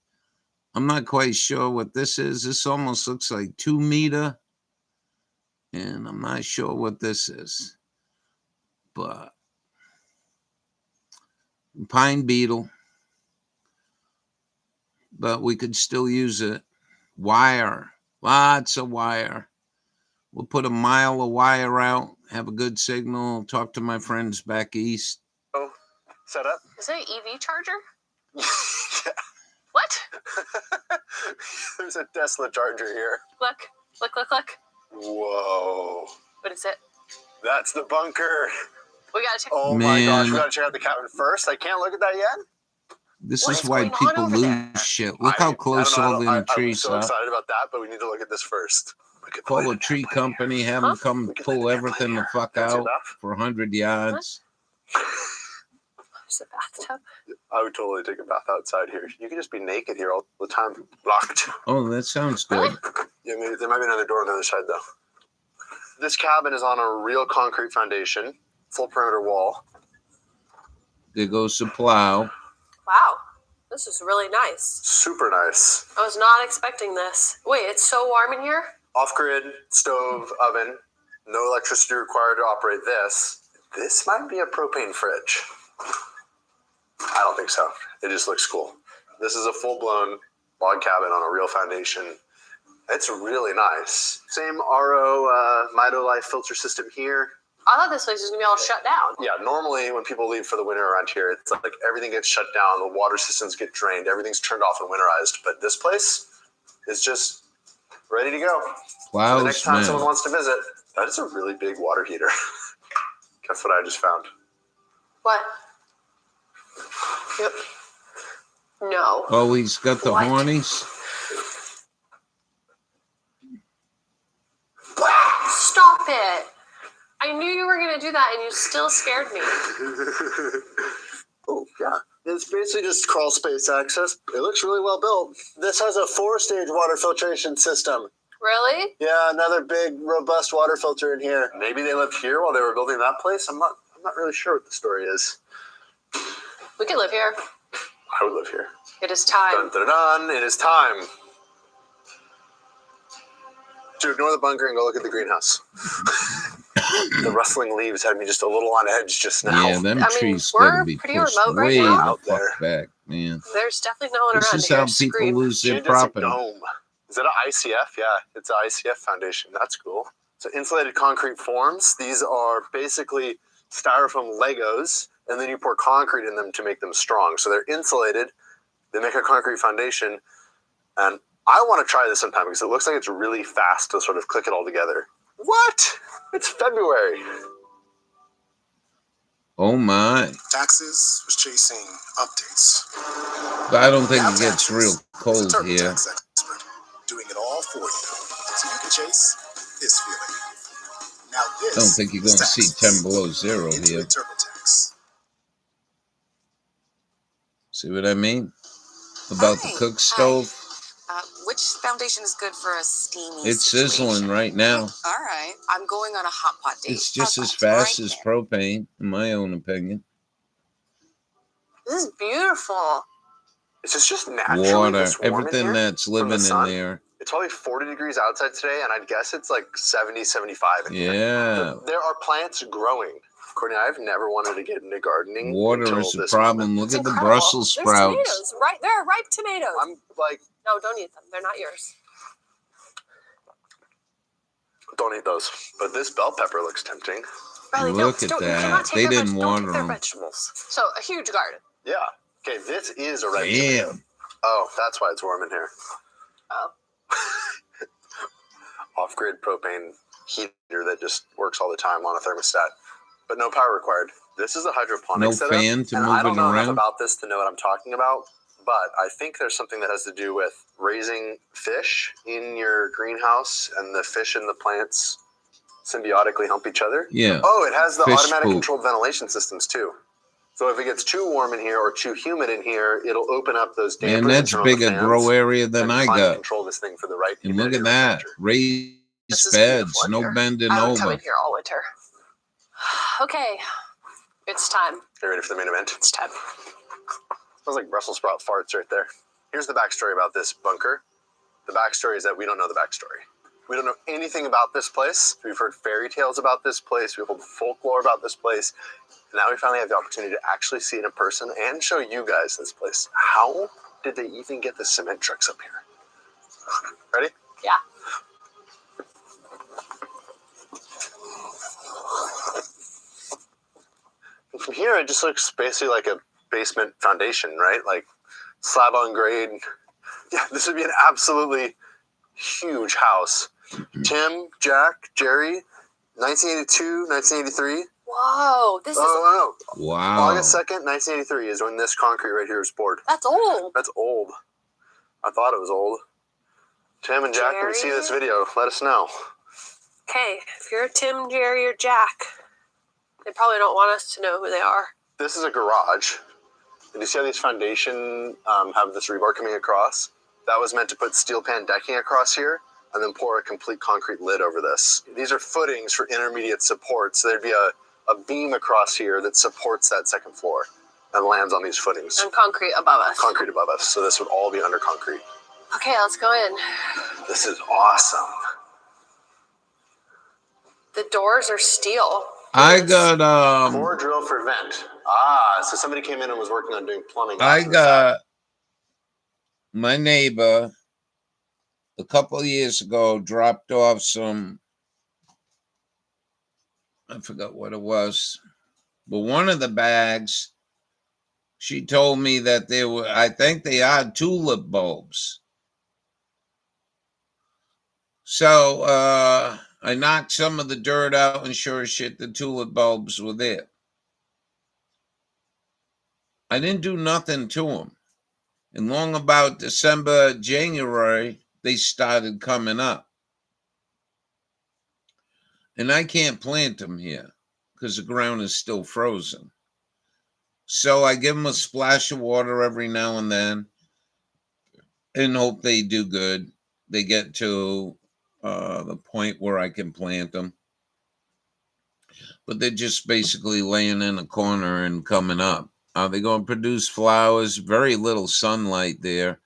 I'm not quite sure what this is. This almost looks like 2 meter. And I'm not sure what this is. But pine beetle. But we could still use it. Wire. Lots of wire. We'll put a mile of wire out. Have a good signal. Talk to my friends back east. Oh, set up. Is it an EV charger? Yeah. What? There's a Tesla charger here. Look. Whoa. What is it? That's the bunker. We gotta check. Oh my gosh, we gotta check out the cabin first. I can't look at that yet. This What is is why going on people over lose there? shit. Look how close all them I'm trees so are. excited about that, but we need to look at this first. Call a tree company, have them come pull everything the fuck out for 100 yards. There's a bathtub. I would totally take a bath outside here. You can just be naked here all the time. Locked. Oh, that sounds good. Yeah, maybe there might be another door on the other side, though. This cabin is on a real concrete foundation, full perimeter wall. There goes the plow. Wow, this is really nice. Super nice. I was not expecting this. Wait, it's so warm in here? Off-grid, stove, oven. No electricity required to operate this. This might be a propane fridge. I don't think so. It just looks cool. This is a full-blown log cabin on a real foundation. It's really nice. Same RO Midolife filter system here. I thought this place was gonna be all shut down. Yeah, normally when people leave for the winter around here, it's like everything gets shut down, the water systems get drained, everything's turned off and winterized. But this place is just ready to go. Wow, the next time someone wants to visit, that is a really big water heater. Guess what I just found? What? Yep. No. Oh, he's got the hornies. Stop it. I knew you were going to do that and you still scared me. Oh, yeah. It's basically just crawl space access. It looks really well built. This has a 4-stage water filtration system. Really? Yeah, another big, robust water filter in here. Maybe they lived here while they were building that place. I'm not really sure what the story is. We could live here. I would live here. It is time. Dun, dun, dun, dun. It is time. To ignore the bunker and go look at the greenhouse. The rustling leaves had me just a little on edge just now. Yeah, them trees gotta be pushed way the fuck back, man. There's definitely no one around. This is how people lose their property. Is that an ICF? Yeah, it's an ICF foundation. That's cool. So insulated concrete forms. These are basically styrofoam Legos, and then you pour concrete in them to make them strong. So they're insulated. They make a concrete foundation, and I want to try this sometime because it looks like it's really fast to sort of click it all together. What? It's February. Oh my. Taxes was chasing updates. But I don't think it gets real cold here. TurboTax expert doing it all for you, so you can chase this feeling. Now this I don't think you're going to see 10 below zero here. TurboTax. See what I mean? About the cook stove? Which foundation is good for a steamy It's situation? sizzling right now. All right. I'm going on a hot pot date. It's just as fast as propane, in my own opinion. This is beautiful. It's just naturally Water, this warm in everything here that's from living the in sun. there. It's probably 40 degrees outside today, and I'd guess it's like 70, 75 in here. Yeah. There are plants growing. Courtney, I've never wanted to get into gardening. Water until is a this problem. moment. Look at the Brussels There's sprouts. tomatoes. Right, there are ripe tomatoes. I'm like, no, don't eat them. They're not yours. don't eat those. But this bell pepper looks tempting. Riley, Look at you that. cannot take They their didn't don't water take their them. vegetables. So a huge garden. Yeah. Okay, this is a red Damn. tomato. Oh, that's why it's warm in here. Oh. Off-grid propane heater that just works all the time on a thermostat, but no power required. This is a hydroponic No setup, fan to and move I don't it know enough around? about this to know what I'm talking about, but I think there's something that has to do with raising fish in your greenhouse, and the fish and the plants symbiotically help each other. Yeah. Oh, it has the Fish automatic poop. controlled ventilation systems too. So if it gets too warm in here or too humid in here, it'll open up those dampers. Man, and that's turn on the bigger fans grow area than and I climate got. Control this thing for the right. And look at that. Raised beds, no bending I would come over. in here all winter. Okay, it's time. You ready for the main event? It's time. Smells like Brussels sprout farts right there. Here's the backstory about this bunker. The backstory is that we don't know the backstory. We don't know anything about this place. We've heard fairy tales about this place. We've heard folklore about this place. And now we finally have the opportunity to actually see it in person and show you guys this place. How did they even get the cement trucks up here? Ready? Yeah. And from here, it just looks basically like a basement foundation, right? Like slab on grade. Yeah, this would be an absolutely huge house. Tim, Jack, Jerry, 1982, 1983. Whoa, this is Oh, no. Wow. August 2nd, 1983 is when this concrete right here was poured. that's old. That's old. I thought it was old. Tim and Jack, when you see this video, let us know. Okay, if you're Tim, Jerry, or Jack, they probably don't want us to know who they are. This is a garage. And you see how these foundation have this rebar coming across? That was meant to put steel pan decking across here and then pour a complete concrete lid over this. These are footings for intermediate support. So there'd be a beam across here that supports that second floor and lands on these footings. And concrete above us. Concrete above us. So this would all be under concrete. Okay, let's go in. This is awesome. The doors are steel. I got core drill for vent. So somebody came in and was working on doing plumbing. I got my neighbor a couple of years ago dropped off some, I forgot what it was, but one of the bags, she told me that there were, I think they are tulip bulbs. So I knocked some of the dirt out, and sure as shit, the tulip bulbs were there. I didn't do nothing to them. And long about December, January, they started coming up. And I can't plant them here because the ground is still frozen. So I give them a splash of water every now and then and hope they do good. They get to the point where I can plant them. But they're just basically laying in a corner and coming up. Are they going to produce flowers? Very little sunlight there.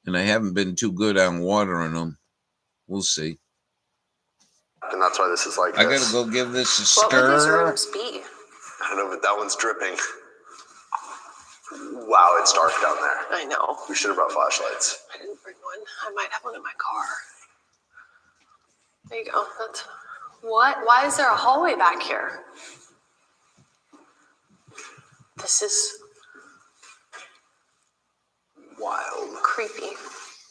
And I haven't been too good on watering them. We'll see. And that's why this is like I this. got to go give this a What stir. would these rooms be? I don't know, but that one's dripping. Wow, it's dark down there. I know. We should have brought flashlights. I didn't bring one. I might have one in my car. There you go. That's what? Why is there a hallway back here? This is wild. Creepy.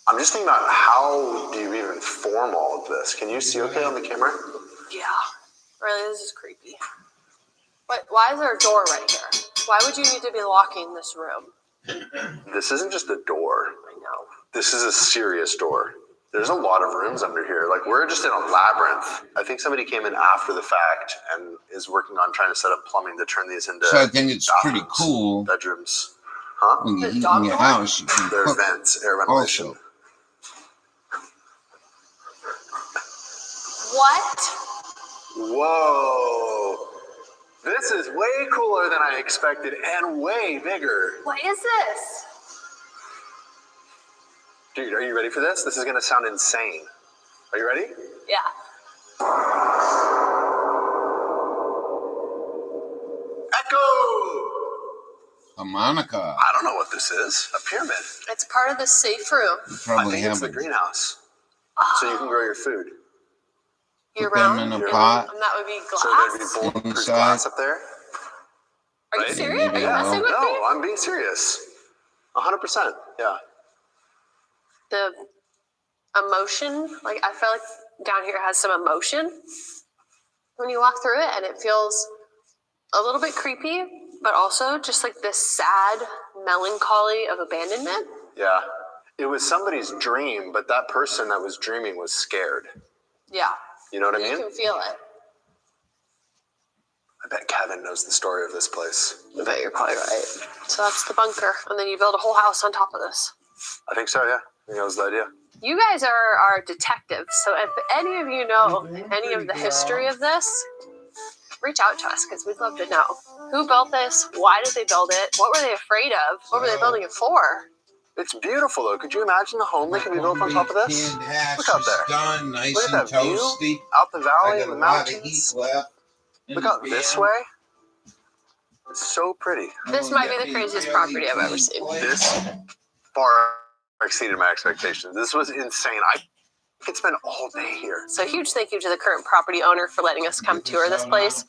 I'm just thinking about how do you even form all of this? Can you see okay on the camera? Yeah. Really, this is creepy. But why is there a door right here? Why would you need to be locking this room? This isn't just a door. I know. This is a serious door. There's a lot of rooms under here. Like, we're just in a labyrinth. I think somebody came in after the fact and is working on trying to set up plumbing to turn these into So I think it's pretty cool. Bedrooms. Huh? When you heat in your house, you can There's cook vents, air ventilation. also. What? Whoa. This is way cooler than I expected and way bigger. What is this? Dude, are you ready for this? This is going to sound insane. Are you ready? Yeah. Echo! Harmonica. I don't know what this is. A pyramid. It's part of the safe room. I think it's the greenhouse. So you can grow your food. Year Put them round. in a pot. And that would be glass. So there'd be bulletproof Inside. glass up there. Are you Right? serious? Are you Yeah. messing with me? No, I'm being serious. 100%. Yeah. The emotion, like I feel like down here has some emotion when you walk through it, and it feels a little bit creepy, but also just like this sad melancholy of abandonment. Yeah. It was somebody's dream, but that person that was dreaming was scared. Yeah. You know what I You mean? can feel it. I bet Kevin knows the story of this place. I bet you're probably right. So that's the bunker, and then you build a whole house on top of this. I think so, yeah. I think that was the idea. You guys are detectives, so if any of you know any of the history of this, reach out to us because we'd love to know. Who built this? Why did they build it? What were they afraid of? What were they building it for? It's beautiful, though. Could you imagine the home that could be built on top of this? Look out there. Done, nice Look at and that view toasty. out the valley I and the got a lot of heat mountains. left. Look out this way. It's so pretty. This might be the craziest property I've ever seen. This far exceeded my expectations. This was insane. I could spend all day here. So huge thank you to the current property owner for letting us come tour this place.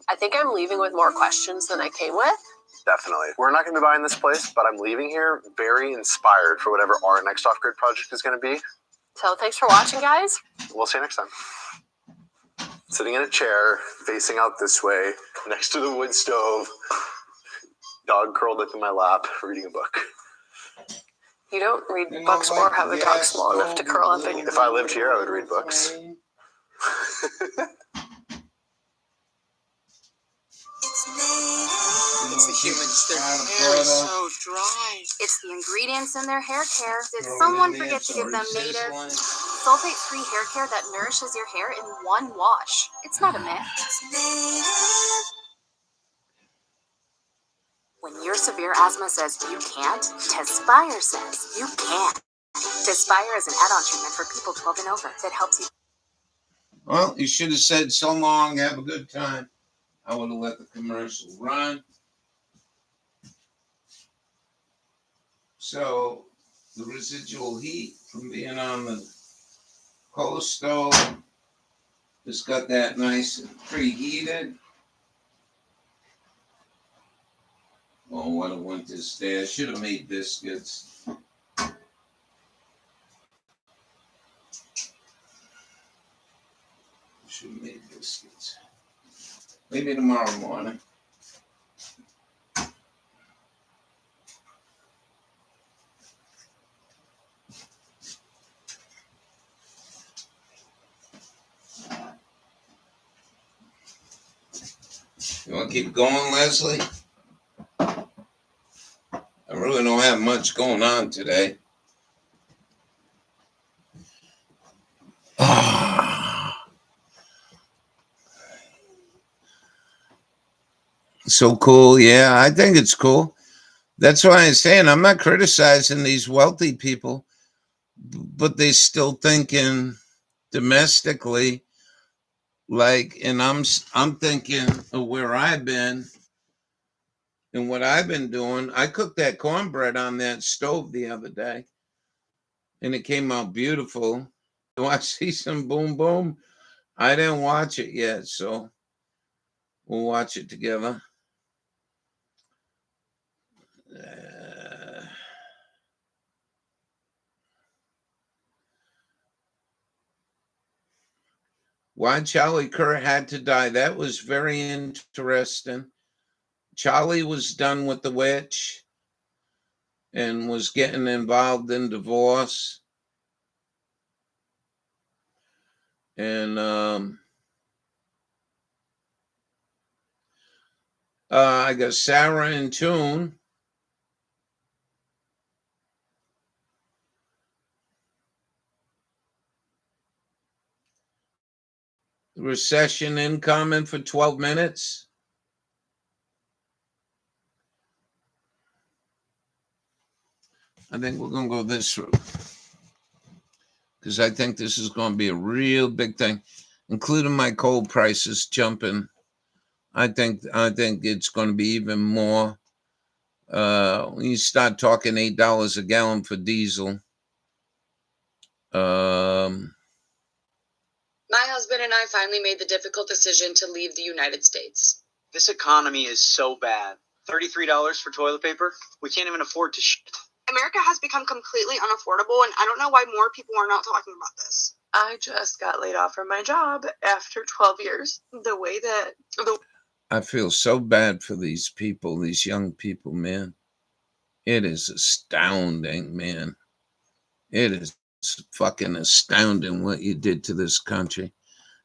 I think I'm leaving with more questions than I came with. Definitely. We're not going to be buying this place, but I'm leaving here very inspired for whatever our next off-grid project is going to be. So thanks for watching, guys. We'll see you next time. Sitting in a chair, facing out this way, next to the wood stove, dog curled up in my lap, reading a book. You don't read books or have a dog small enough to curl up in your. If I lived here, I would read books. It's the humans. Their hair is so dry. It's the ingredients in their hair care. Did someone forget to give them native, sulfate-free hair care that nourishes your hair in one wash? It's not a myth. When your severe asthma says you can't, Tespire says you can. Tespire is an add-on treatment for people 12 and over that helps you. Well, you should have said so long, have a good time. I would have let the commercial run. So the residual heat from being on the coal stove just got that nice and preheated. Oh, what a winter's day. I should have made biscuits. Should have made biscuits. Maybe tomorrow morning. You want to keep going, Leslie? I really don't have much going on today. So cool. Yeah, I think it's cool. That's why I'm saying I'm not criticizing these wealthy people, but they still thinking domestically. Like, and I'm thinking of where I've been and what I've been doing. I cooked that cornbread on that stove the other day, and it came out beautiful. Do I see some boom boom? I didn't watch it yet, so we'll watch it together. Why Charlie Kirk had to die. That was very interesting. Charlie was done with the witch and was getting involved in divorce. And I got Sarah in tune. Recession incoming for 12 minutes. I think we're going to go this route because I think this is going to be a real big thing, including my coal prices jumping. I think it's going to be even more. When you start talking $8 a gallon for diesel. My husband and I finally made the difficult decision to leave the United States. This economy is so bad. $33 for toilet paper? We can't even afford to shit. America has become completely unaffordable, and I don't know why more people are not talking about this. I just got laid off from my job after 12 years. I feel so bad for these people, these young people, man. It is astounding, man. It is fucking astounding what you did to this country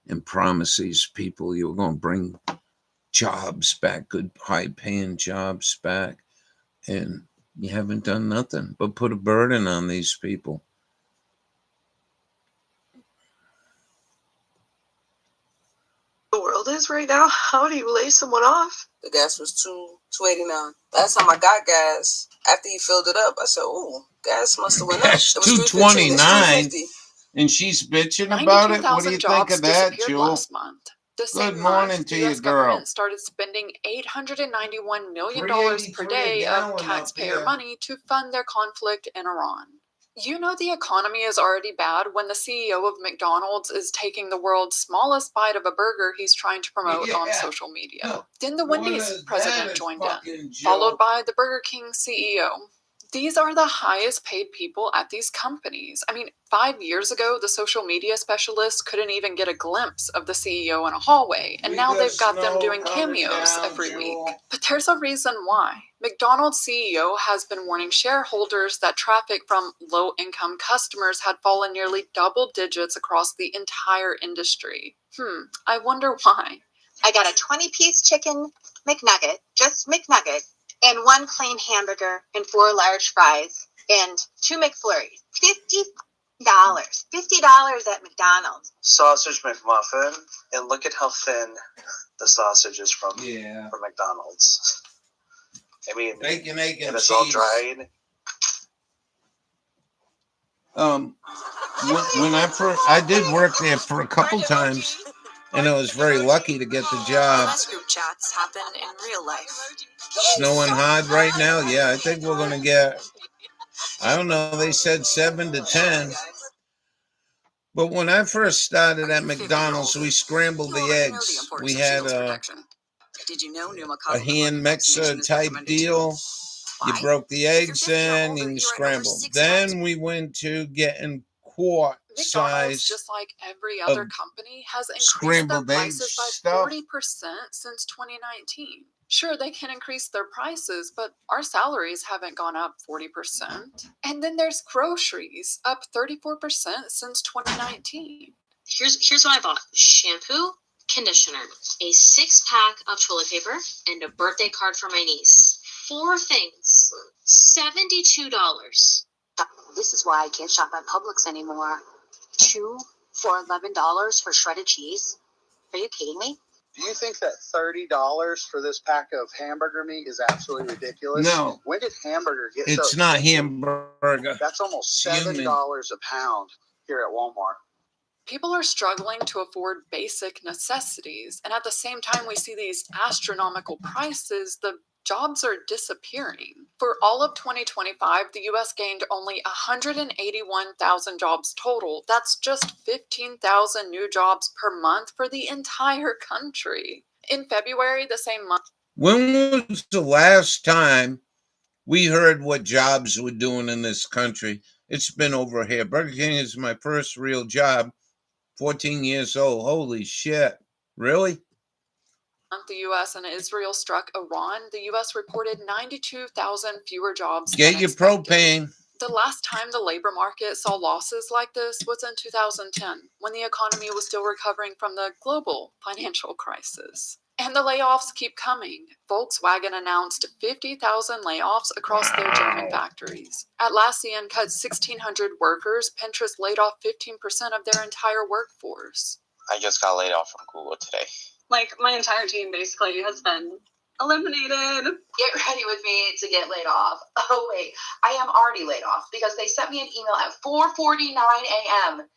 and promise these people you were going to bring jobs back, good high-paying jobs back, and you haven't done nothing but put a burden on these people. The world is right now. How do you lay someone off? The gas was $2.89. Last time I got gas, after he filled it up, I said, "Oh, gas must have went up." That's $2.29, and she's bitching about it. What do you think of that, Jewel? Good morning to you, girl. Started spending $891 million per day of taxpayer money to fund their conflict in Iran. You know the economy is already bad when the CEO of McDonald's is taking the world's smallest bite of a burger he's trying to promote on social media. Then the Wendy's president joined in, followed by the Burger King CEO. These are the highest paid people at these companies. I mean, 5 years ago, the social media specialists couldn't even get a glimpse of the CEO in a hallway, and now they've got them doing cameos every week. But there's a reason why. McDonald's CEO has been warning shareholders that traffic from low-income customers had fallen nearly double digits across the entire industry. I wonder why. I got a 20-piece chicken McNugget, just McNugget, and 1 plain hamburger and 4 large fries and 2 McFlurries. $50 at McDonald's. Sausage McMuffin, and look at how thin the sausage is from McDonald's. I mean, bacon, egg, and it's cheese. All dried. When I did work there for a couple times, and I was very lucky to get the job. MS group chats happen in real life. Snowing hard right now. Yeah, I think we're gonna get. I don't know. They said 7 to 10. But when I first started at McDonald's, we scrambled the eggs. We had a hand mixer type deal. You broke the eggs in and you scrambled. Then we went to getting quart McDonald's, size, just like every other company, has increased their prices by 40% since 2019. Sure, they can increase their prices, but our salaries haven't gone up 40%. And then there's groceries, up 34% since 2019. Here's what I bought. Shampoo, conditioner, a 6-pack of toilet paper, and a birthday card for my niece. 4 things. $72. This is why I can't shop at Publix anymore. 2 for $11 for shredded cheese. Are you kidding me? Do you think that $30 for this pack of hamburger meat is absolutely ridiculous? No. When did hamburger get it's so not expensive? hamburger. That's almost $7 a pound here at Walmart. People are struggling to afford basic necessities, and at the same time we see these astronomical prices, the jobs are disappearing. For all of 2025, the U.S. gained only 181,000 jobs total. That's just 15,000 new jobs per month for the entire country. In February, the same month. When was the last time we heard what jobs we're doing in this country? It's been over here. Burger King is my first real job. 14 years old. Holy shit. Really? The U.S. and Israel struck Iran. The U.S. reported 92,000 fewer jobs. Get your propane. The last time the labor market saw losses like this was in 2010, when the economy was still recovering from the global financial crisis. And the layoffs keep coming. Volkswagen announced 50,000 layoffs across their German factories. Atlassian cut 1,600 workers. Pinterest laid off 15% of their entire workforce. I just got laid off from Google today. Like, my entire team basically has been eliminated. Get ready with me to get laid off. Oh, wait. I am already laid off because they sent me an email at 4:49 a.m.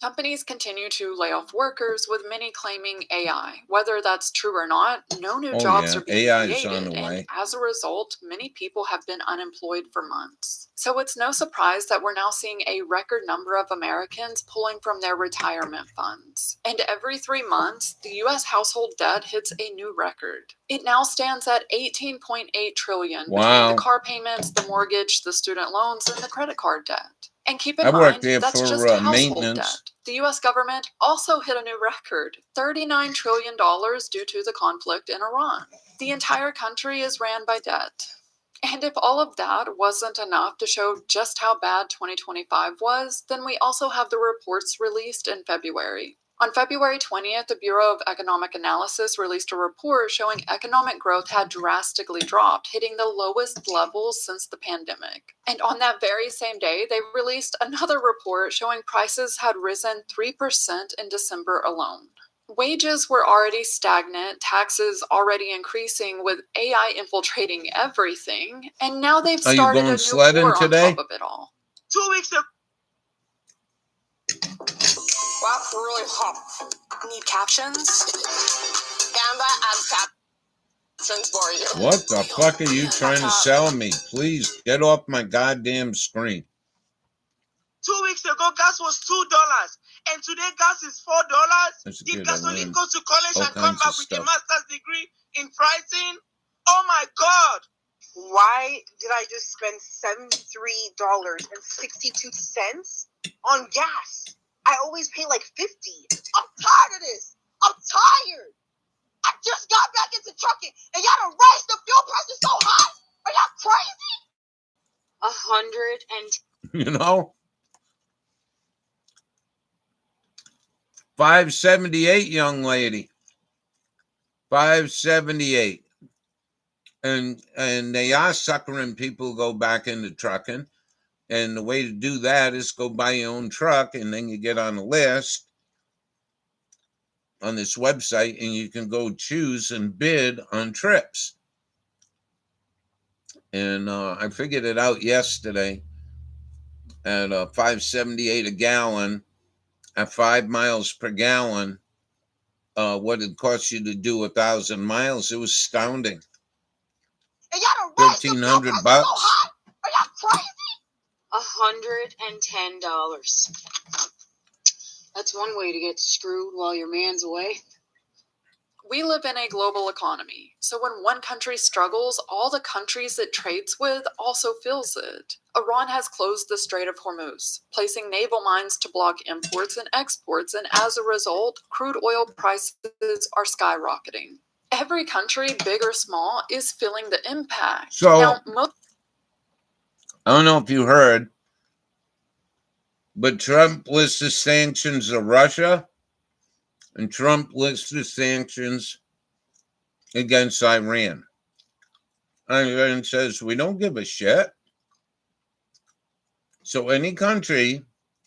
Companies continue to lay off workers, with many claiming AI. Whether that's true or not, no new jobs are being AI created, is on the way. and as a result, many people have been unemployed for months. So it's no surprise that we're now seeing a record number of Americans pulling from their retirement funds. And every 3 months, the U.S. household debt hits a new record. It now stands at $18.8 trillion between Wow. the car payments, the mortgage, the student loans, and the credit card debt. And keep in I worked mind, there that's for just household maintenance. debt. The U.S. government also hit a new record, $39 trillion due to the conflict in Iran. The entire country is ran by debt. And if all of that wasn't enough to show just how bad 2025 was, then we also have the reports released in February. On February 20th, the Bureau of Economic Analysis released a report showing economic growth had drastically dropped, hitting the lowest levels since the pandemic. And on that very same day, they released another report showing prices had risen 3% in December alone. Wages were already stagnant, taxes already increasing with AI infiltrating everything, and now they've Are you started a going new sledding war on today? top of it all. 2 weeks ago. That's really hot. Need captions? Gamba and captions for you. What the fuck are you trying to sell me? Please get off my goddamn screen. 2 weeks ago, gas was $2, and today gas is $4. That's Did good. I gasoline learned go to college all and come kinds back of with a stuff. master's degree in pricing? Oh my God! Why did I just spend $73.62 on gas? I always pay like $50. I'm tired of this. I'm tired. I just got back into trucking and y'all done raised the fuel prices so high. Are y'all crazy? 100 and $5.78, young lady. $5.78. And they are suckering people go back into trucking. And the way to do that is go buy your own truck, and then you get on a list on this website, and you can go choose and bid on trips. And I figured it out yesterday at $5.78 a gallon at 5 miles per gallon. What it costs you to do 1,000 miles? It was astounding. $1,300. Are y'all crazy? $110. That's one way to get screwed while your man's away. We live in a global economy, so when one country struggles, all the countries it trades with also feels it. Iran has closed the Strait of Hormuz, placing naval mines to block imports and exports, and as a result, crude oil prices are skyrocketing. Every country, big or small, is feeling the impact. So, now, I don't know if you heard, but Trump listed sanctions of Russia, and Trump listed sanctions against Iran. Iran says, we don't give a shit. So any country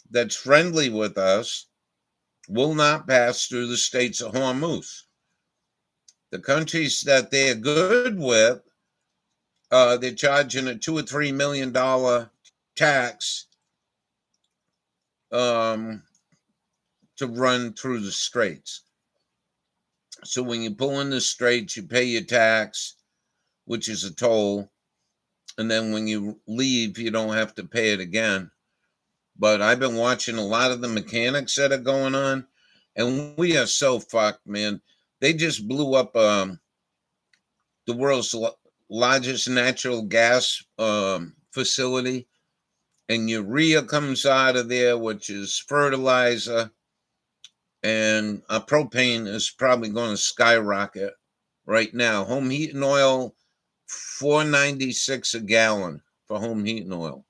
that's friendly with us will not pass through the Straits of Hormuz. The countries that they're good with, they're charging a $2 or $3 million tax to run through the straits. So when you pull in the straits, you pay your tax, which is a toll. And then when you leave, you don't have to pay it again. But I've been watching a lot of the mechanics that are going on, and we are so fucked, man. They just blew up the world's largest natural gas facility, and urea comes out of there, which is fertilizer, and propane is probably going to skyrocket right now. Home heating oil, $4.96 a gallon for home heating oil.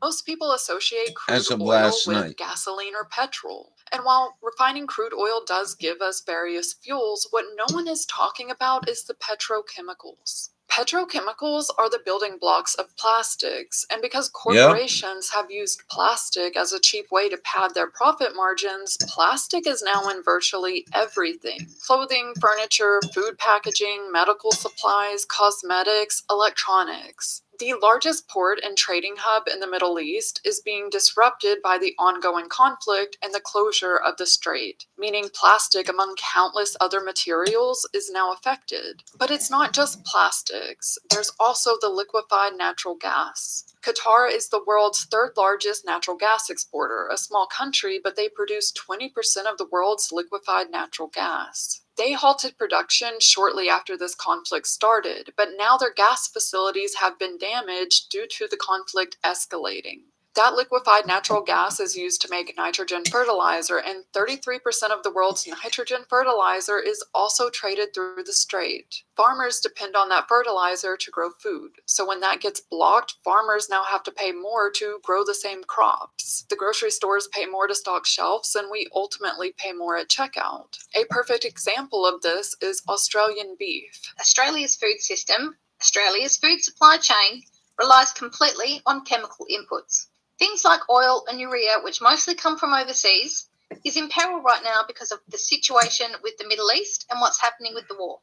Most people associate crude oil with gasoline or petrol. And while refining crude oil does give us various fuels, what no one is talking about is the petrochemicals. Petrochemicals are the building blocks of plastics, and because corporations have used plastic as a cheap way to pad their profit margins, plastic is now in virtually everything. Clothing, furniture, food packaging, medical supplies, cosmetics, electronics. The largest port and trading hub in the Middle East is being disrupted by the ongoing conflict and the closure of the strait, meaning plastic, among countless other materials, is now affected. But it's not just plastics. There's also the liquefied natural gas. Qatar is the world's third largest natural gas exporter, a small country, but they produce 20% of the world's liquefied natural gas. They halted production shortly after this conflict started, but now their gas facilities have been damaged due to the conflict escalating. That liquefied natural gas is used to make nitrogen fertilizer, and 33% of the world's nitrogen fertilizer is also traded through the strait. Farmers depend on that fertilizer to grow food, so when that gets blocked, farmers now have to pay more to grow the same crops. The grocery stores pay more to stock shelves, and we ultimately pay more at checkout. A perfect example of this is Australian beef. Australia's food system, Australia's food supply chain, relies completely on chemical inputs. Things like oil and urea, which mostly come from overseas, is in peril right now because of the situation with the Middle East and what's happening with the war.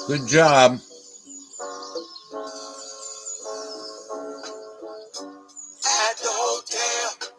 Good job. At the hotel.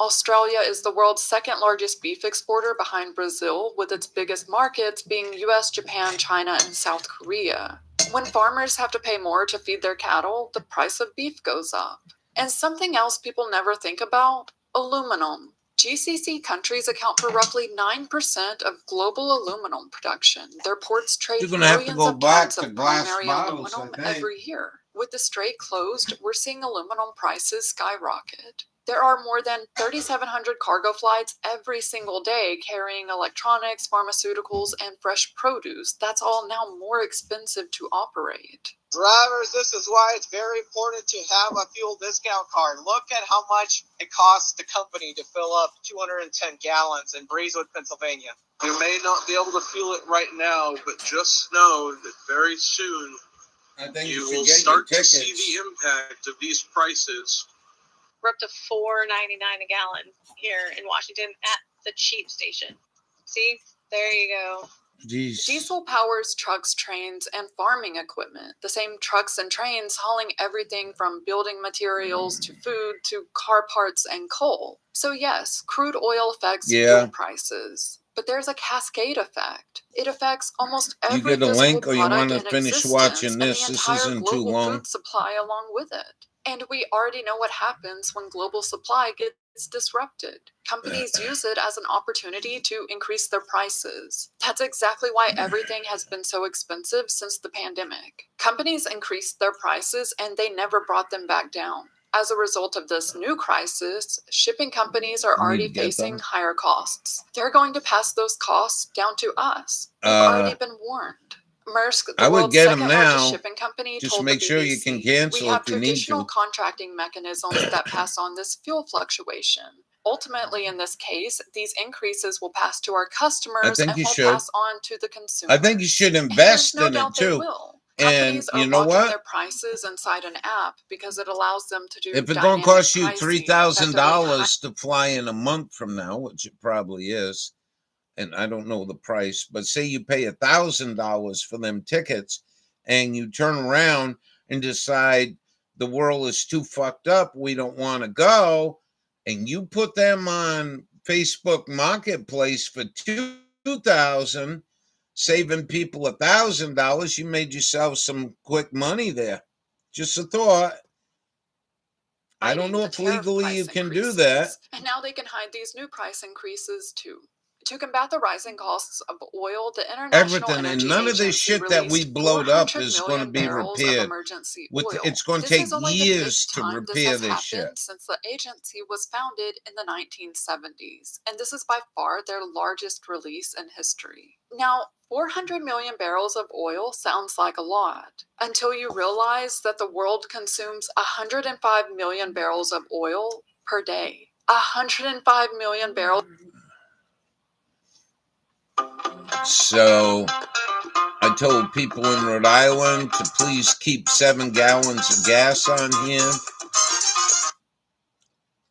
Australia is the world's second largest beef exporter behind Brazil, with its biggest markets being US, Japan, China, and South Korea. When farmers have to pay more to feed their cattle, the price of beef goes up. And something else people never think about, aluminum. GCC countries account for roughly 9% of global aluminum production. Their ports trade millions of tons of primary aluminum every year. With the Strait closed, we're seeing aluminum prices skyrocket. There are more than 3,700 cargo flights every single day carrying electronics, pharmaceuticals, and fresh produce. That's all now more expensive to operate. Drivers, this is why it's very important to have a fuel discount card. Look at how much it costs the company to fill up 210 gallons in Breezewood, Pennsylvania. You may not be able to feel it right now, but just know that very soon you will start to see the impact of these prices. We're up to $4.99 a gallon here in Washington at the cheap station. See, there you go. Jeez. Diesel powers trucks, trains, and farming equipment. The same trucks and trains hauling everything from building materials to food to car parts and coal. So yes, crude oil affects fuel prices. But there's a cascade effect. It affects almost every You get a link or you want to finish watching this. This isn't too long. Food supply along with it. And we already know what happens when global supply gets disrupted. Companies use it as an opportunity to increase their prices. That's exactly why everything has been so expensive since the pandemic. Companies increased their prices and they never brought them back down. As a result of this new crisis, shipping companies are already facing higher costs. They're going to pass those costs down to us. We've already been warned. Maersk, the world's second-largest shipping company, Just told make the sure BBC, you can cancel we have if you need traditional to. contracting mechanisms that pass on this fuel fluctuation. Ultimately, in this case, these increases will pass to our customers and will pass on to the consumer. I think you should invest in it too. And you know what? Their prices inside an app because it allows them to do. If it's going to cost you $3,000 to fly in a month from now, which it probably is, and I don't know the price, but say you pay $1,000 for them tickets and you turn around and decide the world is too fucked up, we don't want to go, and you put them on Facebook Marketplace for $2,000, saving people $1,000, you made yourself some quick money there. Just a thought. I don't know if legally you can do that. And now they can hide these new price increases too. To combat the rising costs of oil, the International Energy and none of this shit that we blowed up is going to be repaired. It's going to take years to repair this shit. Since the agency was founded in the 1970s, and this is by far their largest release in history. Now, 400 million barrels of oil sounds like a lot, until you realize that the world consumes 105 million barrels of oil per day. 105 million barrels. So I told people in Rhode Island to please keep 7 gallons of gas on hand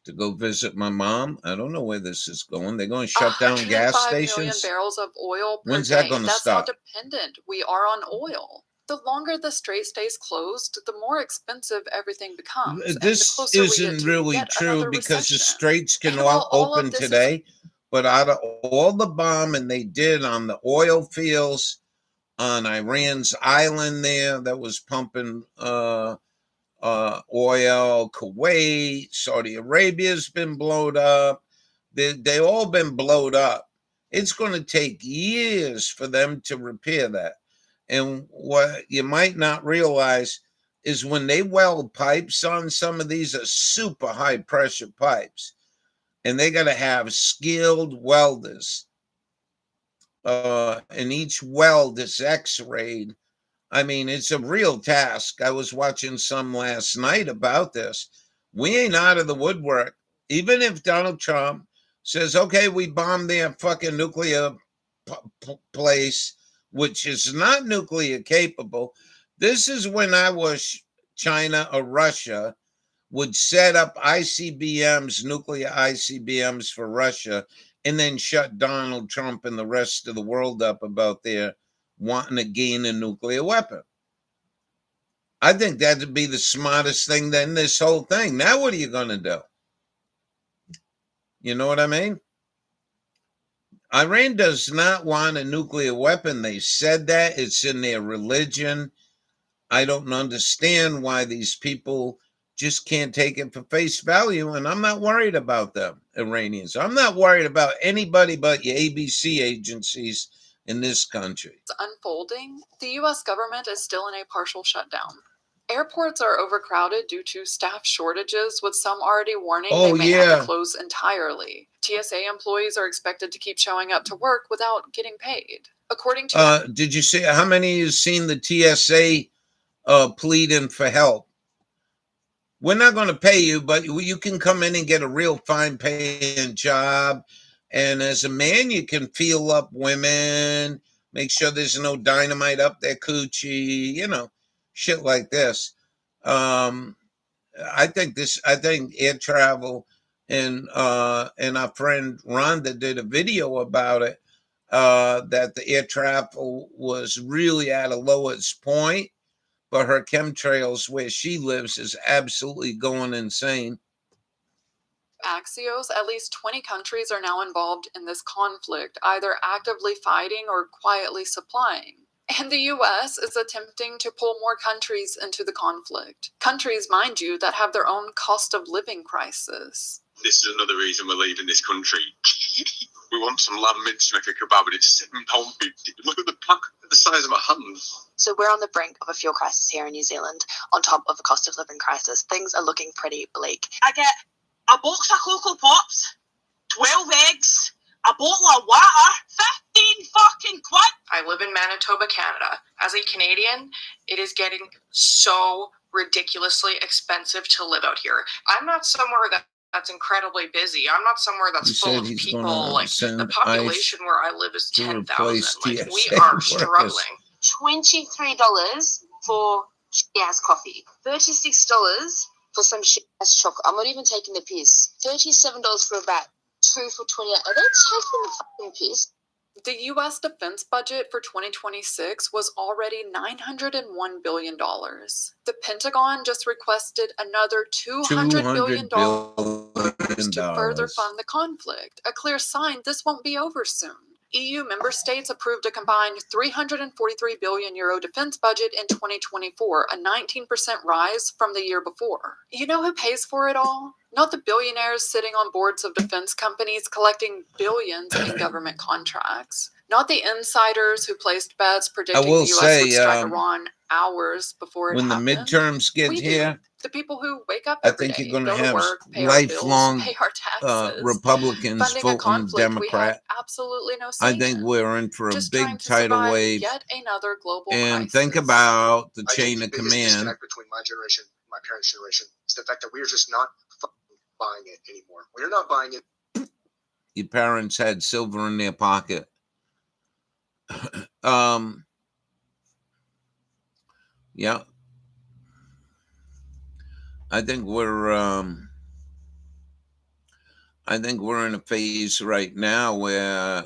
to go visit my mom. I don't know where this is going. They're going to shut down gas stations. 105 million barrels of oil per When's day. that going to stop? That's how dependent we are on oil. The longer the strait stays closed, the more expensive everything becomes. This isn't really true because the straits can all open today. But out of all the bombing they did on the oil fields on Iran's island there that was pumping oil, Kuwait, Saudi Arabia's been blowed up. They all been blowed up. It's going to take years for them to repair that. And what you might not realize is when they weld pipes on some of these are super high pressure pipes. And they got to have skilled welders. And each weld is x-rayed. I mean, it's a real task. I was watching some last night about this. We ain't out of the woodwork. Even if Donald Trump says, okay, we bombed their fucking nuclear place, which is not nuclear capable. This is when I wish China or Russia would set up ICBMs, nuclear ICBMs for Russia, and then shut Donald Trump and the rest of the world up about their wanting to gain a nuclear weapon. I think that would be the smartest thing than this whole thing. Now what are you going to do? You know what I mean? Iran does not want a nuclear weapon. They said that. It's in their religion. I don't understand why these people just can't take it for face value. And I'm not worried about them Iranians. I'm not worried about anybody but your ABC agencies in this country. It's unfolding. The U.S. government is still in a partial shutdown. Airports are overcrowded due to staff shortages, with some already warning they may have to close entirely. TSA employees are expected to keep showing up to work without getting paid. According to did you see how many of you seen the TSA pleading for help? We're not going to pay you, but you can come in and get a real fine paying job. And as a man, you can feel up women, make sure there's no dynamite up their coochie, you know, shit like this. I think air travel, and our friend Rhonda did a video about it, that the air travel was really at a lowest point. But her chemtrails where she lives is absolutely going insane. Axios, at least 20 countries are now involved in this conflict, either actively fighting or quietly supplying. And the U.S. is attempting to pull more countries into the conflict. Countries, mind you, that have their own cost of living crisis. This is another reason we're leaving this country. We want some lamb mince to make a kebab, and it's £7.50. Look at the pack, the size of a hand. So we're on the brink of a fuel crisis here in New Zealand, on top of a cost of living crisis. Things are looking pretty bleak. I get a box of Cocoa Pops, 12 eggs, a bottle of water, 15 fucking quid. I live in Manitoba, Canada. As a Canadian, it is getting so ridiculously expensive to live out here. I'm not somewhere that's incredibly busy. I'm not somewhere that's full of people. Like, the population where I live is 10,000. Like, we are struggling. $23 for shit-ass coffee. $36 for some shit-ass chocolate. I'm not even taking the piss. $37 for a bat. 2 for 20. Are they taking the fucking piss? The U.S. defense budget for 2026 was already $901 billion. The Pentagon just requested another $200 billion to further fund the conflict. A clear sign this won't be over soon. EU member states approved a combined €343 billion defense budget in 2024, a 19% rise from the year before. You know who pays for it all? Not the billionaires sitting on boards of defense companies collecting billions in government contracts. Not the insiders who placed bets predicting the U.S. would strike Iran hours before it when happened. The midterms get here, the people who wake up every day, you're going to have lifelong Republicans voting Democrat. Absolutely no I think we're in for a big tidal wave. Yet another global and crisis. think about the chain of The command. disconnect between my generation and my parents' generation is the fact that we are just not buying it anymore. We're not buying it. Your parents had silver in their pocket. Yeah. I think we're in a phase right now where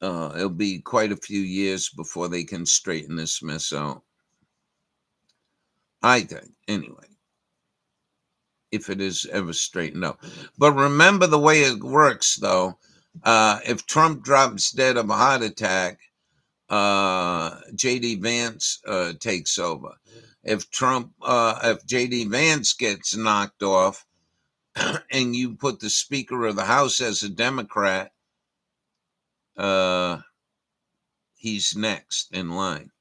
it'll be quite a few years before they can straighten this mess out. I think, anyway, if it is ever straightened out. But remember the way it works, though. If Trump drops dead of a heart attack, J.D. Vance takes over. If J.D. Vance gets knocked off and you put the Speaker of the House as a Democrat, he's next in line.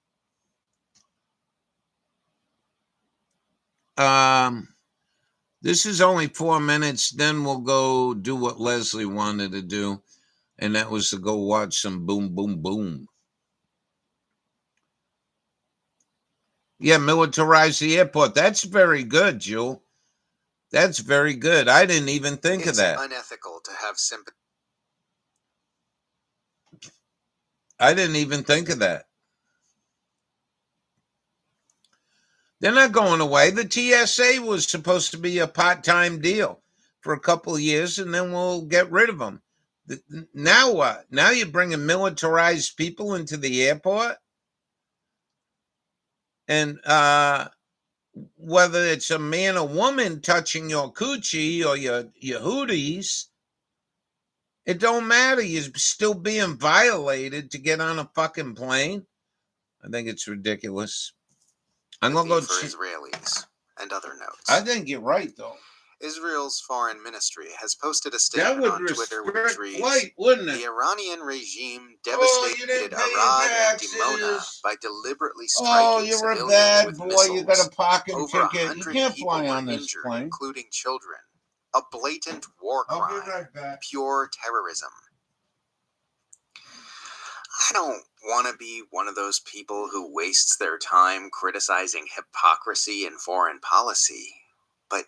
This is only 4 minutes. Then we'll go do what Leslie wanted to do, and that was to go watch some Boom, Boom, Boom. Yeah, militarize the airport. That's very good, Jewel. That's very good. I didn't even think of that. It's unethical to have sympathy. I didn't even think of that. They're not going away. The TSA was supposed to be a part-time deal for a couple of years, and then we'll get rid of them. Now what? Now you're bringing militarized people into the airport? And whether it's a man or woman touching your coochie or your hooties, it don't matter. You're still being violated to get on a fucking plane. I think it's ridiculous. I'm gonna go for Israelis and other notes. I think you're right, though. Israel's foreign ministry has posted a statement on Twitter which reads, wouldn't it? "The Iranian regime devastated Arad and Dimona by deliberately striking civilians with missiles. You got a pocket Over ticket. You 100 can't people fly were on this injured, plane. including children. A blatant war crime. Pure terrorism." I don't want to be one of those people who wastes their time criticizing hypocrisy in foreign policy, but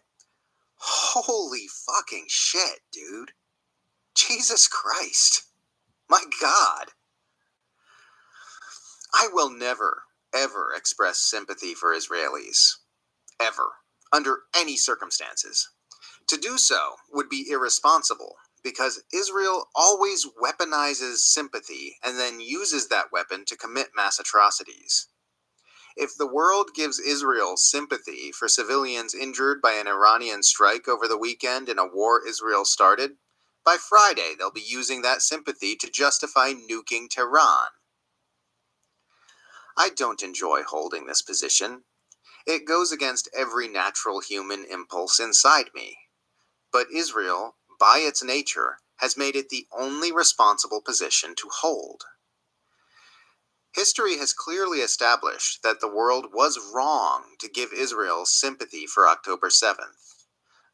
holy fucking shit, dude. Jesus Christ. My God. I will never, ever express sympathy for Israelis. Ever. Under any circumstances. To do so would be irresponsible, because Israel always weaponizes sympathy and then uses that weapon to commit mass atrocities. If the world gives Israel sympathy for civilians injured by an Iranian strike over the weekend in a war Israel started, by Friday they'll be using that sympathy to justify nuking Tehran. I don't enjoy holding this position. It goes against every natural human impulse inside me. But Israel, by its nature, has made it the only responsible position to hold. History has clearly established that the world was wrong to give Israel sympathy for October 7th.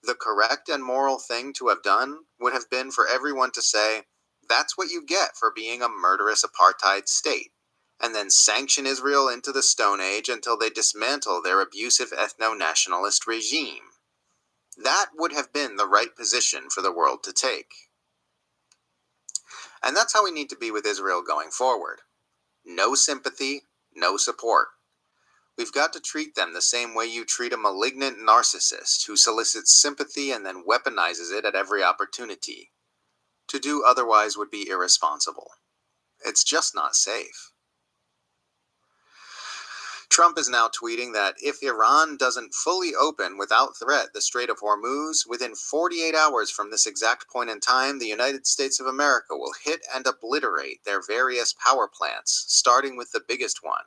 The correct and moral thing to have done would have been for everyone to say, that's what you get for being a murderous apartheid state, and then sanction Israel into the Stone Age until they dismantle their abusive ethno-nationalist regime. That would have been the right position for the world to take. And that's how we need to be with Israel going forward. No sympathy, no support. We've got to treat them the same way you treat a malignant narcissist who solicits sympathy and then weaponizes it at every opportunity. To do otherwise would be irresponsible. It's just not safe. Trump is now tweeting that if Iran doesn't fully open without threat the Strait of Hormuz, within 48 hours from this exact point in time, the United States of America will hit and obliterate their various power plants, starting with the biggest one.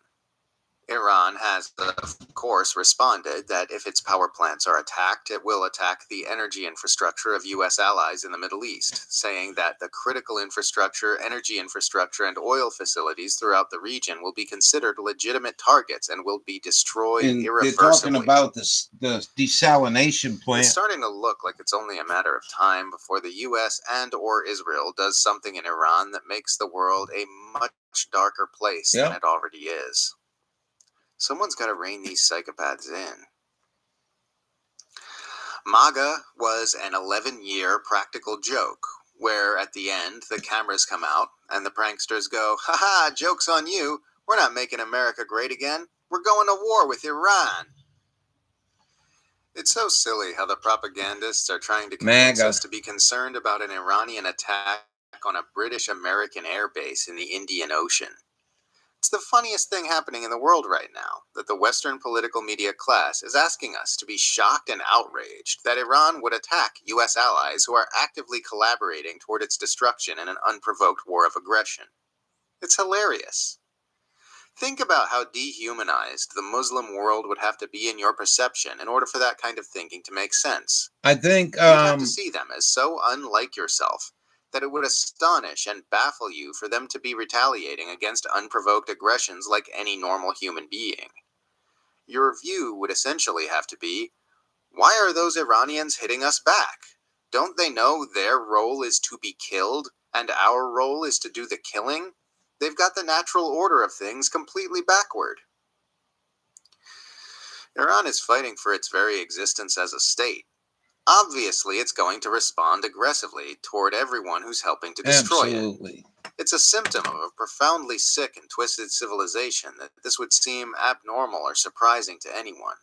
Iran has, of course, responded that if its power plants are attacked, it will attack the energy infrastructure of U.S. allies in the Middle East, saying that the critical infrastructure, energy infrastructure, and oil facilities throughout the region will be considered legitimate targets and will be destroyed irreversibly. They're talking about the desalination plant. It's starting to look like it's only a matter of time before the U.S. and or Israel does something in Iran that makes the world a much darker place than it already is. Someone's got to rein these psychopaths in. MAGA was an 11-year practical joke, where at the end the cameras come out and the pranksters go, "Haha, joke's on you. We're not making America great again. We're going to war with Iran." It's so silly how the propagandists are trying to convince us to be concerned about an Iranian attack on a British-American airbase in the Indian Ocean. It's the funniest thing happening in the world right now, that the Western political media class is asking us to be shocked and outraged that Iran would attack U.S. allies who are actively collaborating toward its destruction in an unprovoked war of aggression. It's hilarious. Think about how dehumanized the Muslim world would have to be in your perception in order for that kind of thinking to make sense. I think you'd have to see them as so unlike yourself that it would astonish and baffle you for them to be retaliating against unprovoked aggressions like any normal human being. Your view would essentially have to be, why are those Iranians hitting us back? Don't they know their role is to be killed, and our role is to do the killing? They've got the natural order of things completely backward. Iran is fighting for its very existence as a state. Obviously, it's going to respond aggressively toward everyone who's helping to destroy it. It's a symptom of a profoundly sick and twisted civilization that this would seem abnormal or surprising to anyone.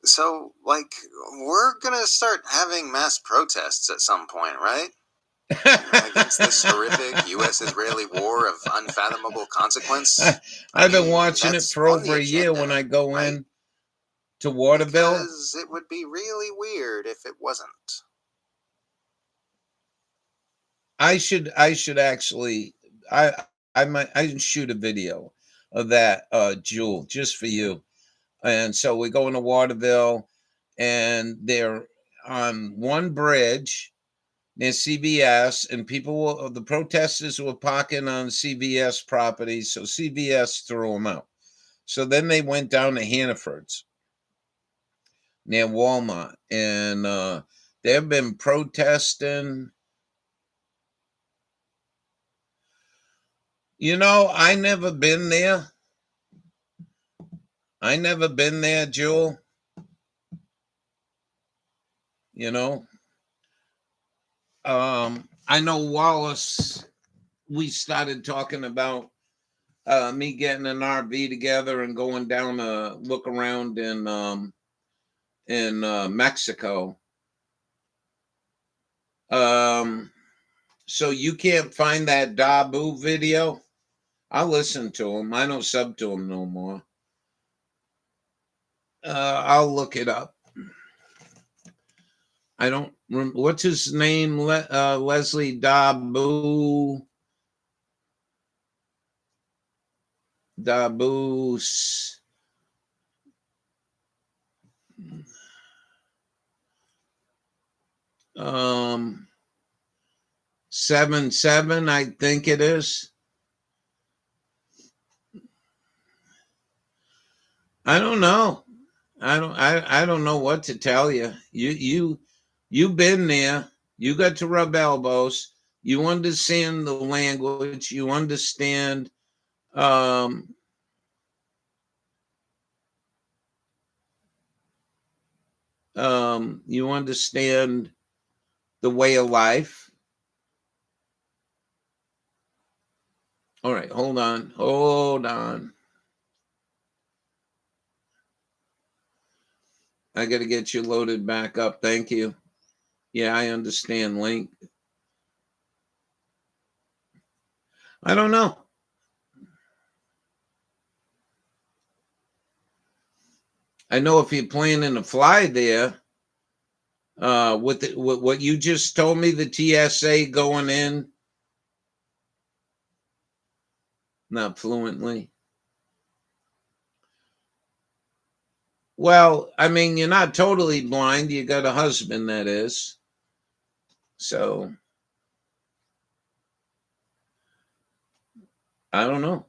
So, we're gonna start having mass protests at some point, right? Against this horrific U.S.-Israeli war of unfathomable consequence. I've been watching it for over a year when I go in to Waterville. Because it would be really weird if it wasn't. I should actually I shoot a video. of that, Jewel, just for you. And so we're going to Waterville, and they're on one bridge near CVS, and the protesters were parking on CVS property, so CVS threw them out. So then they went down to Hannaford's near Walmart, and they've been protesting. I never been there. Jewel. I know Wallace, we started talking about me getting an RV together and going down to look around in Mexico. So you can't find that Dabu video? I'll listen to him. I don't sub to him no more. I'll look it up. I don't remember. What's his name? Leslie Dabu. Dabus. 7-7, I think it is. I don't know. I don't know what to tell you. You've been there. You got to rub elbows. You understand the language. You understand you understand the way of life. All right, hold on. I got to get you loaded back up. Thank you. Yeah, I understand, Link. I don't know. I know if you're planning to fly there, with what you just told me, the TSA going in, not fluently. Well, I mean, you're not totally blind. You got a husband, that is. So, I don't know.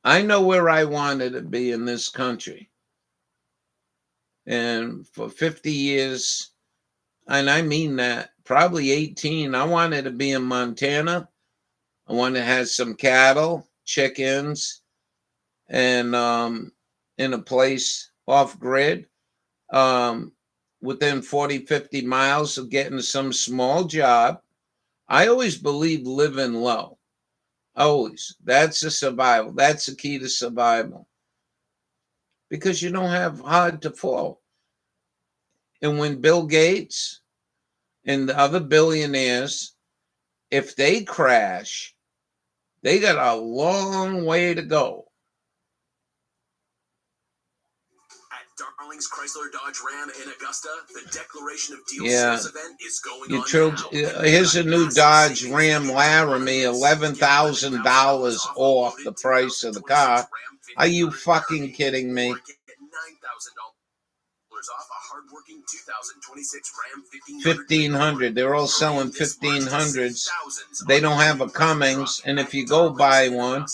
I know where I wanted to be in this country. And for 50 years, and I mean that, probably 18, I wanted to be in Montana. I wanted to have some cattle, chickens, and in a place off grid, within 40, 50 miles of getting some small job. I always believe living low. Always. That's a survival. That's the key to survival. Because you don't have hard to fall. And when Bill Gates and the other billionaires, if they crash, they got a long way to go. At Darling's Chrysler Dodge Ram in Augusta, the Declaration of Deal Sales event is going on now. Here's a new Dodge Ram Laramie, $11,000 off the price of the car. Are you fucking kidding me? Off a hardworking 2026 Ram 1500. They're all selling 1500s. They don't have a Cummins, and if you go buy one,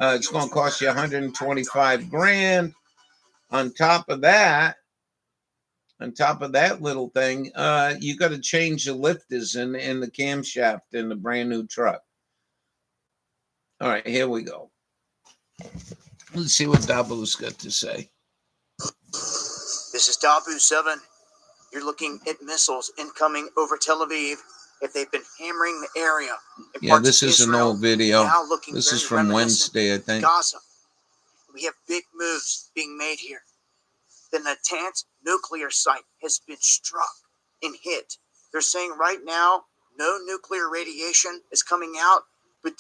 it's going to cost you $125,000. On top of that little thing, you got to change the lifters in the camshaft in the brand new truck. All right, here we go. Let's see what Dabu's got to say. This is Dabu 7. You're looking at missiles incoming over Tel Aviv. If they've been hammering the area. Yeah, this is an old video. This is from Wednesday, I think. Gaza. We have big moves being made here. The Natanz nuclear site has been struck and hit. They're saying right now no nuclear radiation is coming out, but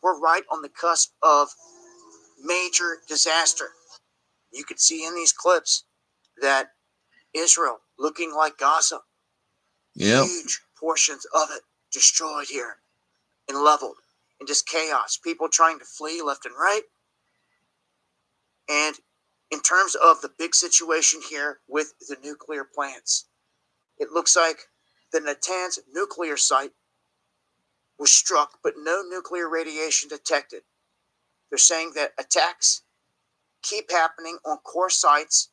we're right on the cusp of major disaster. You could see in these clips that Israel looking like Gaza. Yep. Huge portions of it destroyed here and leveled, and just chaos. People trying to flee left and right. And in terms of the big situation here with the nuclear plants, it looks like the Natanz nuclear site was struck, but no nuclear radiation detected. They're saying that attacks keep happening on core sites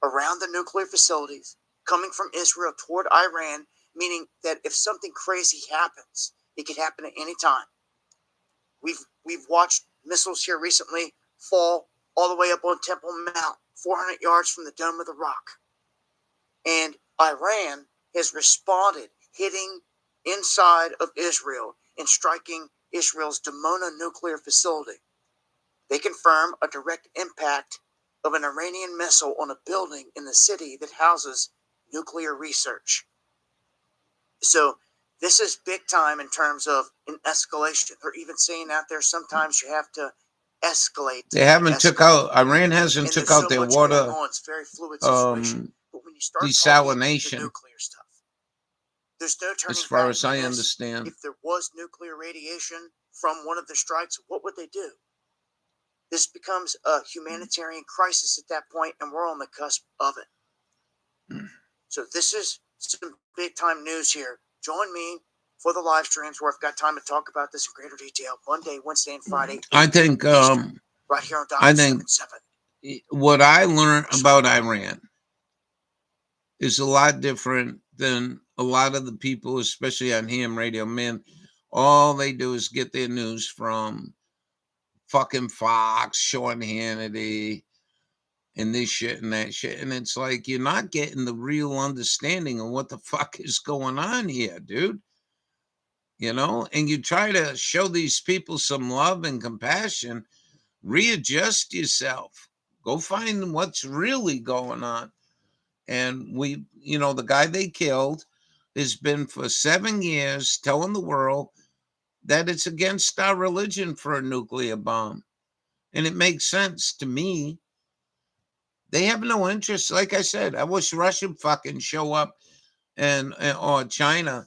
around the nuclear facilities coming from Israel toward Iran, meaning that if something crazy happens, it could happen at any time. We've watched missiles here recently fall all the way up on Temple Mount, 400 yards from the Dome of the Rock. And Iran has responded, hitting inside of Israel and striking Israel's Dimona nuclear facility. They confirm a direct impact of an Iranian missile on a building in the city that houses nuclear research. So this is big time in terms of an escalation. They're even saying out there sometimes you have to escalate. They haven't took out, Iran hasn't took out their water it's very fluid situation. But when you start desalination. The nuclear stuff, there's no turning as far back as from I this. understand. If there was nuclear radiation from one of the strikes, what would they do? This becomes a humanitarian crisis at that point, and we're on the cusp of it. So this is some big time news here. Join me for the live streams where I've got time to talk about this in greater detail. Monday, Wednesday, and Friday. I think Eastern, right here on I think 7. What I learned about Iran is a lot different than a lot of the people, especially on ham radio. Man, all they do is get their news from fucking Fox, Sean Hannity, and this shit and that shit. And it's like, you're not getting the real understanding of what the fuck is going on here, dude. You know, and you try to show these people some love and compassion, readjust yourself, go find what's really going on. And we, you know, the guy they killed has been for 7 years telling the world that it's against our religion for a nuclear bomb. And it makes sense to me. They have no interest. Like I said, I wish Russia fucking show up and or China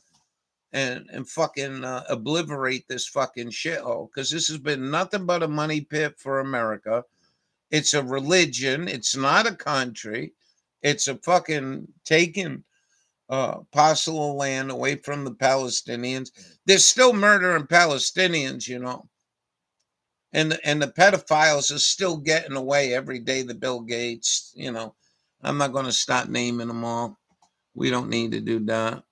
and fucking obliterate this fucking shithole, because this has been nothing but a money pit for America. It's a religion. It's not a country. It's a fucking taking parcel of land away from the Palestinians. There's still murdering Palestinians, you know. And the pedophiles are still getting away every day. The Bill Gates, you know. I'm not going to start naming them all. We don't need to do that.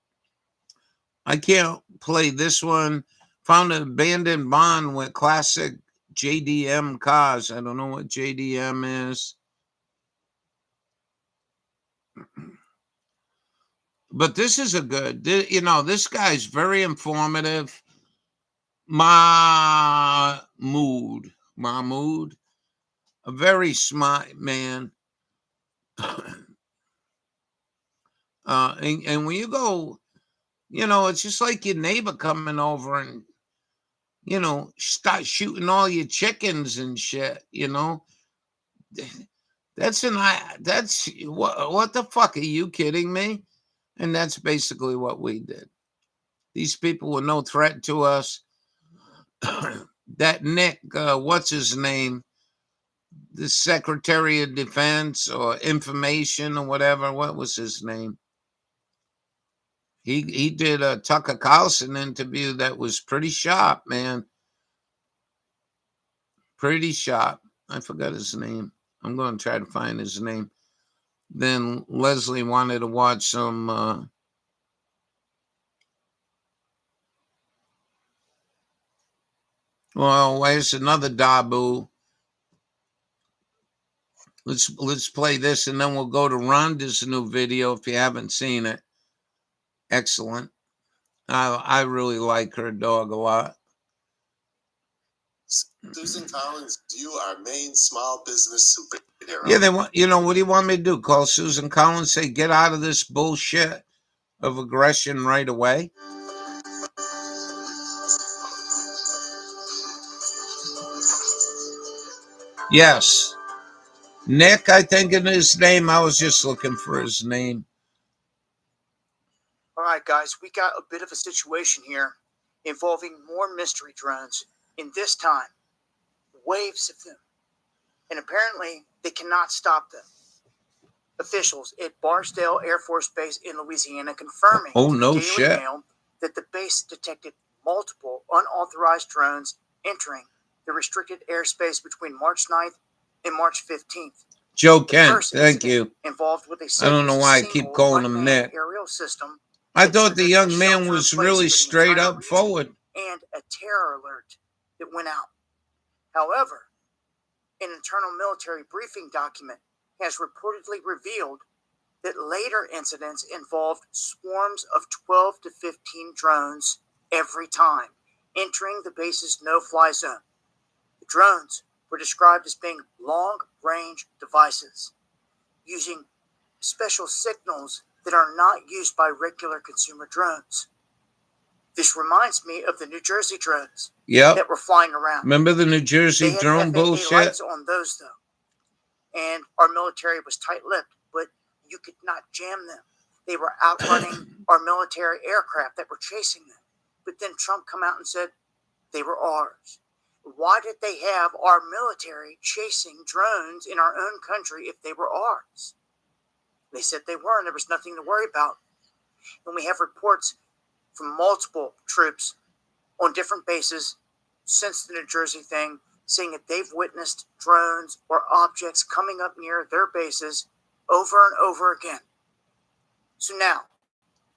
I can't play this one. Found an abandoned barn with classic JDM cars. I don't know what JDM is. But this is a good, you know, this guy's very informative. Mahmoud, a very smart man. And when you go, you know, it's just like your neighbor coming over and, you know, start shooting all your chickens and shit, you know. That's what the fuck, are you kidding me? And that's basically what we did. These people were no threat to us. That Nick, what's his name? The Secretary of Defense or Information or whatever. What was his name? He did a Tucker Carlson interview that was pretty sharp, man. Pretty sharp. I forgot his name. I'm going to try to find his name. Then Leslie wanted to watch some well, where's another Dabu? Let's play this, and then we'll go to Rhonda's new video if you haven't seen it. Excellent. I really like her dog a lot. Susan Collins, you are main small business superhero. Yeah, they want. You know, what do you want me to do? Call Susan Collins, say get out of this bullshit of aggression right away? Yes. Nick, I think in his name. I was just looking for his name. All right, guys, we got a bit of a situation here involving more mystery drones, and this time, waves of them. and apparently they cannot stop them. Officials at Barstow Air Force Base in Louisiana confirming Oh, to no the Daily shit. Mail that the base detected multiple unauthorized drones entering the restricted airspace between March 9th and March 15th. Joe The Kent, first thank incident you. involved what they I said don't know was a why I keep single calling him unmanned Nick. aerial system I that thought the triggered a young man shelter-in-place was really for the straight entire up region forward. and a terror alert that went out. However, an internal military briefing document has reportedly revealed that later incidents involved swarms of 12 to 15 drones every time entering the base's no-fly zone. The drones were described as being long-range devices using special signals that are not used by regular consumer drones. This reminds me of the New Jersey drones that were flying around. Remember the New Jersey They had drone FAA bullshit? lights on those, though. And our military was tight-lipped, but you could not jam them. They were outrunning our military aircraft that were chasing them. But then Trump come out and said they were ours. Why did they have our military chasing drones in our own country if they were ours? They said they were, and there was nothing to worry about. And we have reports from multiple troops on different bases since the New Jersey thing, saying that they've witnessed drones or objects coming up near their bases over and over again. So now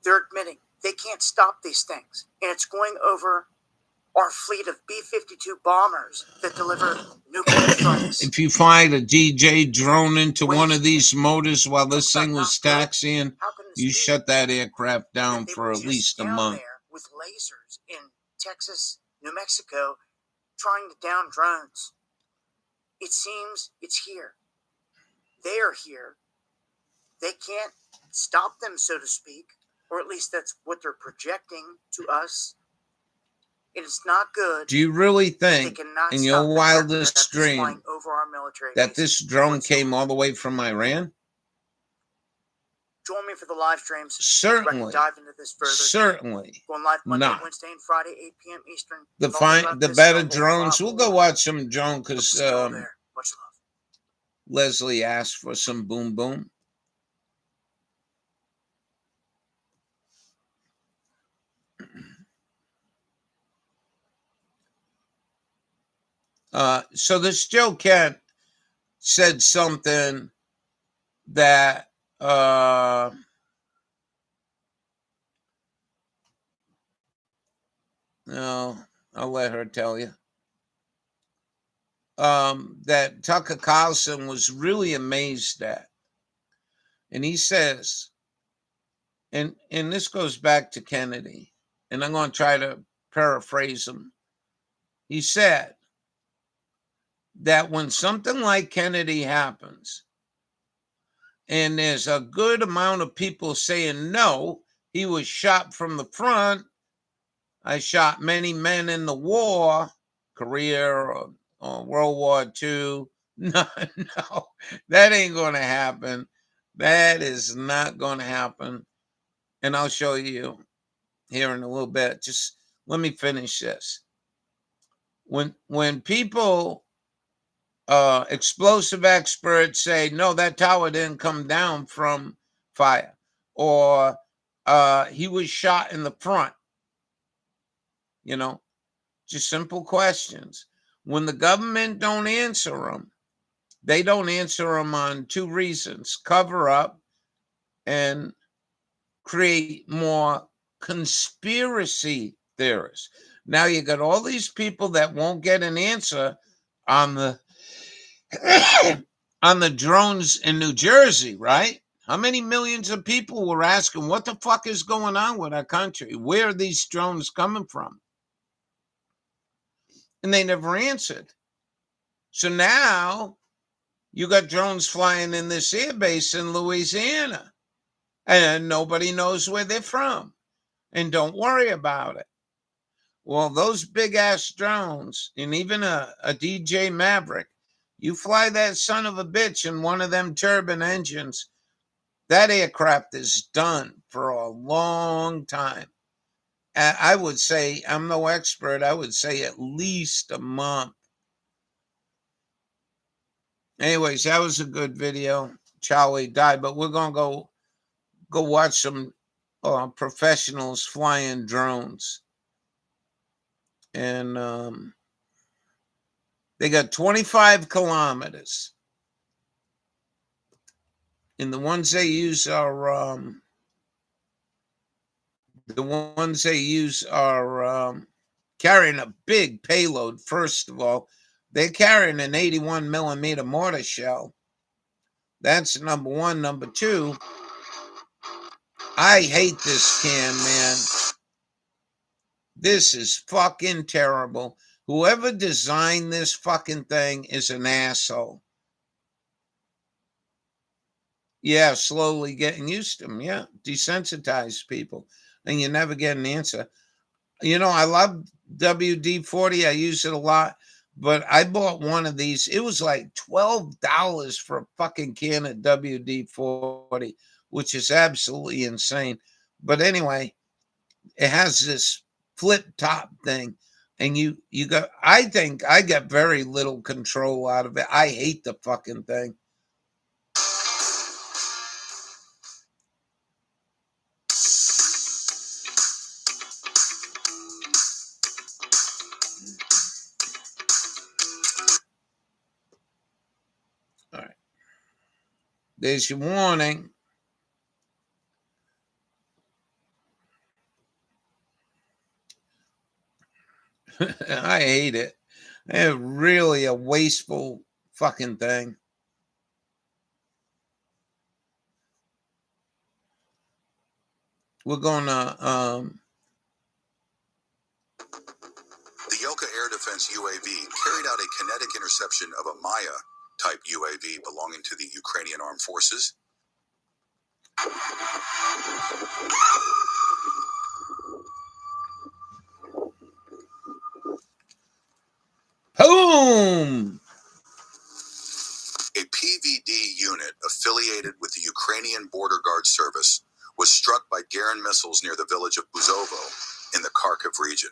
they're admitting they can't stop these things, and it's going over our fleet of B-52 bombers that deliver nuclear strikes. If you find a DJ drone into one of these motors while this thing was taxiing, you shut that aircraft down for at least a month. There with lasers in Texas, New Mexico, trying to down drones. It seems it's here. They are here. They can't stop them, so to speak, or at least that's what they're projecting to us. It is not good. Do you really think, in your wildest dream, that this drone came all the way from Iran? Join me for the live streams. Certainly. Dive into this further. Certainly. Going live Monday, not. Wednesday, and Friday, 8 p.m. Eastern. The better drones. We'll go watch some drone because Much love. Leslie asked for some boom boom. So this Joe Kent said something that no, I'll let her tell you. That Tucker Carlson was really amazed at. And he says, and this goes back to Kennedy, and I'm going to try to paraphrase him. He said that when something like Kennedy happens, and there's a good amount of people saying, no, he was shot from the front. I shot many men in the war, Korea or World War II. No, that ain't going to happen. That is not going to happen. And I'll show you here in a little bit. Just let me finish this. When people, explosive experts say, no, that tower didn't come down from fire, or he was shot in the front, just simple questions. When the government don't answer them, they don't answer them on two reasons: cover up and create more conspiracy theorists. Now you got all these people that won't get an answer on the on the drones in New Jersey, right? How many millions of people were asking, what the fuck is going on with our country? Where are these drones coming from? And they never answered. So now you got drones flying in this airbase in Louisiana, and nobody knows where they're from. And don't worry about it. Well, those big ass drones, and even a DJ Maverick, you fly that son of a bitch in one of them turbine engines, that aircraft is done for a long time. I would say, I'm no expert, I would say at least a month. Anyways, that was a good video. Charlie died, but we're gonna go watch some professionals flying drones, and they got 25 kilometers, and the ones they use are carrying a big payload. First of all, they're carrying an 81 millimeter mortar shell. That's number one. Number two, I hate this can, man. This is fucking terrible. Whoever designed this fucking thing is an asshole. Yeah, slowly getting used to them. Yeah, desensitize people. And you never get an answer. You know, I love WD-40. I use it a lot. But I bought one of these. It was like $12 for a fucking can of WD-40, which is absolutely insane. But anyway, it has this flip top thing. And you got, I think I got very little control out of it. I hate the fucking thing. All right. There's your warning. I hate it. It's really a wasteful fucking thing. We're gonna the Yoka Air Defense UAV carried out a kinetic interception of a Maya type UAV belonging to the Ukrainian Armed Forces. Boom! A PVD unit affiliated with the Ukrainian Border Guard Service was struck by Garin missiles near the village of Buzovo in the Kharkiv region.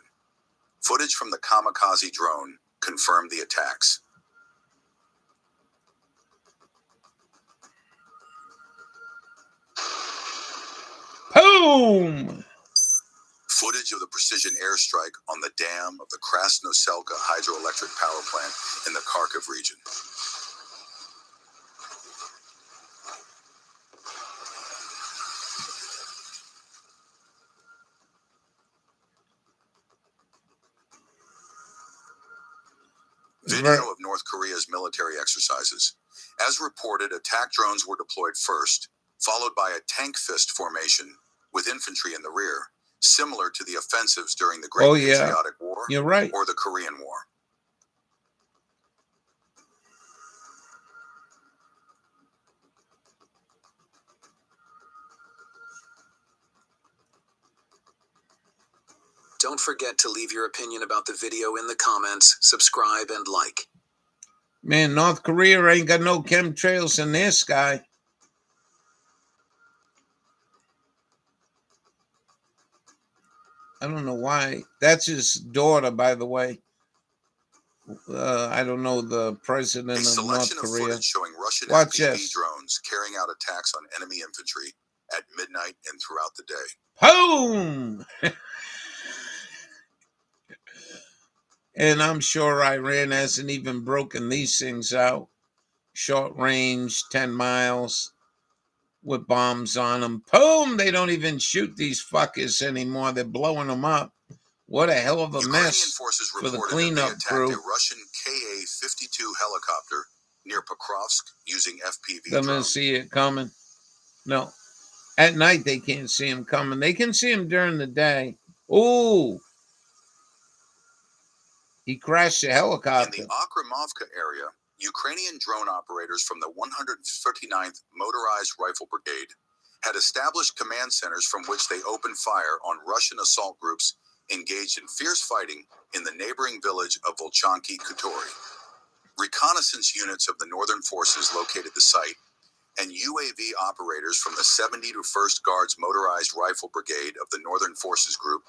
Footage from the kamikaze drone confirmed the attacks. Boom! Footage of the precision airstrike on the dam of the Krasnoselka hydroelectric power plant in the Kharkiv region. Video of North Korea's military exercises. As reported, attack drones were deployed first, followed by a tank fist formation with infantry in the rear, similar to the offensives during the Great Patriotic War or the Korean War. Don't forget to leave your opinion about the video in the comments, subscribe, and like. Man, North Korea ain't got no chemtrails in their sky. I don't know why. That's his daughter, by the way. I don't know the president of North Korea. Footage showing Russian Watch FPV this. drones carrying out attacks on enemy infantry at midnight and throughout the day. Boom! And I'm sure Iran hasn't even broken these things out. Short range, 10 miles, with bombs on them. Boom! They don't even shoot these fuckers anymore. They're blowing them up. What a hell of a mess for the cleanup crew. A Russian Ka-52 helicopter near Pokrovsk using FPV Them drones. see it coming. No. At night, they can't see them coming. They can see them during the day. Ooh! He crashed a helicopter. In the Akramovka area, Ukrainian drone operators from the 139th Motorized Rifle Brigade had established command centers from which they opened fire on Russian assault groups engaged in fierce fighting in the neighboring village of Volchanki Kutori. Reconnaissance units of the Northern Forces located the site, and UAV operators from the 71st Guards Motorized Rifle Brigade of the Northern Forces Group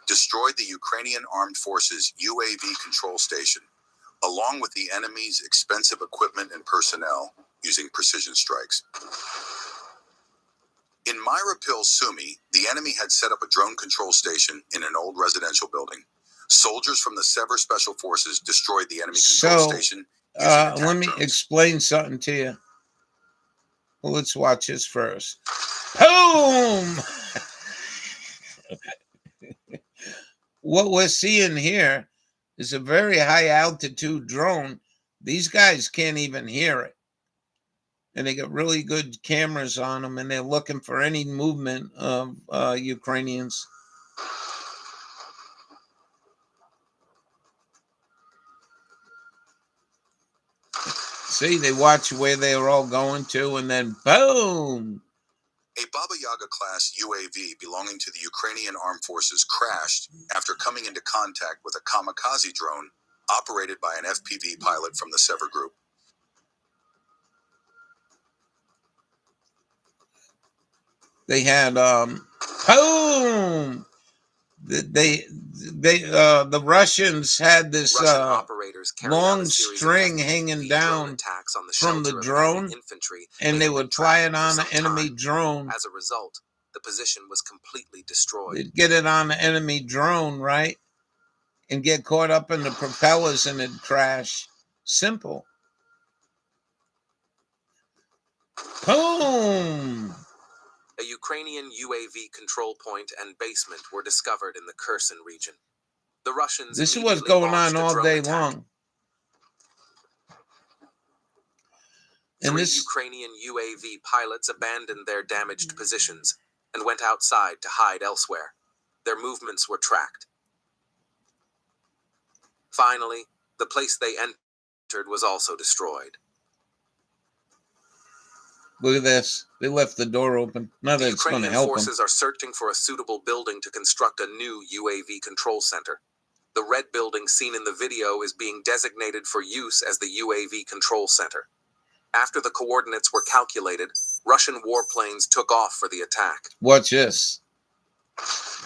destroyed the Ukrainian Armed Forces UAV control station, along with the enemy's expensive equipment and personnel using precision strikes. In Myrapil, Sumi, the enemy had set up a drone control station in an old residential building. Soldiers from the Sever Special Forces destroyed the enemy control station. Let me explain something to you. Well, let's watch this first. Boom! What we're seeing here is a very high altitude drone. These guys can't even hear it. And they got really good cameras on them, and they're looking for any movement of Ukrainians. See, they watch where they were all going to, and then boom! A Baba Yaga class UAV belonging to the Ukrainian Armed Forces crashed after coming into contact with a kamikaze drone operated by an FPV pilot from the Sever Group. They had boom. The Russians had this long string hanging down from the drone, and they would fly it on the enemy drone. As a result, the position was completely destroyed. They'd get it on the enemy drone, right, and get caught up in the propellers, and it'd crash. Simple. Boom. A Ukrainian UAV control point and basement were discovered in the Kherson region. The Russians. This is what's going on all day long. Three Ukrainian UAV pilots abandoned their damaged positions and went outside to hide elsewhere. Their movements were tracked. Finally, the place they entered was also destroyed. Look at this. They left the door open. Not that it's going to help them. Ukrainian forces are searching for a suitable building to construct a new UAV control center. The red building seen in the video is being designated for use as the UAV control center. After the coordinates were calculated, Russian warplanes took off for the attack. Watch this.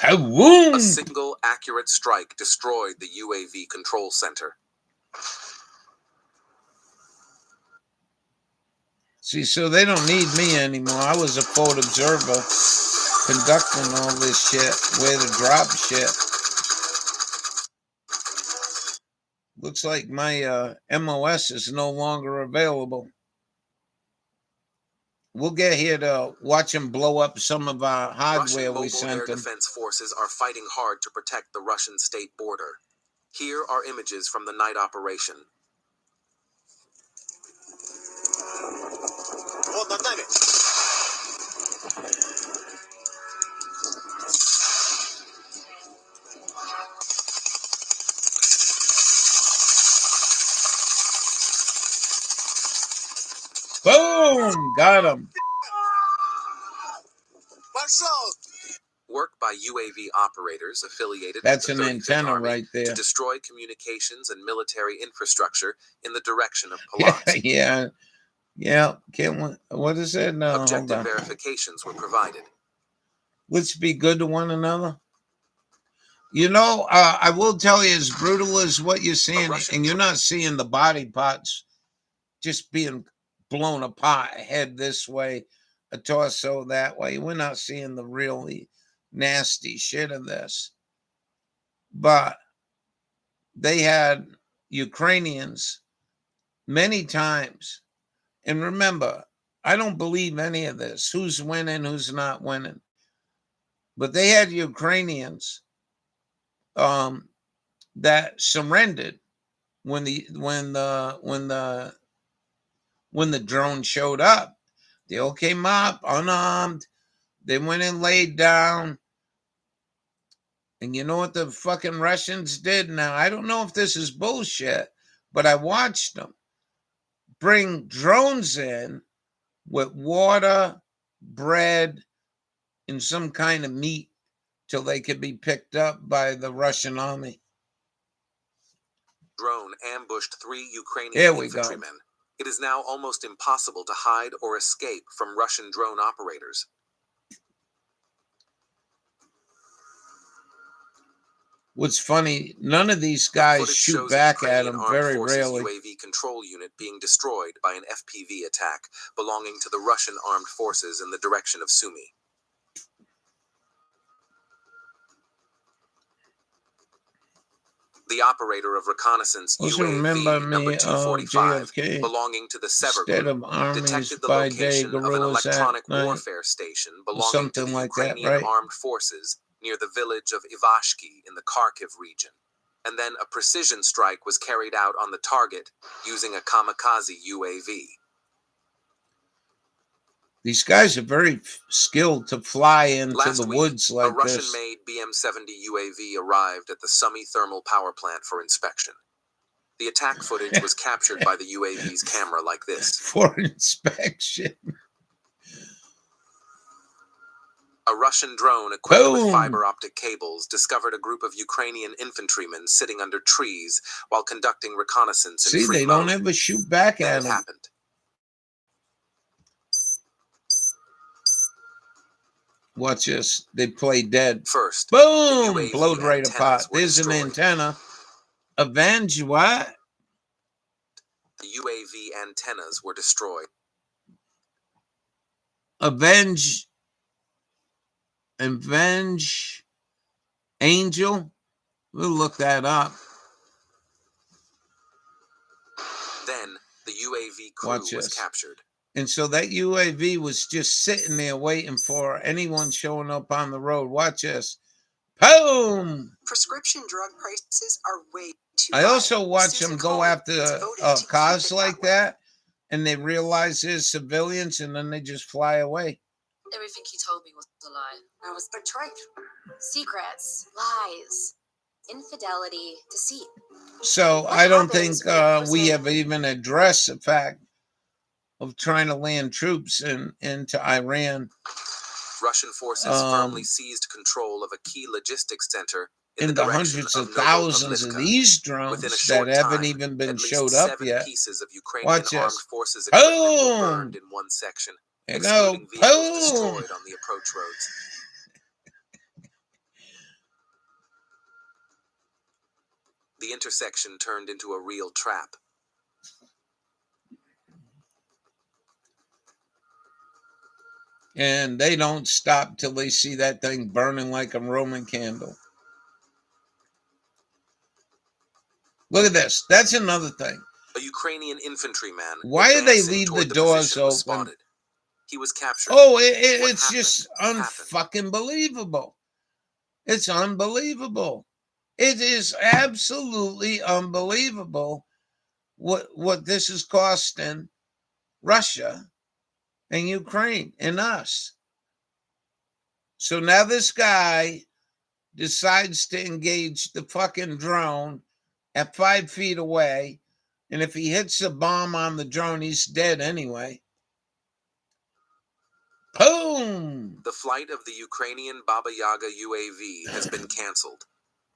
Boom! A single accurate strike destroyed the UAV control center. See, so they don't need me anymore. I was a photo observer conducting all this shit, where to drop shit. Looks like my MOS is no longer available. We'll get here to watch them blow up some of our hardware we sent them. Russian defense forces are fighting hard to protect the Russian state border. Here are images from the night operation. Boom! Got him. Work by UAV operators affiliated That's with the an 35th antenna Army right there. to destroy communications and military infrastructure in the direction of Polotsk. Yeah. Can't. What is it? No, Objective verifications were provided. Let's be good to one another. You know, I will tell you, as brutal as what you're seeing, and you're not seeing the body parts just being blown apart, a head this way, a torso that way. We're not seeing the really nasty shit of this. But they had Ukrainians many times. And remember, I don't believe any of this. Who's winning, who's not winning. But they had Ukrainians that surrendered when the drone showed up. They all came up unarmed. They went and laid down. And you know what the fucking Russians did? Now, I don't know if this is bullshit, but I watched them bring drones in with water, bread, and some kind of meat till they could be picked up by the Russian army. Drone ambushed 3 Ukrainian infantrymen. It is now almost impossible to hide or escape from Russian drone operators. What's funny, none of these guys shoot back at him, very rarely. UAV control unit being destroyed by an FPV attack belonging to the Russian armed forces in the direction of Sumy. The operator of reconnaissance UAV number 245, belonging to the Sever Group, detected the location of an electronic warfare station belonging to the Ukrainian armed forces near the village of Ivashki in the Kharkiv region, and then a precision strike was carried out on the target using a kamikaze UAV. These guys are very skilled to fly into the woods like this. A Russian-made BM-70 UAV arrived at the Sumy thermal power plant for inspection. The attack footage was captured by the UAV's camera like this. For inspection. A Russian drone equipped with fiber optic cables discovered a group of Ukrainian infantrymen sitting under trees while conducting reconnaissance in free they mode. don't ever shoot back at them. Happened. Watch this. They play dead. First, boom! Blowed right apart. There's an antenna. Avenge what? The UAV antennas were destroyed. Avenge Angel. We'll look that up. Then the UAV crew was captured. And so that UAV was just sitting there waiting for anyone showing up on the road. Watch this. Boom! Prescription drug prices are way too I high. also watch them go after cars like that, and they realize there's civilians, and then they just fly away. Everything he told me was a lie. I was betrayed. Secrets, lies, infidelity, deceit. So I don't think we have even addressed the fact of trying to land troops into Iran. Russian forces firmly seized control of a key logistics center in the hundreds of thousands of these drones that haven't even been showed up yet. Pieces of Ukrainian Watch armed this. forces equipment were burned in one section, excluding vehicles destroyed on the approach roads. The intersection turned into a real trap. And they don't stop till they see that thing burning like a Roman candle. Look at this. That's another thing. A Ukrainian infantryman. Why do they leave the doors open? Spotted. He was captured. Oh, it's just unfucking believable. It's unbelievable. It is absolutely unbelievable what this is costing Russia and Ukraine and us. So now this guy decides to engage the fucking drone at 5 feet away. And if he hits a bomb on the drone, he's dead anyway. Boom! The flight of the Ukrainian Baba Yaga UAV has been canceled.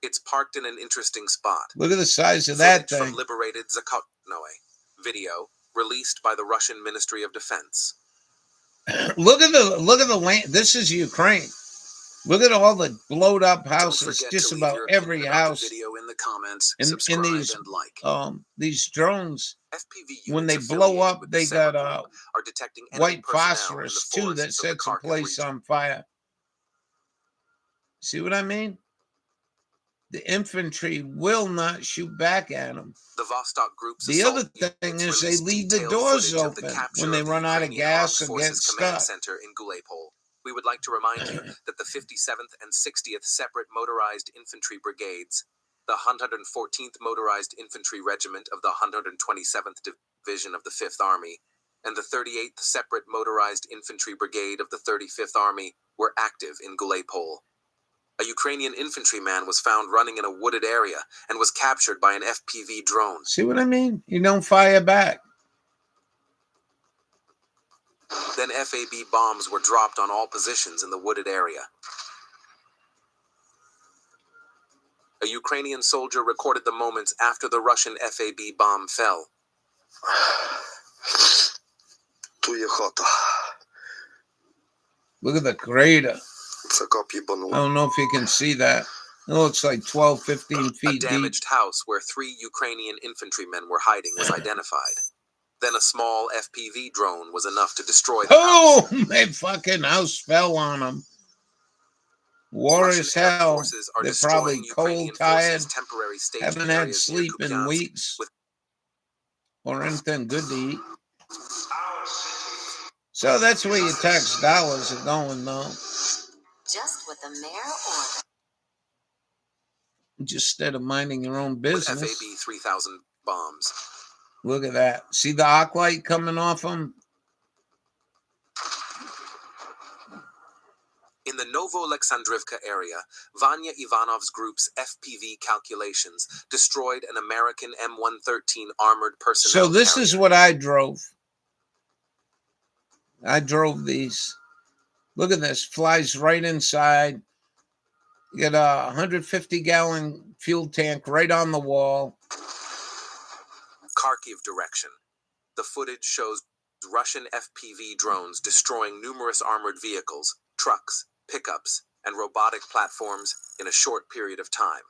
It's parked in an interesting spot. Look at the size of that thing. From liberated Zakotnoe. Video released by the Russian Ministry of Defense. Look at the land. This is Ukraine. Look at all the blowed up houses. Just about every house. Video in the comments. In these and like. These drones. FPV when they blow up, they got are detecting white phosphorus too that sets a place on fire. See what I mean? The infantry will not shoot back at them. The Vostok Group's the other thing is they leave the doors open when they run out of gas or get stuck. Center in Guleypol. We would like to remind you that the 57th and 60th Separate Motorized Infantry Brigades, the 114th Motorized Infantry Regiment of the 127th Division of the 5th Army, and the 38th Separate Motorized Infantry Brigade of the 35th Army were active in Guleypol. A Ukrainian infantryman was found running in a wooded area and was captured by an FPV drone. See what I mean? You don't fire back. Then FAB bombs were dropped on all positions in the wooded area. A Ukrainian soldier recorded the moments after the Russian FAB bomb fell. Look at the crater. I don't know if you can see that. It looks like 12, 15 feet deep. A damaged house where 3 Ukrainian infantrymen were hiding was identified. Then a small FPV drone was enough to destroy the house. Oh, my fucking house fell on them. War as hell. They're probably cold, tired, haven't had sleep in weeks, or anything good to eat. So that's where your tax dollars are going, though. Just what the mayor ordered. Just instead of minding your own business. With FAB 3000 bombs. Look at that. See the arc light coming off them? In the Novo-Alexandrivka area, Vanya Ivanov's group's FPV calculations destroyed an American M113 armored personnel So this carrier. is what I drove. I drove these. Look at this. Flies right inside. You got a 150-gallon fuel tank right on the wall. Kharkiv direction. The footage shows Russian FPV drones destroying numerous armored vehicles, trucks, pickups, and robotic platforms in a short period of time.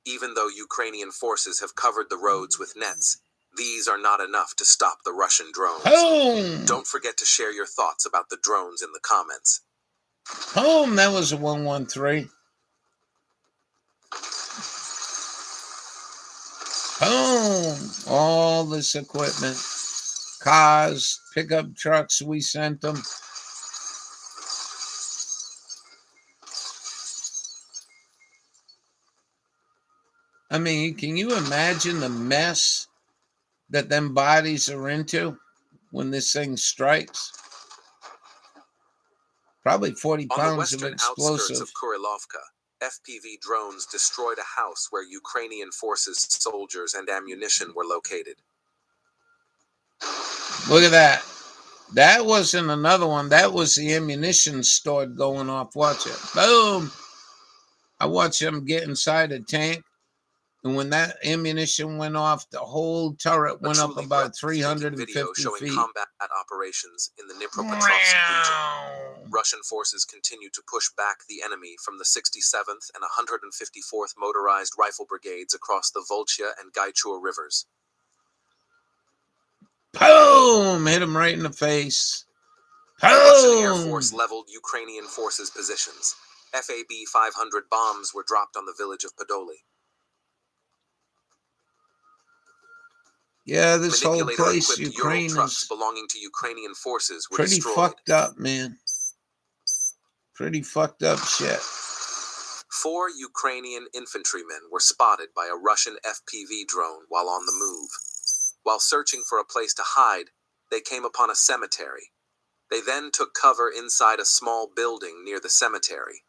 Even though Ukrainian forces have covered the roads with nets, these are not enough to stop the Russian drones. Boom! Don't forget to share your thoughts about the drones in the comments. Boom! That was a 113. Boom! All this equipment. Cars, pickup trucks, we sent them. I mean, can you imagine the mess that them bodies are into when this thing strikes? Probably 40 On the pounds of western explosive. outskirts of Kurilovka, FPV drones destroyed a house where Ukrainian forces, soldiers, and ammunition were located. Look at that. That wasn't another one. That was the ammunition store going off. Watch it. Boom. I watched them get inside a tank. And when that ammunition went off, the whole turret went up about 350 video showing feet. combat operations in the Dnipropetrovsk region. Russian forces continue to push back the enemy from the 67th and 154th Motorized Rifle Brigades across the Volchya and Gaichur rivers. Boom! Hit him right in the face. The Russian Air Boom! Force leveled Ukrainian forces' positions. FAB 500 bombs were dropped on the village of Podoli. Yeah, this whole Manipulator place, equipped Ukraine, Ural trucks is belonging to Ukrainian forces were pretty destroyed. fucked up, man. Pretty fucked up shit. 4 Ukrainian infantrymen were spotted by a Russian FPV drone while on the move. While searching for a place to hide, they came upon a cemetery. They then took cover inside a small building near the cemetery.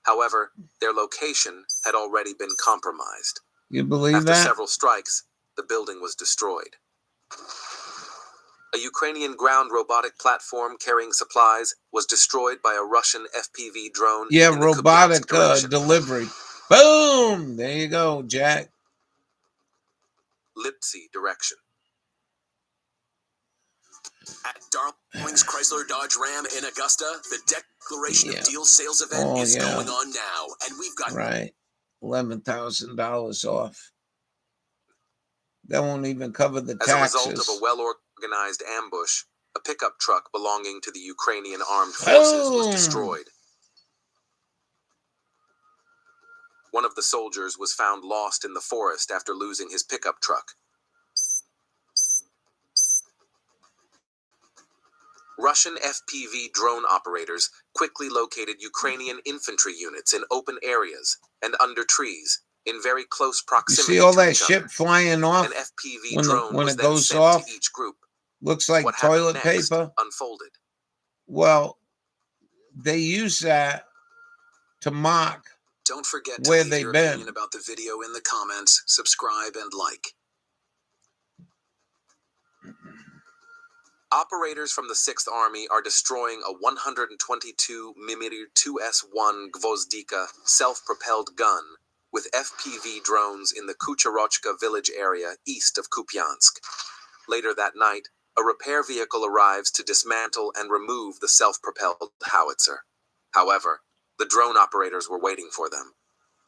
However, their location had already been compromised. You believe After that? several strikes, the building was destroyed. A Ukrainian ground robotic platform carrying supplies was destroyed by a Russian FPV drone. Yeah, in the robotic Kupiansk direction. delivery. Boom! There you go, Jack. Lipsy direction. At Darlings Chrysler Dodge Ram in Augusta, the Declaration of Deal sales event is going on now, and we've got Right, $11,000 off. That won't even cover the As taxes. a result of a well-organized ambush, a pickup truck belonging to the Ukrainian armed forces was destroyed. One of the soldiers was found lost in the forest after losing his pickup truck. Russian FPV drone operators quickly located Ukrainian infantry units in open areas and under trees in very close You proximity see all to that each shit other. flying off An FPV when drone was it then goes sent off? to each group. Looks like What happened toilet next paper. unfolded. Well, they use that to mock Don't forget to where leave they've your been. opinion about the video in the comments, subscribe, and like. Operators from the 6th Army are destroying a 122 mm 2S1 Gvozdika self-propelled gun with FPV drones in the Kucherochka village area east of Kupiansk. Later that night, a repair vehicle arrives to dismantle and remove the self-propelled howitzer. However, the drone operators were waiting for them.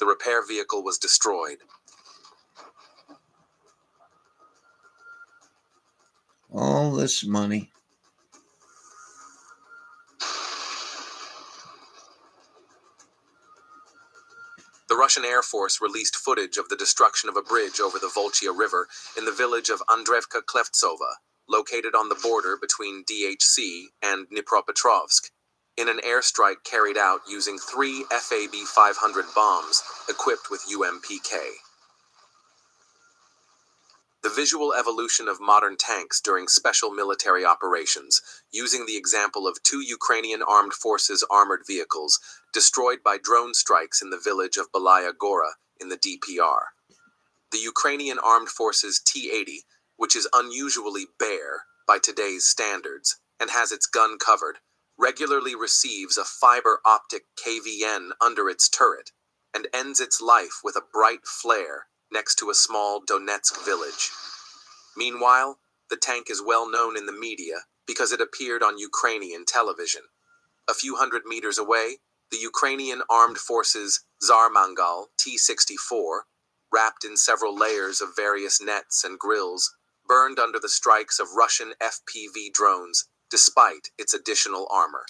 The repair vehicle was destroyed. All this money. The Russian Air Force released footage of the destruction of a bridge over the Volchia River in the village of Andrevka Klevtsova, located on the border between DHC and Dnipropetrovsk, in an airstrike carried out using 3 FAB-500 bombs equipped with UMPK. The visual evolution of modern tanks during special military operations, using the example of 2 Ukrainian armed forces armored vehicles destroyed by drone strikes in the village of Belaya Gora in the DPR. The Ukrainian armed forces T-80, which is unusually bare by today's standards and has its gun covered, regularly receives a fiber optic KVN under its turret and ends its life with a bright flare next to a small Donetsk village. Meanwhile, the tank is well known in the media because it appeared on Ukrainian television. A few hundred meters away, the Ukrainian Armed Forces Zarmangal T-64, wrapped in several layers of various nets and grills, burned under the strikes of Russian FPV drones, despite its additional armor.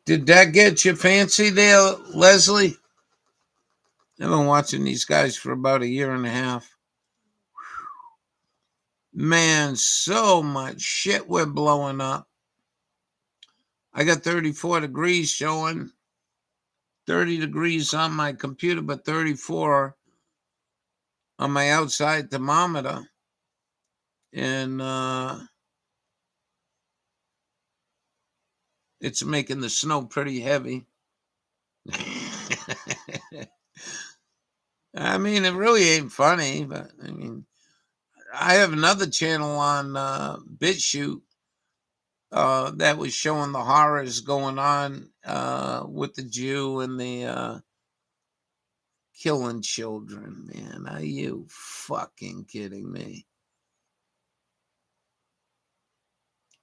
Did that get you fancy there, Leslie? I've been watching these guys for about 1.5 years. Man, so much shit we're blowing up. I got 34 degrees showing. 30 degrees on my computer, but 34 on my outside thermometer. And it's making the snow pretty heavy. I mean, it really ain't funny, but I mean, I have another channel on BitChute that was showing the horrors going on with the Jew and the killing children, man. Are you fucking kidding me?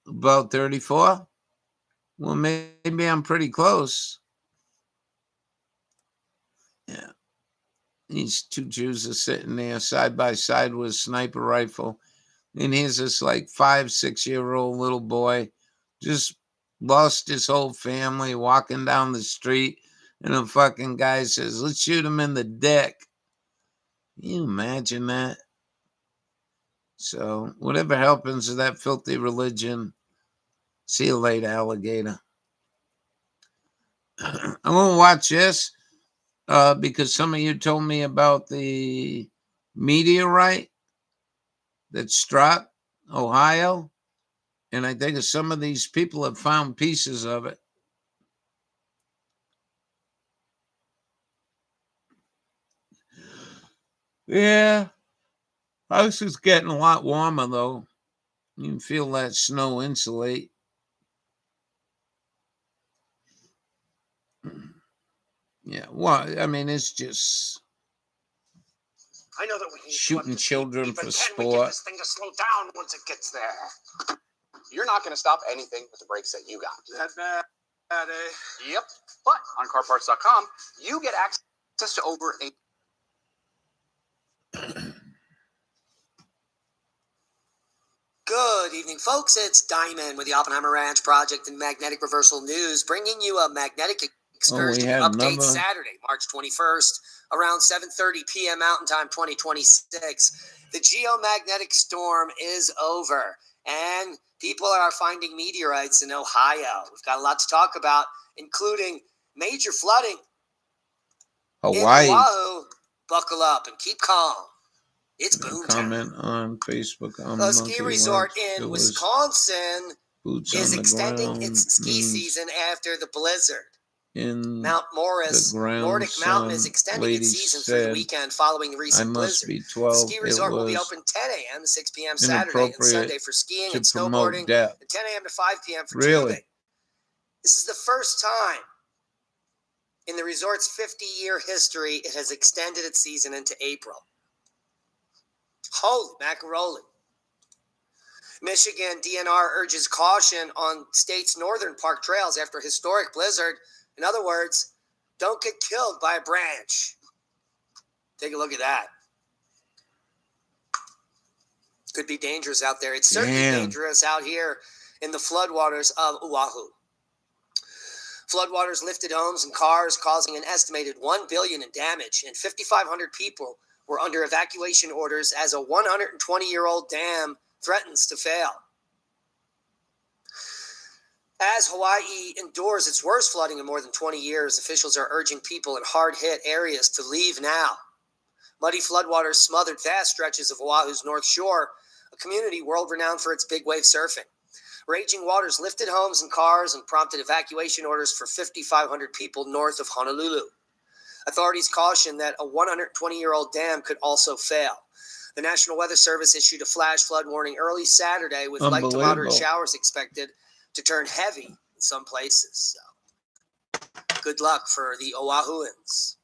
About 34? Well, maybe I'm pretty close. Yeah. These 2 Jews are sitting there side by side with a sniper rifle. And here's this like 5-6-year-old little boy, just lost his whole family walking down the street. And a fucking guy says, let's shoot him in the dick. Can you imagine that? So whatever happens to that filthy religion, see you later, alligator. I'm going to watch this because some of you told me about the meteorite that struck Ohio. And I think some of these people have found pieces of it. Yeah. House is getting a lot warmer, though. You can feel that snow insulate. Yeah, well, I mean, it's just I know that we need shooting children for Can we get sport. this thing to slow down once it gets there? You're not going to stop anything with the brakes that you got. That bad, eh? Yep. But on CarParts.com, you get access to over 8. Good evening, folks. It's Diamond with the Oppenheimer Ranch Project and Magnetic Reversal News, bringing you a magnetic excursion update Saturday, March 21st, around 7:30 p.m. Mountain Time 2026. The geomagnetic storm is over, and people are finding meteorites in Ohio. We've got a lot to talk about, including major flooding Hawaii. in Oahu. Buckle up and keep calm. It's boom time. Comment on Facebook. On The ski resort in Wisconsin is extending its ski season after the blizzard. In Mount Morris, Nordic Mountain is extending its season through the weekend following the recent blizzard. The ski resort will be open 10 a.m. to 6 p.m. Saturday and Sunday for skiing and snowboarding, and 10 a.m. to 5 p.m. for tubing. This is the first time in the resort's 50-year history it has extended its season into April. Holy macaroni. Michigan DNR urges caution on state's northern park trails after historic blizzard. In other words, Don't get killed by a branch. Take a look at that. Could be dangerous out there. It's certainly dangerous out here in the floodwaters of Oahu. Floodwaters lifted homes and cars, causing an estimated $1 billion in damage, and 5,500 people were under evacuation orders as a 120-year-old dam threatens to fail. As Hawaii endures its worst flooding in more than 20 years, officials are urging people in hard-hit areas to leave now. Muddy floodwaters smothered vast stretches of Oahu's North Shore, a community world-renowned for its big wave surfing. Raging waters lifted homes and cars and prompted evacuation orders for 5,500 people north of Honolulu. Authorities caution that a 120-year-old dam could also fail. The National Weather Service issued a flash flood warning early Saturday with light to moderate showers expected to turn heavy in some places. So, good luck for the Oahuans.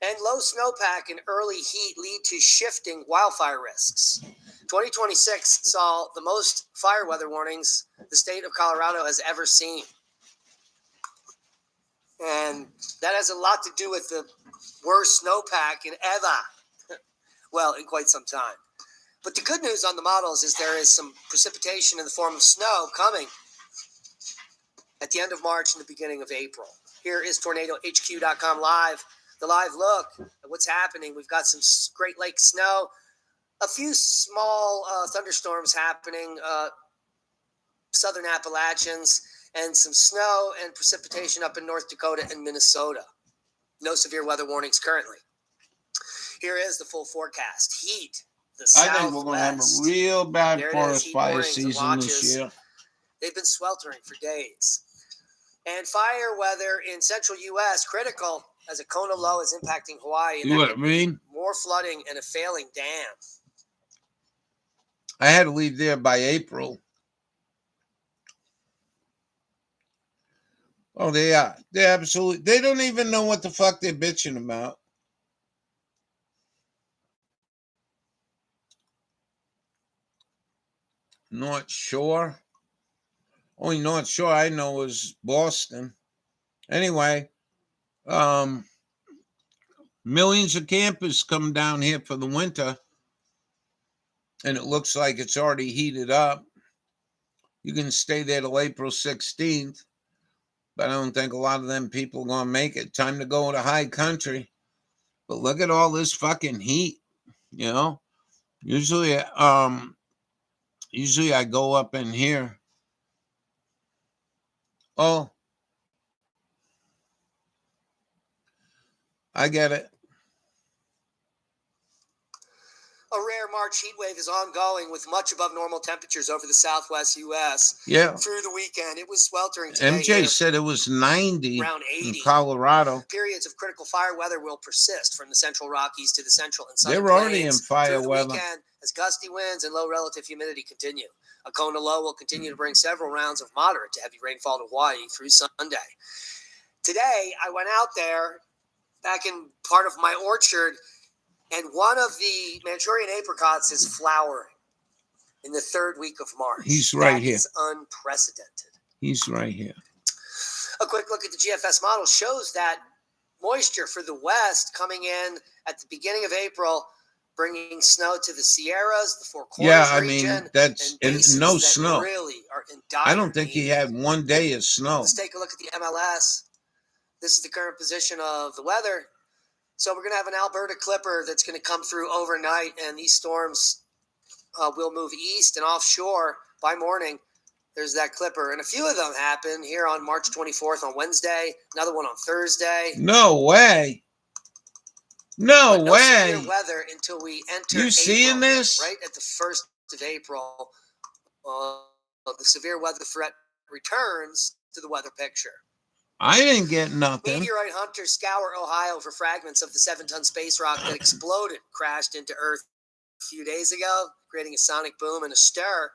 And low snowpack and early heat lead to shifting wildfire risks. 2026 saw the most fire weather warnings the state of Colorado has ever seen. And that has a lot to do with the worst snowpack in ever. Well, in quite some time. But the good news on the models is there is some precipitation in the form of snow coming at the end of March and the beginning of April. Here is TornadoHQ.com live. The live look at what's happening. We've got some Great Lake snow, a few small thunderstorms happening, southern Appalachians, and some snow and precipitation up in North Dakota and Minnesota. No severe weather warnings currently. Here is the full forecast. Heat. I think we're going to have a real bad forest fire season this year. They've been sweltering for days. And fire weather in central U.S. critical as a Kona low is impacting Hawaii. You know what I mean? More flooding and a failing dam. I had to leave there by April. Oh, they are. They're absolutely. They don't even know what the fuck they're bitching about. North Shore. Only North Shore I know is Boston. Anyway, millions of campers come down here for the winter, and it looks like it's already heated up. You can stay there till April 16th, but I don't think a lot of them people are going to make it. Time to go to high country. But look at all this fucking heat, you know? Usually I go up in here. Oh, I get it. A rare March heat wave is ongoing with much above normal temperatures over the southwest U.S. Yeah. Through the weekend, it was sweltering today. MJ here. Said it was 90 around 80 in Colorado. Periods of critical fire weather will persist from the central Rockies to the central and southern They're already plains in fire through the weather. Weekend, as gusty winds and low relative humidity continue. A Kona low will continue to bring several rounds of moderate to heavy rainfall to Hawaii through Sunday. Today, I went out there back in part of my orchard, and one of the Manchurian apricots is flowering in the third week of March. He's right here. It's unprecedented. He's right here. A quick look at the GFS model shows that moisture for the west coming in at the beginning of April, bringing snow to the Sierras, the Four Corners region. Yeah, I mean, that's and no snow. Really are in dire I don't think he need. had one day of snow. Let's take a look at the MLS. This is the current position of the weather. So we're going to have an Alberta Clipper that's going to come through overnight, and these storms will move east and offshore by morning. There's that Clipper, and a few of them happen here on March 24th on Wednesday, another one on Thursday. No way. No way. Severe weather until we enter You April, seeing this? right at the 1st of April. The severe weather threat returns to the weather picture. I didn't get nothing. Meteorite hunters scour Ohio for fragments of the 7-ton space rock that exploded, crashed into Earth a few days ago, creating a sonic boom and a stir.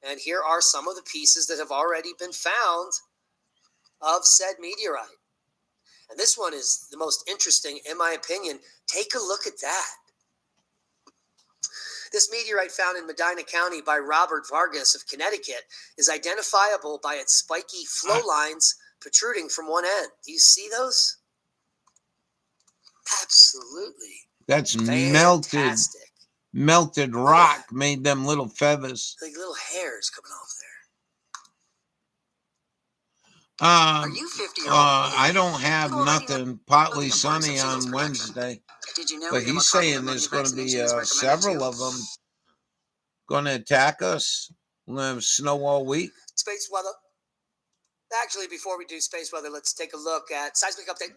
And here are some of the pieces that have already been found of said meteorite. And this one is the most interesting, in my opinion. Take a look at that. This meteorite found in Medina County by Robert Vargas of Connecticut is identifiable by its spiky flow lines, protruding from one end. Do you see those? Absolutely. That's fantastic. melted rock made them little feathers. Like little hairs coming off there. Are you 50-year-old? I don't have nothing. Partly sunny on Wednesday. Did you know But he's saying there's going to be several of them going to attack us. We're going to have snow all week. Space weather. Actually, before we do space weather, let's take a look at seismic update.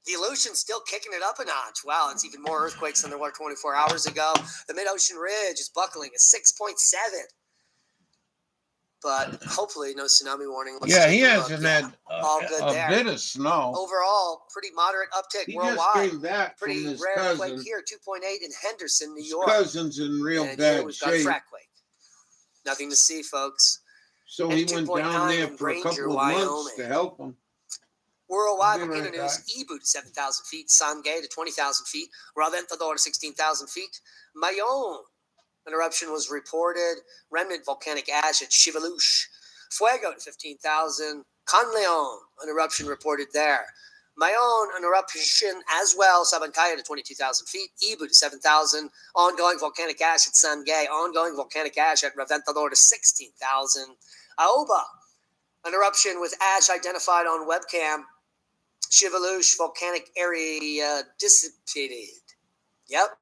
The Aleutian's still kicking it up a notch. Wow, it's even more earthquakes than there were 24 hours ago. The mid-ocean ridge is buckling at 6.7. But hopefully no tsunami warning. Yeah, he hasn't had all good a there. bit of snow. Overall, pretty moderate uptick He worldwide. just came back pretty from his rare cousin. quake here, 2.8 in Henderson, New His York. cousin's in real And bad here we've got a shape. frac quake. Nothing to see, folks. So And he went 2.9 down there in for a Granger, couple of Wyoming. months to help him. Worldwide, I'll be volcano right news, back. Ibu to 7,000 feet, Sangay to 20,000 feet, Raventador to 16,000 feet, Mayon, an eruption was reported, remnant volcanic ash at Chivalouche, Fuego to 15,000, Conleon, an eruption reported there, Mayon, an eruption as well, Sabancaya to 22,000 feet, Ibu to 7,000, ongoing volcanic ash at Sangay, ongoing volcanic ash at Raventador to 16,000, Aoba, an eruption with ash identified on webcam, Chivalouche volcanic area dissipated. Yep.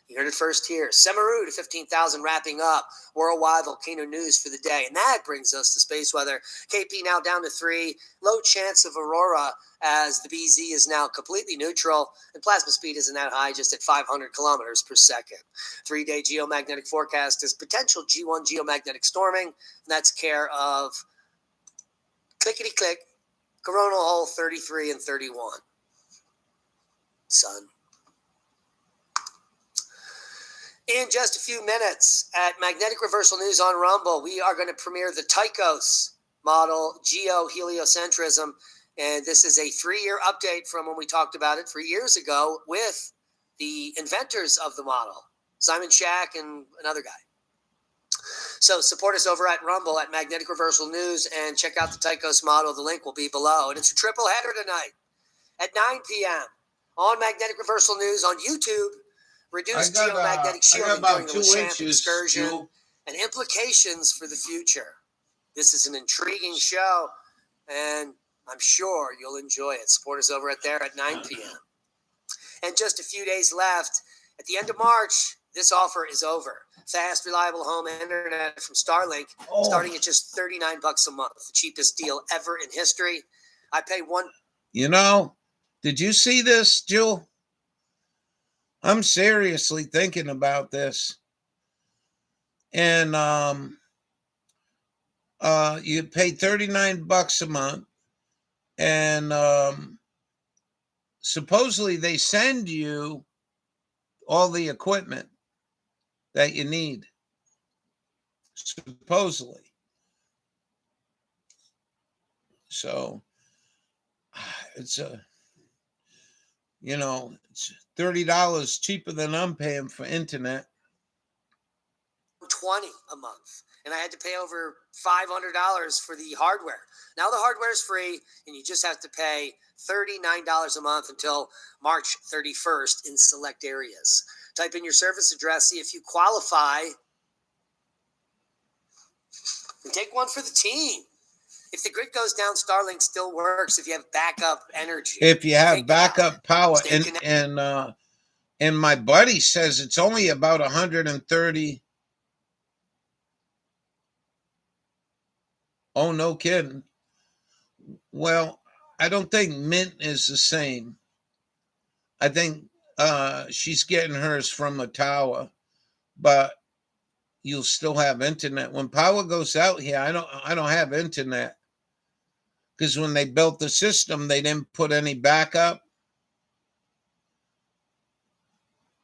You heard it first here. Semeru to 15,000 wrapping up. Worldwide volcano news for the day. And that brings us to space weather. KP now down to 3. Low chance of aurora as the BZ is now completely neutral. And plasma speed isn't that high, just at 500 kilometers per second. 3-day geomagnetic forecast is potential G1 geomagnetic storming. And that's care of clickety-click, coronal hole 33 and 31. Sun. In just a few minutes at Magnetic Reversal News on Rumble, we are going to premiere the Tychos model, geoheliocentrism. And this is a 3-year update from when we talked about it 3 years ago with the inventors of the model, Simon Shack and another guy. So support us over at Rumble at Magnetic Reversal News and check out the Tychos model. The link will be below. And it's a triple header tonight at 9 p.m. on Magnetic Reversal News on YouTube. Reduced geomagnetic shielding during the Lachance excursion Joe. and implications for the future. This is an intriguing show, and I'm sure you'll enjoy it. Support us over there at 9 p.m. And just a few days left. At the end of March, this offer is over. Fast, reliable home internet from Starlink, starting at just $39 a month. The cheapest deal ever in history. I pay one. You know, did you see this, Jill? I'm seriously thinking about this. And you pay $39 a month. And supposedly they send you all the equipment that you need. Supposedly. So it's it's $30 cheaper than I'm paying for internet. $20 a month, and I had to pay over $500 for the hardware. Now the hardware is free, and you just have to pay $39 a month until March 31st in select areas. Type in your service address, see if you qualify, and take one for the team. If the grid goes down, Starlink still works if you have backup energy. If you have backup power, and my buddy says it's only about 130. Oh, no kidding. Well, I don't think Mint is the same. I think she's getting hers from a tower, but you'll still have internet. When power goes out here, I don't have internet. Because when they built the system, they didn't put any backup.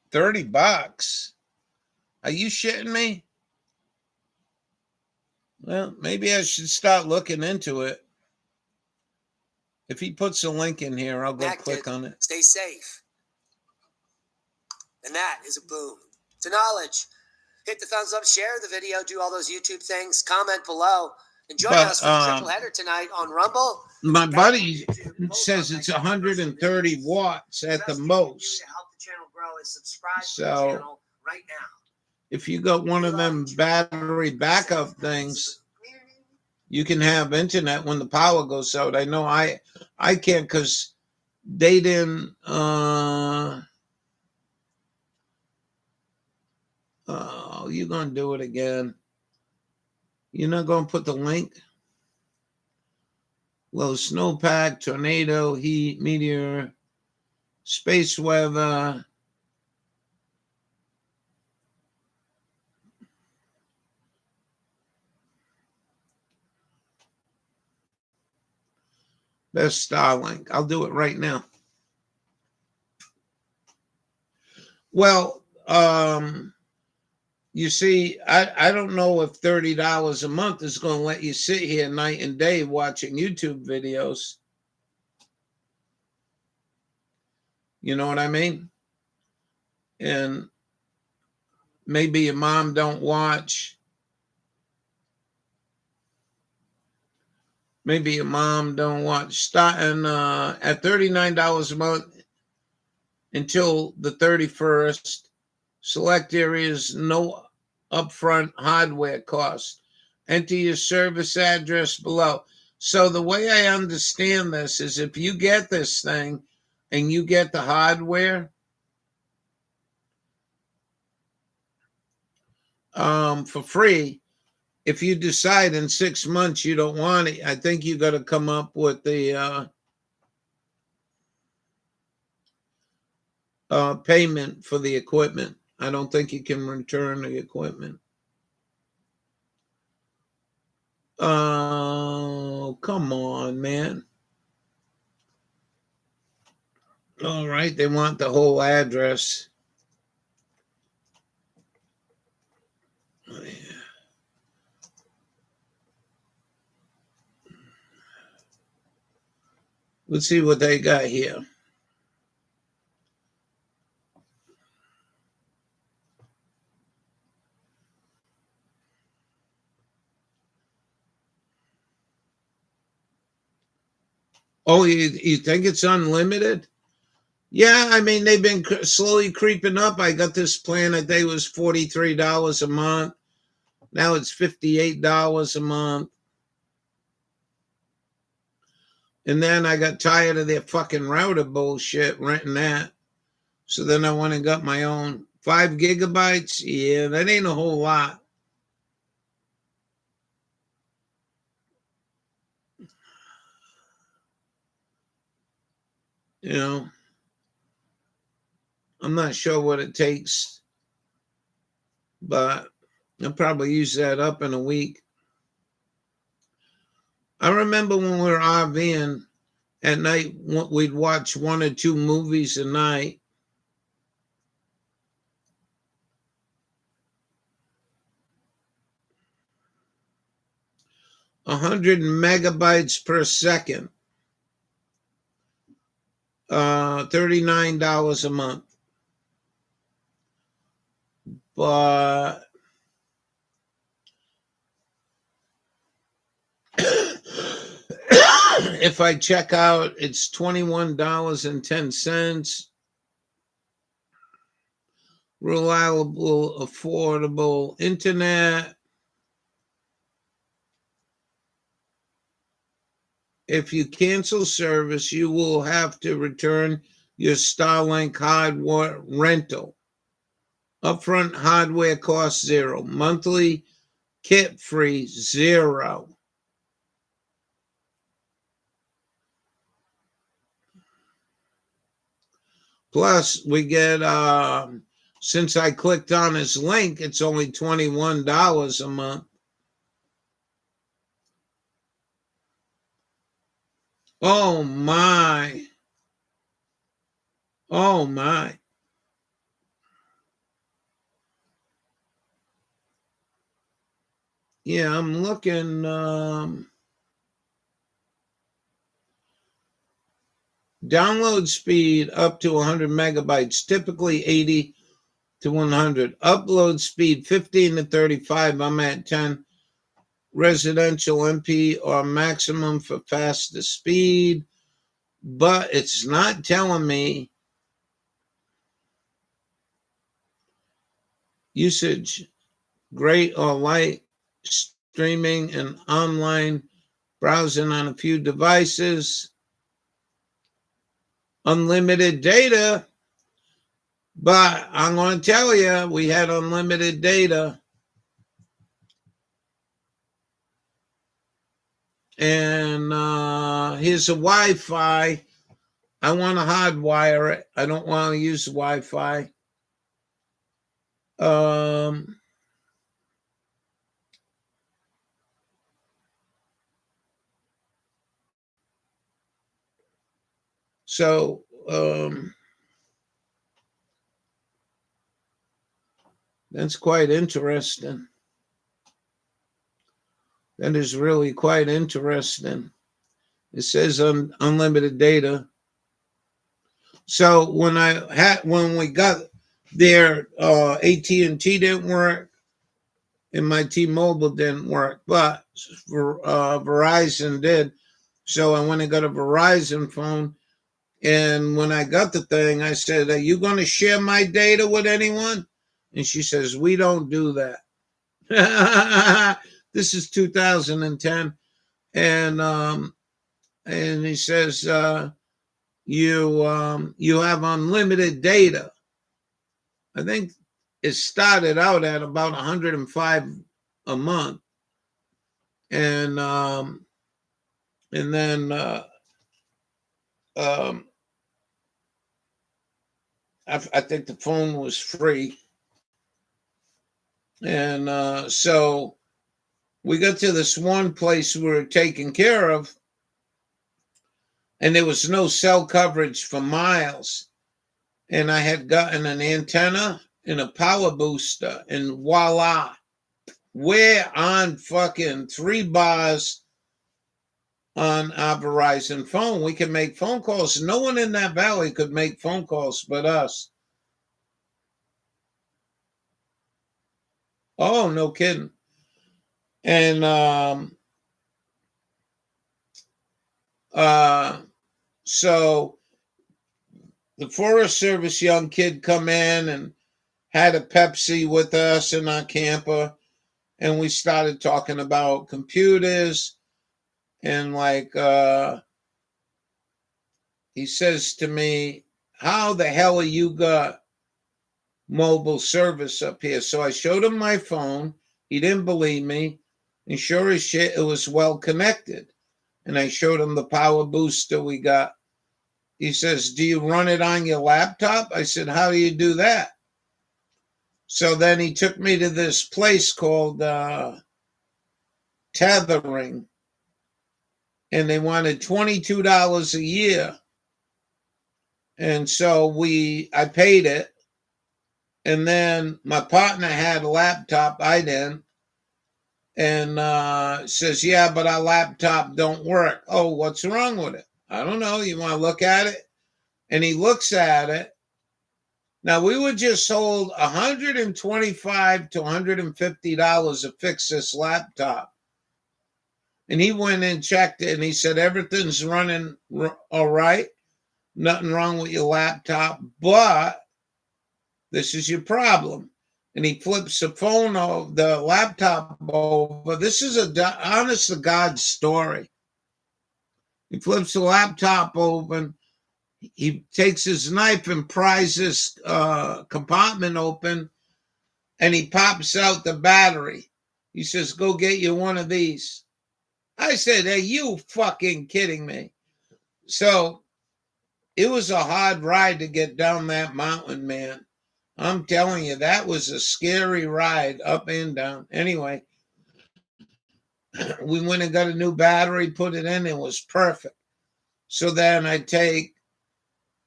$30. Are you shitting me? Well, maybe I should start looking into it. If he puts a link in here, I'll go click on it. Stay safe. And that is a boom. To knowledge. Hit the thumbs up, share the video, do all those YouTube things, comment below. And join us for the triple header tonight on Rumble. My buddy says it's 130 watts at the most. So if you got one of them battery backup things, you can have internet when the power goes out. I know I can't because they didn't you're gonna do it again. You're not gonna put the link. Low snowpack, tornado, heat, meteor, space weather. Best Starlink. I'll do it right now. Well, you see, I don't know if $30 a month is going to let you sit here night and day watching YouTube videos. You know what I mean? And maybe your mom don't watch. Maybe your mom don't watch. Starting at $39 a month until the 31st. Select areas, no upfront hardware cost. Enter your service address below. So the way I understand this is if you get this thing and you get the hardware for free, if you decide in 6 months you don't want it, I think you got to come up with the payment for the equipment. I don't think you can return the equipment. Oh, come on, man. All right, they want the whole address. Oh, yeah. Let's see what they got here. Oh, you think it's unlimited? Yeah, I mean, they've been slowly creeping up. I got this plan, I think it was $43 a month. Now it's $58 a month. And then I got tired of their fucking router bullshit, renting that. So then I went and got my own 5 gigabytes. Yeah, that ain't a whole lot. You know, I'm not sure what it takes, but I'll probably use that up in a week. I remember when we were RVing at night, we'd watch 1 or 2 movies a night. $100 megabytes per second. $39 a month. But if I check out, it's $21.10. Reliable, affordable internet. If you cancel service, you will have to return your Starlink hardware rental. Upfront hardware cost $0. Monthly kit free $0. Plus, we get, since I clicked on this link, it's only $21 a month. Oh my. Oh my. Yeah, I'm looking. Download speed up to 100 megabytes, typically 80 to 100. Upload speed 15 to 35. I'm at 10. residential MP or maximum for faster speed, but it's not telling me usage, great or light streaming and online browsing on a few devices, unlimited data. But I'm going to tell you, we had unlimited data. And here's a Wi-Fi. I want to hardwire it. I don't want to use Wi-Fi. So that's quite interesting. That is really quite interesting. It says unlimited data. So when we got there, AT&T didn't work, and my T-Mobile didn't work, but Verizon did. So I went and got a Verizon phone, and when I got the thing, I said, "Are you going to share my data with anyone?" And she says, "We don't do that." This is 2010, and he says, "You have unlimited data." I think it started out at about 105 a month, and then I think the phone was free, and so we got to this one place we were taken care of, and there was no cell coverage for miles, and I had gotten an antenna and a power booster, and voila, we're on fucking 3 bars on our Verizon phone. We can make phone calls. No one in that valley could make phone calls but us. Oh, no kidding. And so the Forest Service young kid come in and had a Pepsi with us in our camper, and we started talking about computers, and like he says to me, "How the hell are you got mobile service up here?" So I showed him my phone. He didn't believe me, and sure as shit, it was well connected. And I showed him the power booster we got. He says, "Do you run it on your laptop?" I said, "How do you do that?" So then he took me to this place called Tethering, and they wanted $22 a year. And so I paid it. And then my partner had a laptop, I didn't, and says, "Yeah, but our laptop don't work." "Oh, what's wrong with it?" "I don't know. You want to look at it?" And he looks at it. Now, we were just sold $125 to $150 to fix this laptop. And he went and checked it, and he said, "Everything's running all right. Nothing wrong with your laptop, but this is your problem." And he flips the laptop over. This is a honest to God story. He flips the laptop open. He takes his knife and pries this compartment open, and he pops out the battery. He says, "Go get you one of these." I said, "Are you fucking kidding me?" So it was a hard ride to get down that mountain, man. I'm telling you, that was a scary ride up and down. Anyway, we went and got a new battery, put it in, it was perfect. So then I take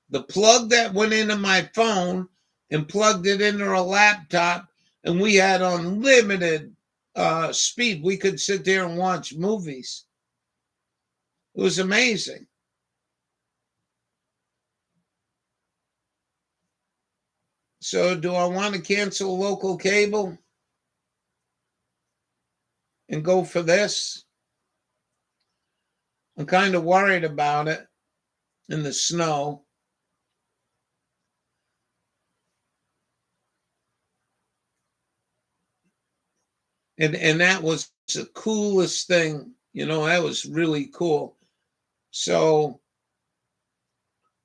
the plug that went into my phone and plugged it into a laptop, and we had unlimited speed. We could sit there and watch movies. It was amazing. So do I want to cancel local cable? and go for this. I'm kind of worried about it in the snow. And that was the coolest thing. You know, that was really cool. So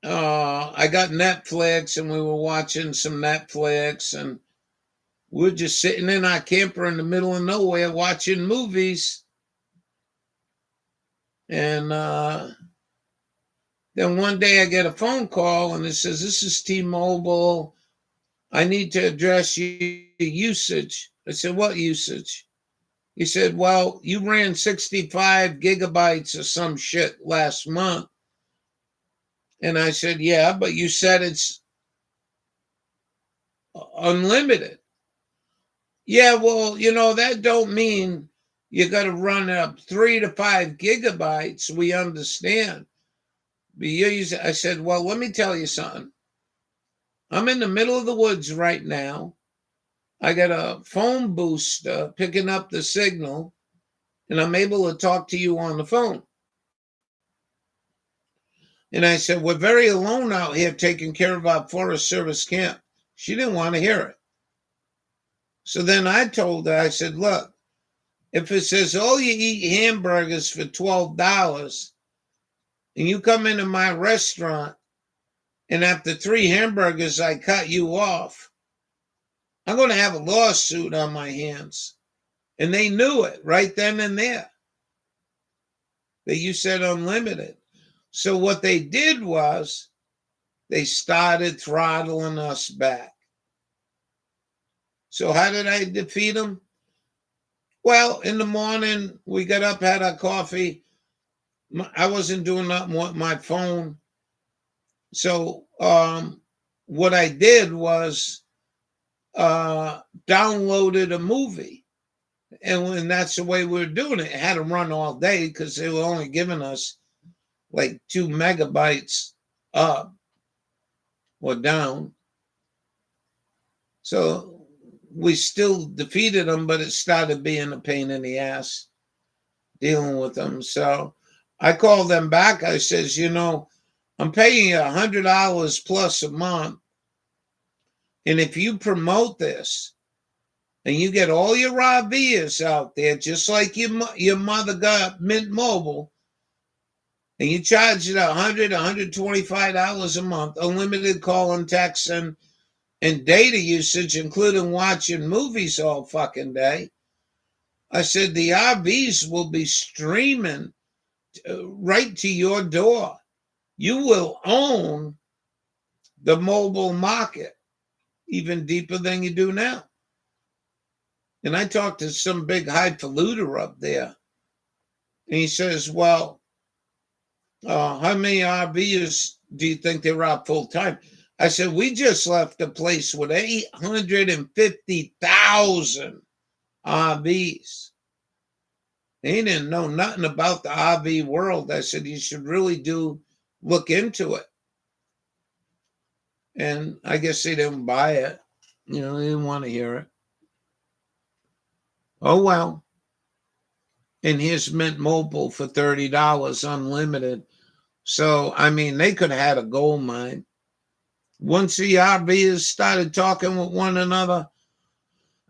I got Netflix, and we were watching some Netflix, and we're just sitting in our camper in the middle of nowhere watching movies. And then one day I get a phone call, and it says, "This is T-Mobile. I need to address your usage." I said, "What usage?" He said, "Well, you ran 65 gigabytes or some shit last month." And I said, "Yeah, but you said it's unlimited." "Yeah, well, you know, that don't mean you got to run up 3 to 5 gigabytes. We understand. But I said, "Well, let me tell you something. I'm in the middle of the woods right now. I got a phone booster picking up the signal, and I'm able to talk to you on the phone." And I said, "We're very alone out here taking care of our Forest Service camp." She didn't want to hear it. So then I told her, I said, "Look, if it says all you eat hamburgers for $12, and you come into my restaurant, and after 3 hamburgers I cut you off, I'm going to have a lawsuit on my hands." And they knew it right then and there, that you said unlimited. So what they did was they started throttling us back. So how did I defeat them? Well, in the morning, we got up, had our coffee. I wasn't doing nothing with my phone. So what I did was downloaded a movie. And that's the way we were doing it. It had to run all day because they were only giving us like 2 megabytes up or down. So we still defeated them, but it started being a pain in the ass dealing with them. So I called them back. I says, "You know, I'm paying you $100 plus a month. And if you promote this and you get all your RVers out there, just like your mother got Mint Mobile, and you charge it $100, $125 a month, unlimited call and text and data usage, including watching movies all fucking day," I said, "the RVs will be streaming right to your door. You will own the mobile market even deeper than you do now." And I talked to some big highfalutin up there, and he says, "Well, how many RVs do you think there are full time?" I said, "We just left a place with 850,000 RVs. They didn't know nothing about the RV world." I said, "You should really look into it." And I guess they didn't buy it. You know, they didn't want to hear it. Oh, well. And here's Mint Mobile for $30 unlimited. So, I mean, they could have had a gold mine. Once the RVers started talking with one another,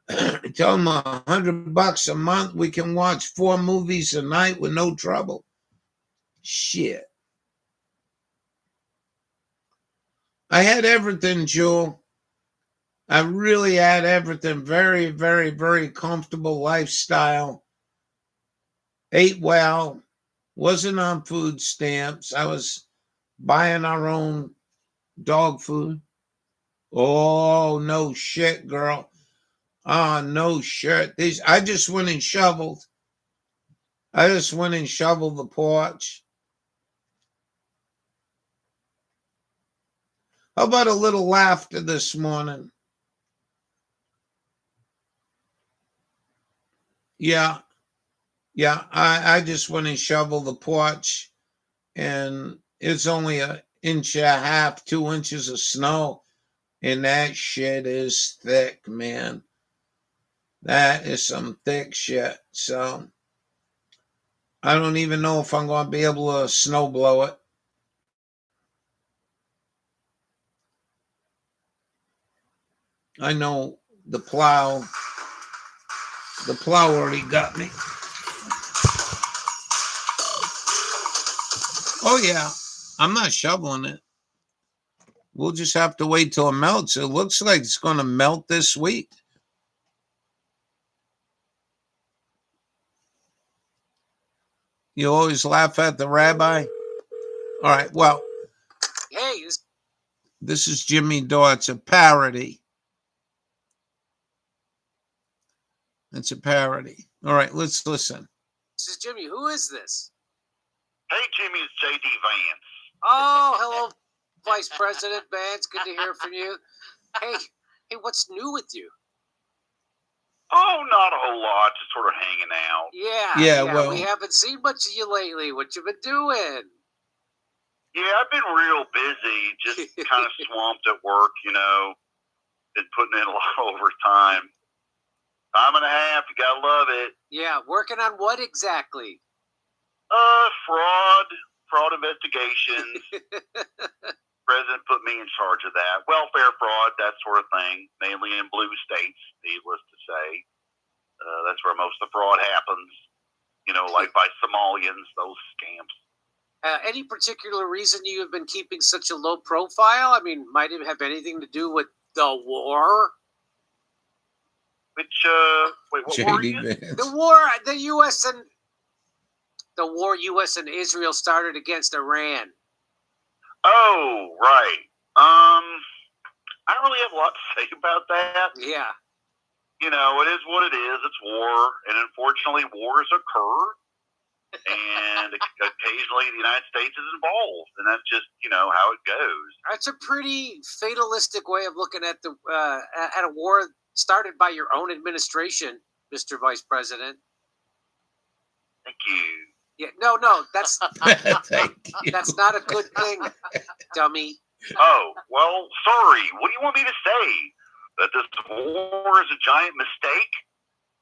tell them $100 a month, we can watch 4 movies a night with no trouble. Shit. I had everything, Jewel. I really had everything. Very, very, very comfortable lifestyle. Ate well. Wasn't on food stamps. I was buying our own dog food. Oh, no shit, girl. Oh, no shit. I just went and shoveled. I just went and shoveled the porch. How about a little laughter this morning? Yeah. I just went and shoveled the porch, and it's only 1.5 inches, 2 inches of snow, and that shit is thick, man. That is some thick shit. So I don't even know if I'm going to be able to snow blow it. I know the plow already got me. Oh yeah, I'm not shoveling it. We'll just have to wait till it melts. It looks like it's going to melt this week. You always laugh at the rabbi? All right, well. Hey, this is Jimmy Dore. It's a parody. It's a parody. All right, let's listen. This is Jimmy. Who is this? Hey, Jimmy, it's J.D. Vance. Oh, hello, Vice President Vance. Good to hear from you. Hey, what's new with you? Oh, not a whole lot. Just sort of hanging out. Yeah. Well, we haven't seen much of you lately. What you been doing? Yeah, I've been real busy. Just kind of swamped at work, you know. Been putting in a lot of overtime. Time and a half. You gotta love it. Yeah, working on what exactly? Fraud investigations. President put me in charge of that. Welfare fraud, that sort of thing, mainly in blue states, needless to say. That's where most of the fraud happens. You know, like by Somalians, those scamps. Any particular reason you have been keeping such a low profile? I mean, might it have anything to do with the war? Which, wait, what war? The war, the war U.S. and Israel started against Iran. Oh, right. I don't really have a lot to say about that. Yeah. You know, it is what it is. It's war, and unfortunately, wars occur, and occasionally the United States is involved, and that's just, you know, how it goes. That's a pretty fatalistic way of looking at the at a war started by your own administration, Mr. Vice President. Thank you. Yeah, no, that's that's not a good thing, dummy. Oh, well, sorry. What do you want me to say? That this war is a giant mistake?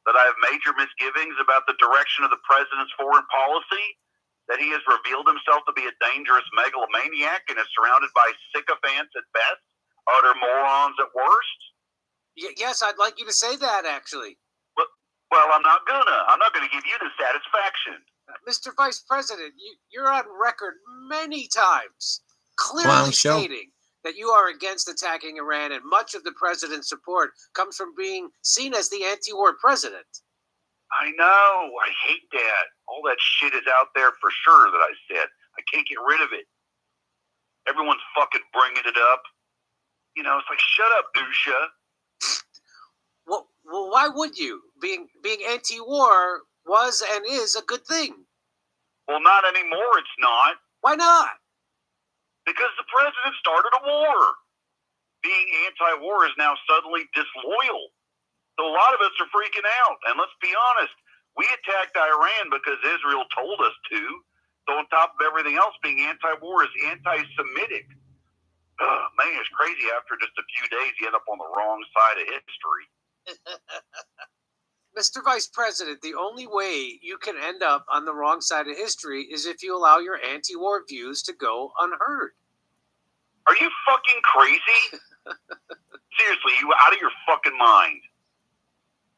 That I have major misgivings about the direction of the president's foreign policy? That he has revealed himself to be a dangerous megalomaniac and is surrounded by sycophants at best, utter morons at worst? Yes, I'd like you to say that, actually. Well, I'm not gonna give you the satisfaction. Mr. Vice President, you're on record many times clearly stating that you are against attacking Iran, and much of the president's support comes from being seen as the anti-war president. I know. I hate that. All that shit is out there for sure that I said. I can't get rid of it. Everyone's fucking bringing it up. You know, it's like, shut up, Usha. Well, why would you? Being anti-war was and is a good thing. Well, not anymore, it's not. Why not? Because the president started a war. Being anti-war is now suddenly disloyal. So a lot of us are freaking out. And let's be honest, we attacked Iran because Israel told us to. So on top of everything else, being anti-war is anti-Semitic. Man, it's crazy. After just a few days, you end up on the wrong side of history. Mr. Vice President, the only way you can end up on the wrong side of history is if you allow your anti-war views to go unheard. Are you fucking crazy? Seriously, you out of your fucking mind?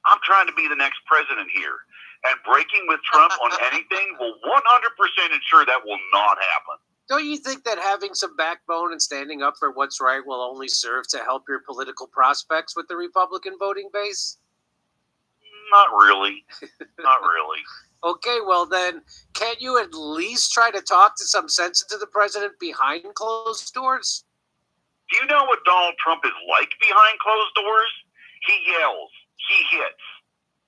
I'm trying to be the next president here, and breaking with Trump on anything will 100% ensure that will not happen. Don't you think that having some backbone and standing up for what's right will only serve to help your political prospects with the Republican voting base? Not really. Not really. Okay, well then, can't you at least try to talk to some sense into the president behind closed doors? Do you know what Donald Trump is like behind closed doors? He yells. He hits.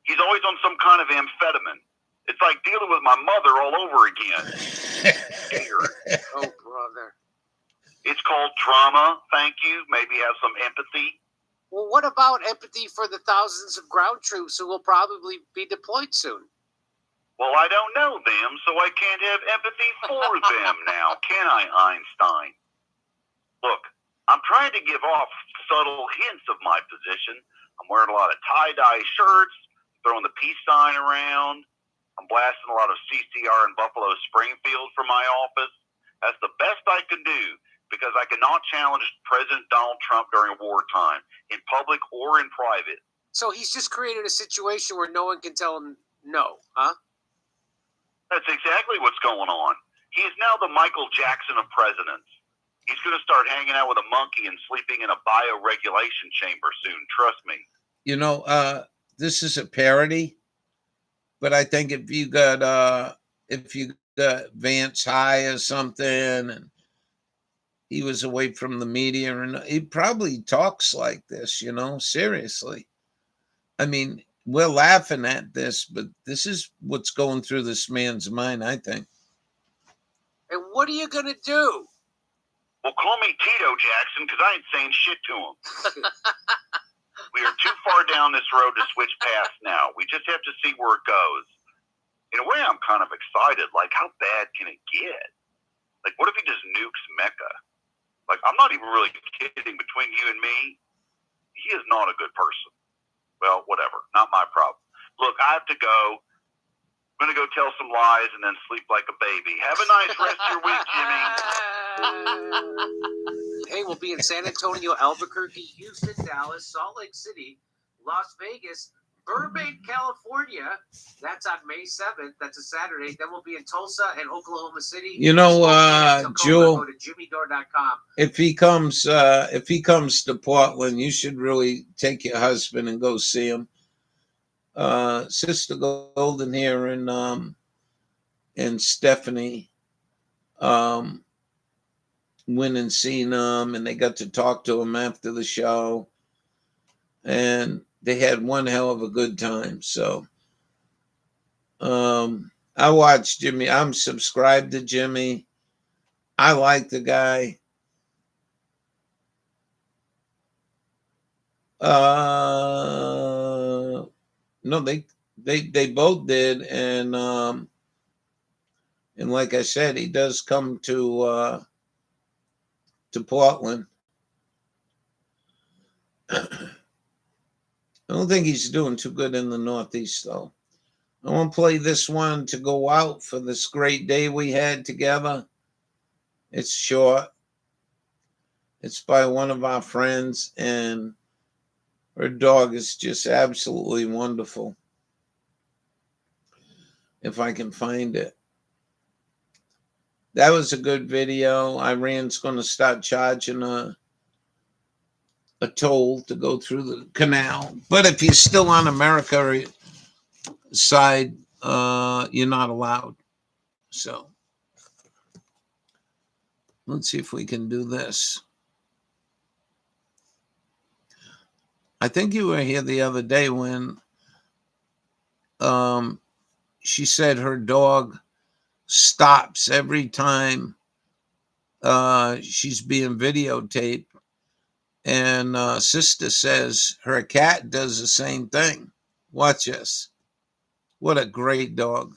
He's always on some kind of amphetamine. It's like dealing with my mother all over again. Scared. Oh, brother. It's called trauma, thank you. Maybe have some empathy. Well, what about empathy for the thousands of ground troops who will probably be deployed soon? Well, I don't know them, so I can't have empathy for them now, can I, Einstein? Look, I'm trying to give off subtle hints of my position. I'm wearing a lot of tie-dye shirts. throwing the peace sign around. I'm blasting a lot of CCR in Buffalo Springfield from my office. That's the best I can do because I cannot challenge President Donald Trump during wartime, in public or in private. So he's just created a situation where no one can tell him no, huh? That's exactly what's going on. He is now the Michael Jackson of presidents. He's going to start hanging out with a monkey and sleeping in a bioregulation chamber soon. Trust me. You know, this is a parody, but I think if you got Vance High or something, and he was away from the media, and he probably talks like this, you know, seriously. I mean, we're laughing at this, but this is what's going through this man's mind, I think. And what are you going to do? Well, call me Tito Jackson because I ain't saying shit to him. We are too far down this road to switch paths now. We just have to see where it goes. In a way, I'm kind of excited. Like, how bad can it get? Like, what if he just nukes Mecca? Like, I'm not even really kidding. Between you and me, he is not a good person. Well, whatever. Not my problem. Look, I have to go. I'm going to go tell some lies and then sleep like a baby. Have a nice rest of your week, Jimmy. Hey, we'll be in San Antonio, Albuquerque, Houston, Dallas, Salt Lake City, Las Vegas, Burbank, California. That's on May 7th. That's a Saturday. Then we'll be in Tulsa and Oklahoma City. You know, Jewel, go to jimmydore.com. if he comes to Portland, you should really take your husband and go see him. Sister Golden here and Stephanie went and seen him, and they got to talk to him after the show, and they had one hell of a good time. So I watched Jimmy. I'm subscribed to Jimmy. I like the guy. No, they both did, and like I said, he does come to Portland. I don't think he's doing too good in the Northeast, though. I want to play this one to go out for this great day we had together. It's short. It's by one of our friends, and her dog is just absolutely wonderful. If I can find it. That was a good video. Iran's going to start charging a toll to go through the canal. But if you're still on America side, you're not allowed. So let's see if we can do this. I think you were here the other day when she said her dog stops every time she's being videotaped. And Sister says her cat does the same thing. Watch this. What a great dog.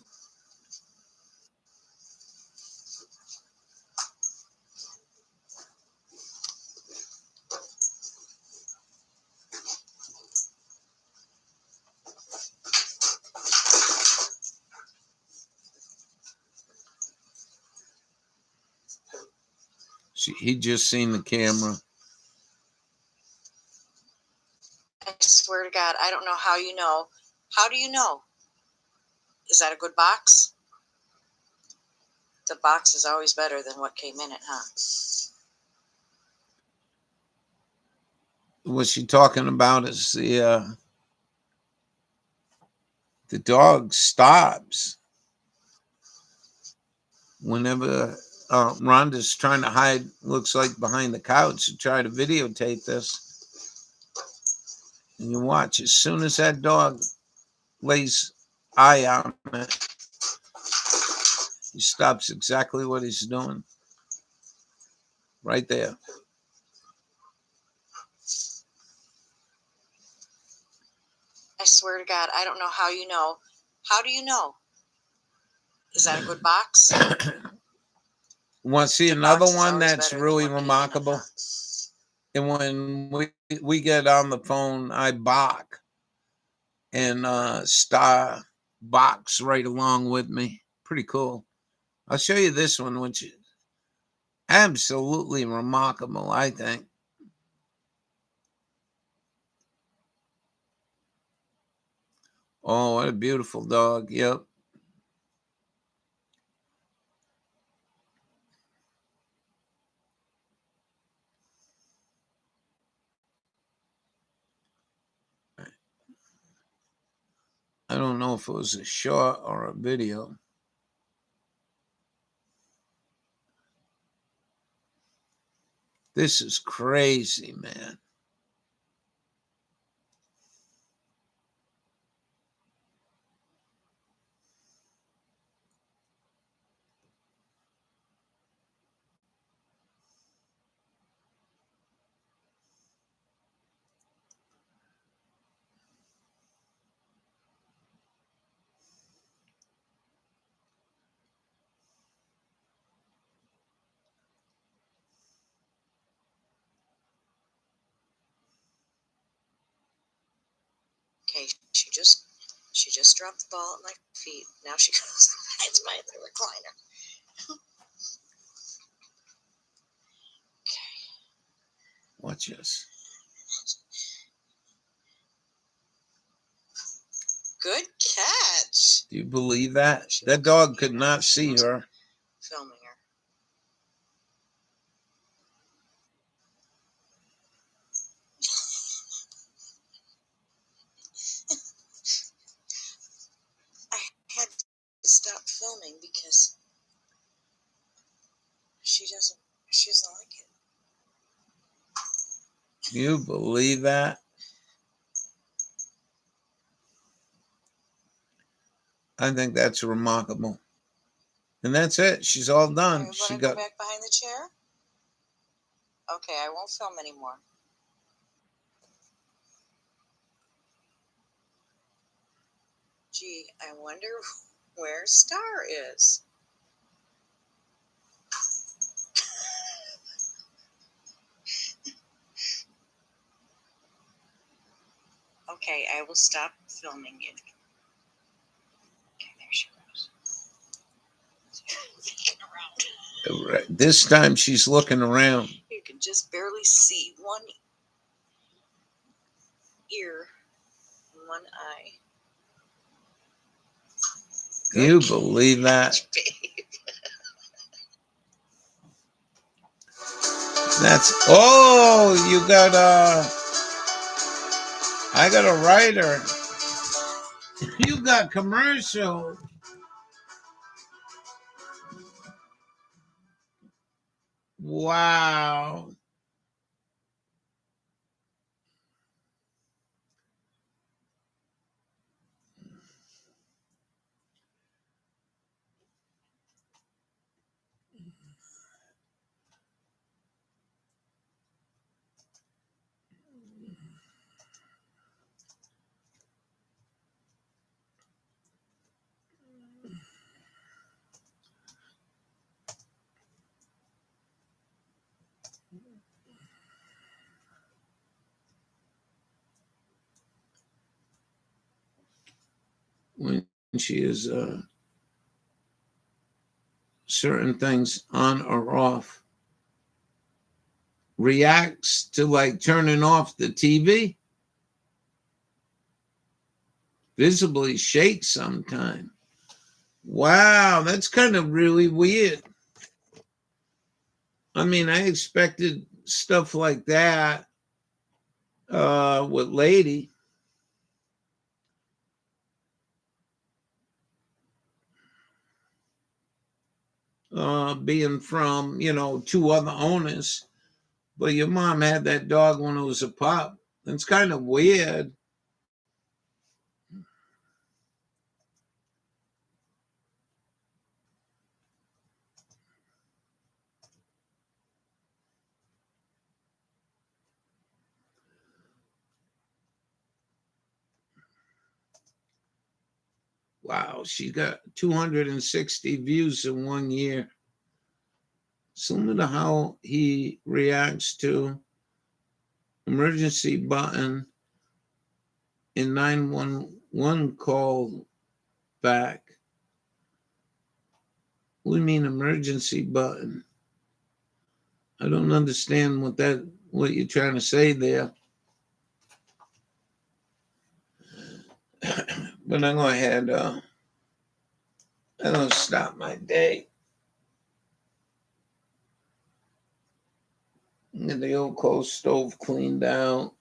He just seen the camera. I swear to God, I don't know how you know. How do you know? Is that a good box? The box is always better than what came in it, huh? What she talking about is the dog stops whenever Rhonda's trying to hide, looks like behind the couch, to try to videotape this. And you watch, as soon as that dog lays eye on it, he stops exactly what he's doing. Right there. I swear to God, I don't know how you know. How do you know? Is that a good box? Want to see another one that's really remarkable? And when we get on the phone, I bark. and Star box right along with me. Pretty cool. I'll show you this one, which is absolutely remarkable, I think. Oh, what a beautiful dog. Yep. I don't know if it was a short or a video. This is crazy, man. Okay, she just dropped the ball at my feet. Now she goes hides by the recliner. Watch this. Good catch. Do you believe that? That dog could not see her. Filming her. I had to stop filming because she doesn't like it. Can you believe that? I think that's remarkable. And that's it. She's all done. She got go back behind the chair? Okay, I won't film anymore. Gee, I wonder where Star is. Okay, I will stop filming it. Okay, there she goes. Looking around. This time she's looking around. You can just barely see one ear and one eye. Can you believe that? That's, oh, you got I got a writer. You got commercial. Wow. When she is certain things on or off, reacts to like turning off the TV, visibly shakes sometime. Wow, that's kind of really weird. I mean, I expected stuff like that with Lady. Being from, you know, two other owners. But your mom had that dog when it was a pup. It's kind of weird. Wow, she got 260 views in 1 year. Similar to how he reacts to emergency button in 911 one call back. What do you mean emergency button? I don't understand what you're trying to say there. But I'm going ahead. I'm going to stop my day. Get the old coal stove cleaned out.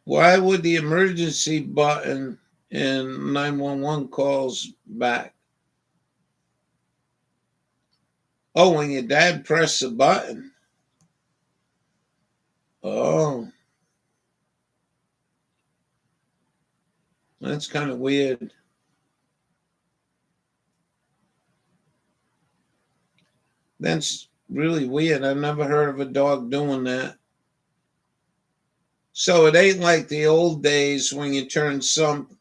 Why would the emergency button in 911 calls back? Oh, when your dad pressed the button. Oh. That's kind of weird. That's really weird. I've never heard of a dog doing that. So it ain't like the old days when you turn some.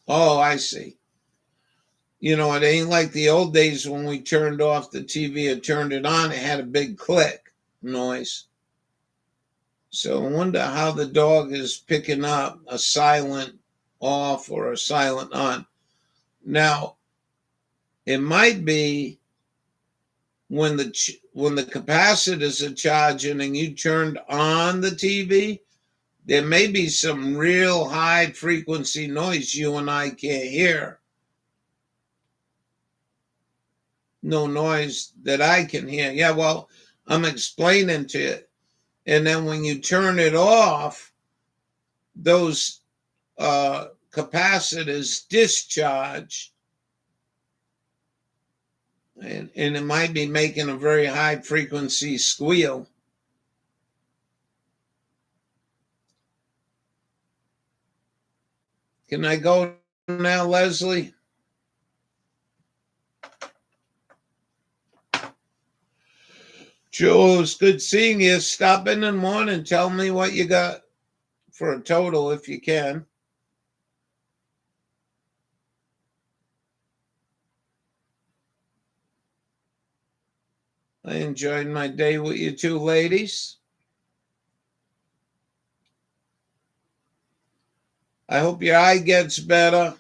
Oh, I see. You know, it ain't like the old days when we turned off the TV or turned it on. It had a big click noise. So I wonder how the dog is picking up a silent off or a silent on. Now, it might be when the capacitors are charging and you turned on the TV, there may be some real high frequency noise you and I can't hear. No noise that I can hear. Yeah, well, I'm explaining to you. And then when you turn it off, those capacitors discharge. And it might be making a very high frequency squeal. Can I go now, Leslie? Joe, it's good seeing you. Stop in the morning. Tell me what you got for a total if you can. I enjoyed my day with you two ladies. I hope your eye gets better.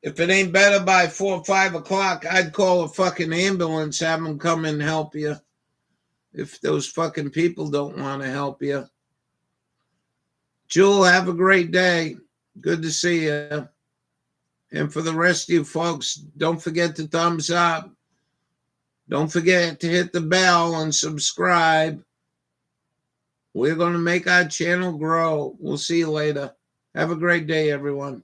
If it ain't better by 4 or 5 o'clock, I'd call a fucking ambulance, have them come and help you. If those fucking people don't want to help you. Jewel, have a great day. Good to see you. And for the rest of you folks, don't forget to thumbs up. Don't forget to hit the bell and subscribe. We're going to make our channel grow. We'll see you later. Have a great day, everyone.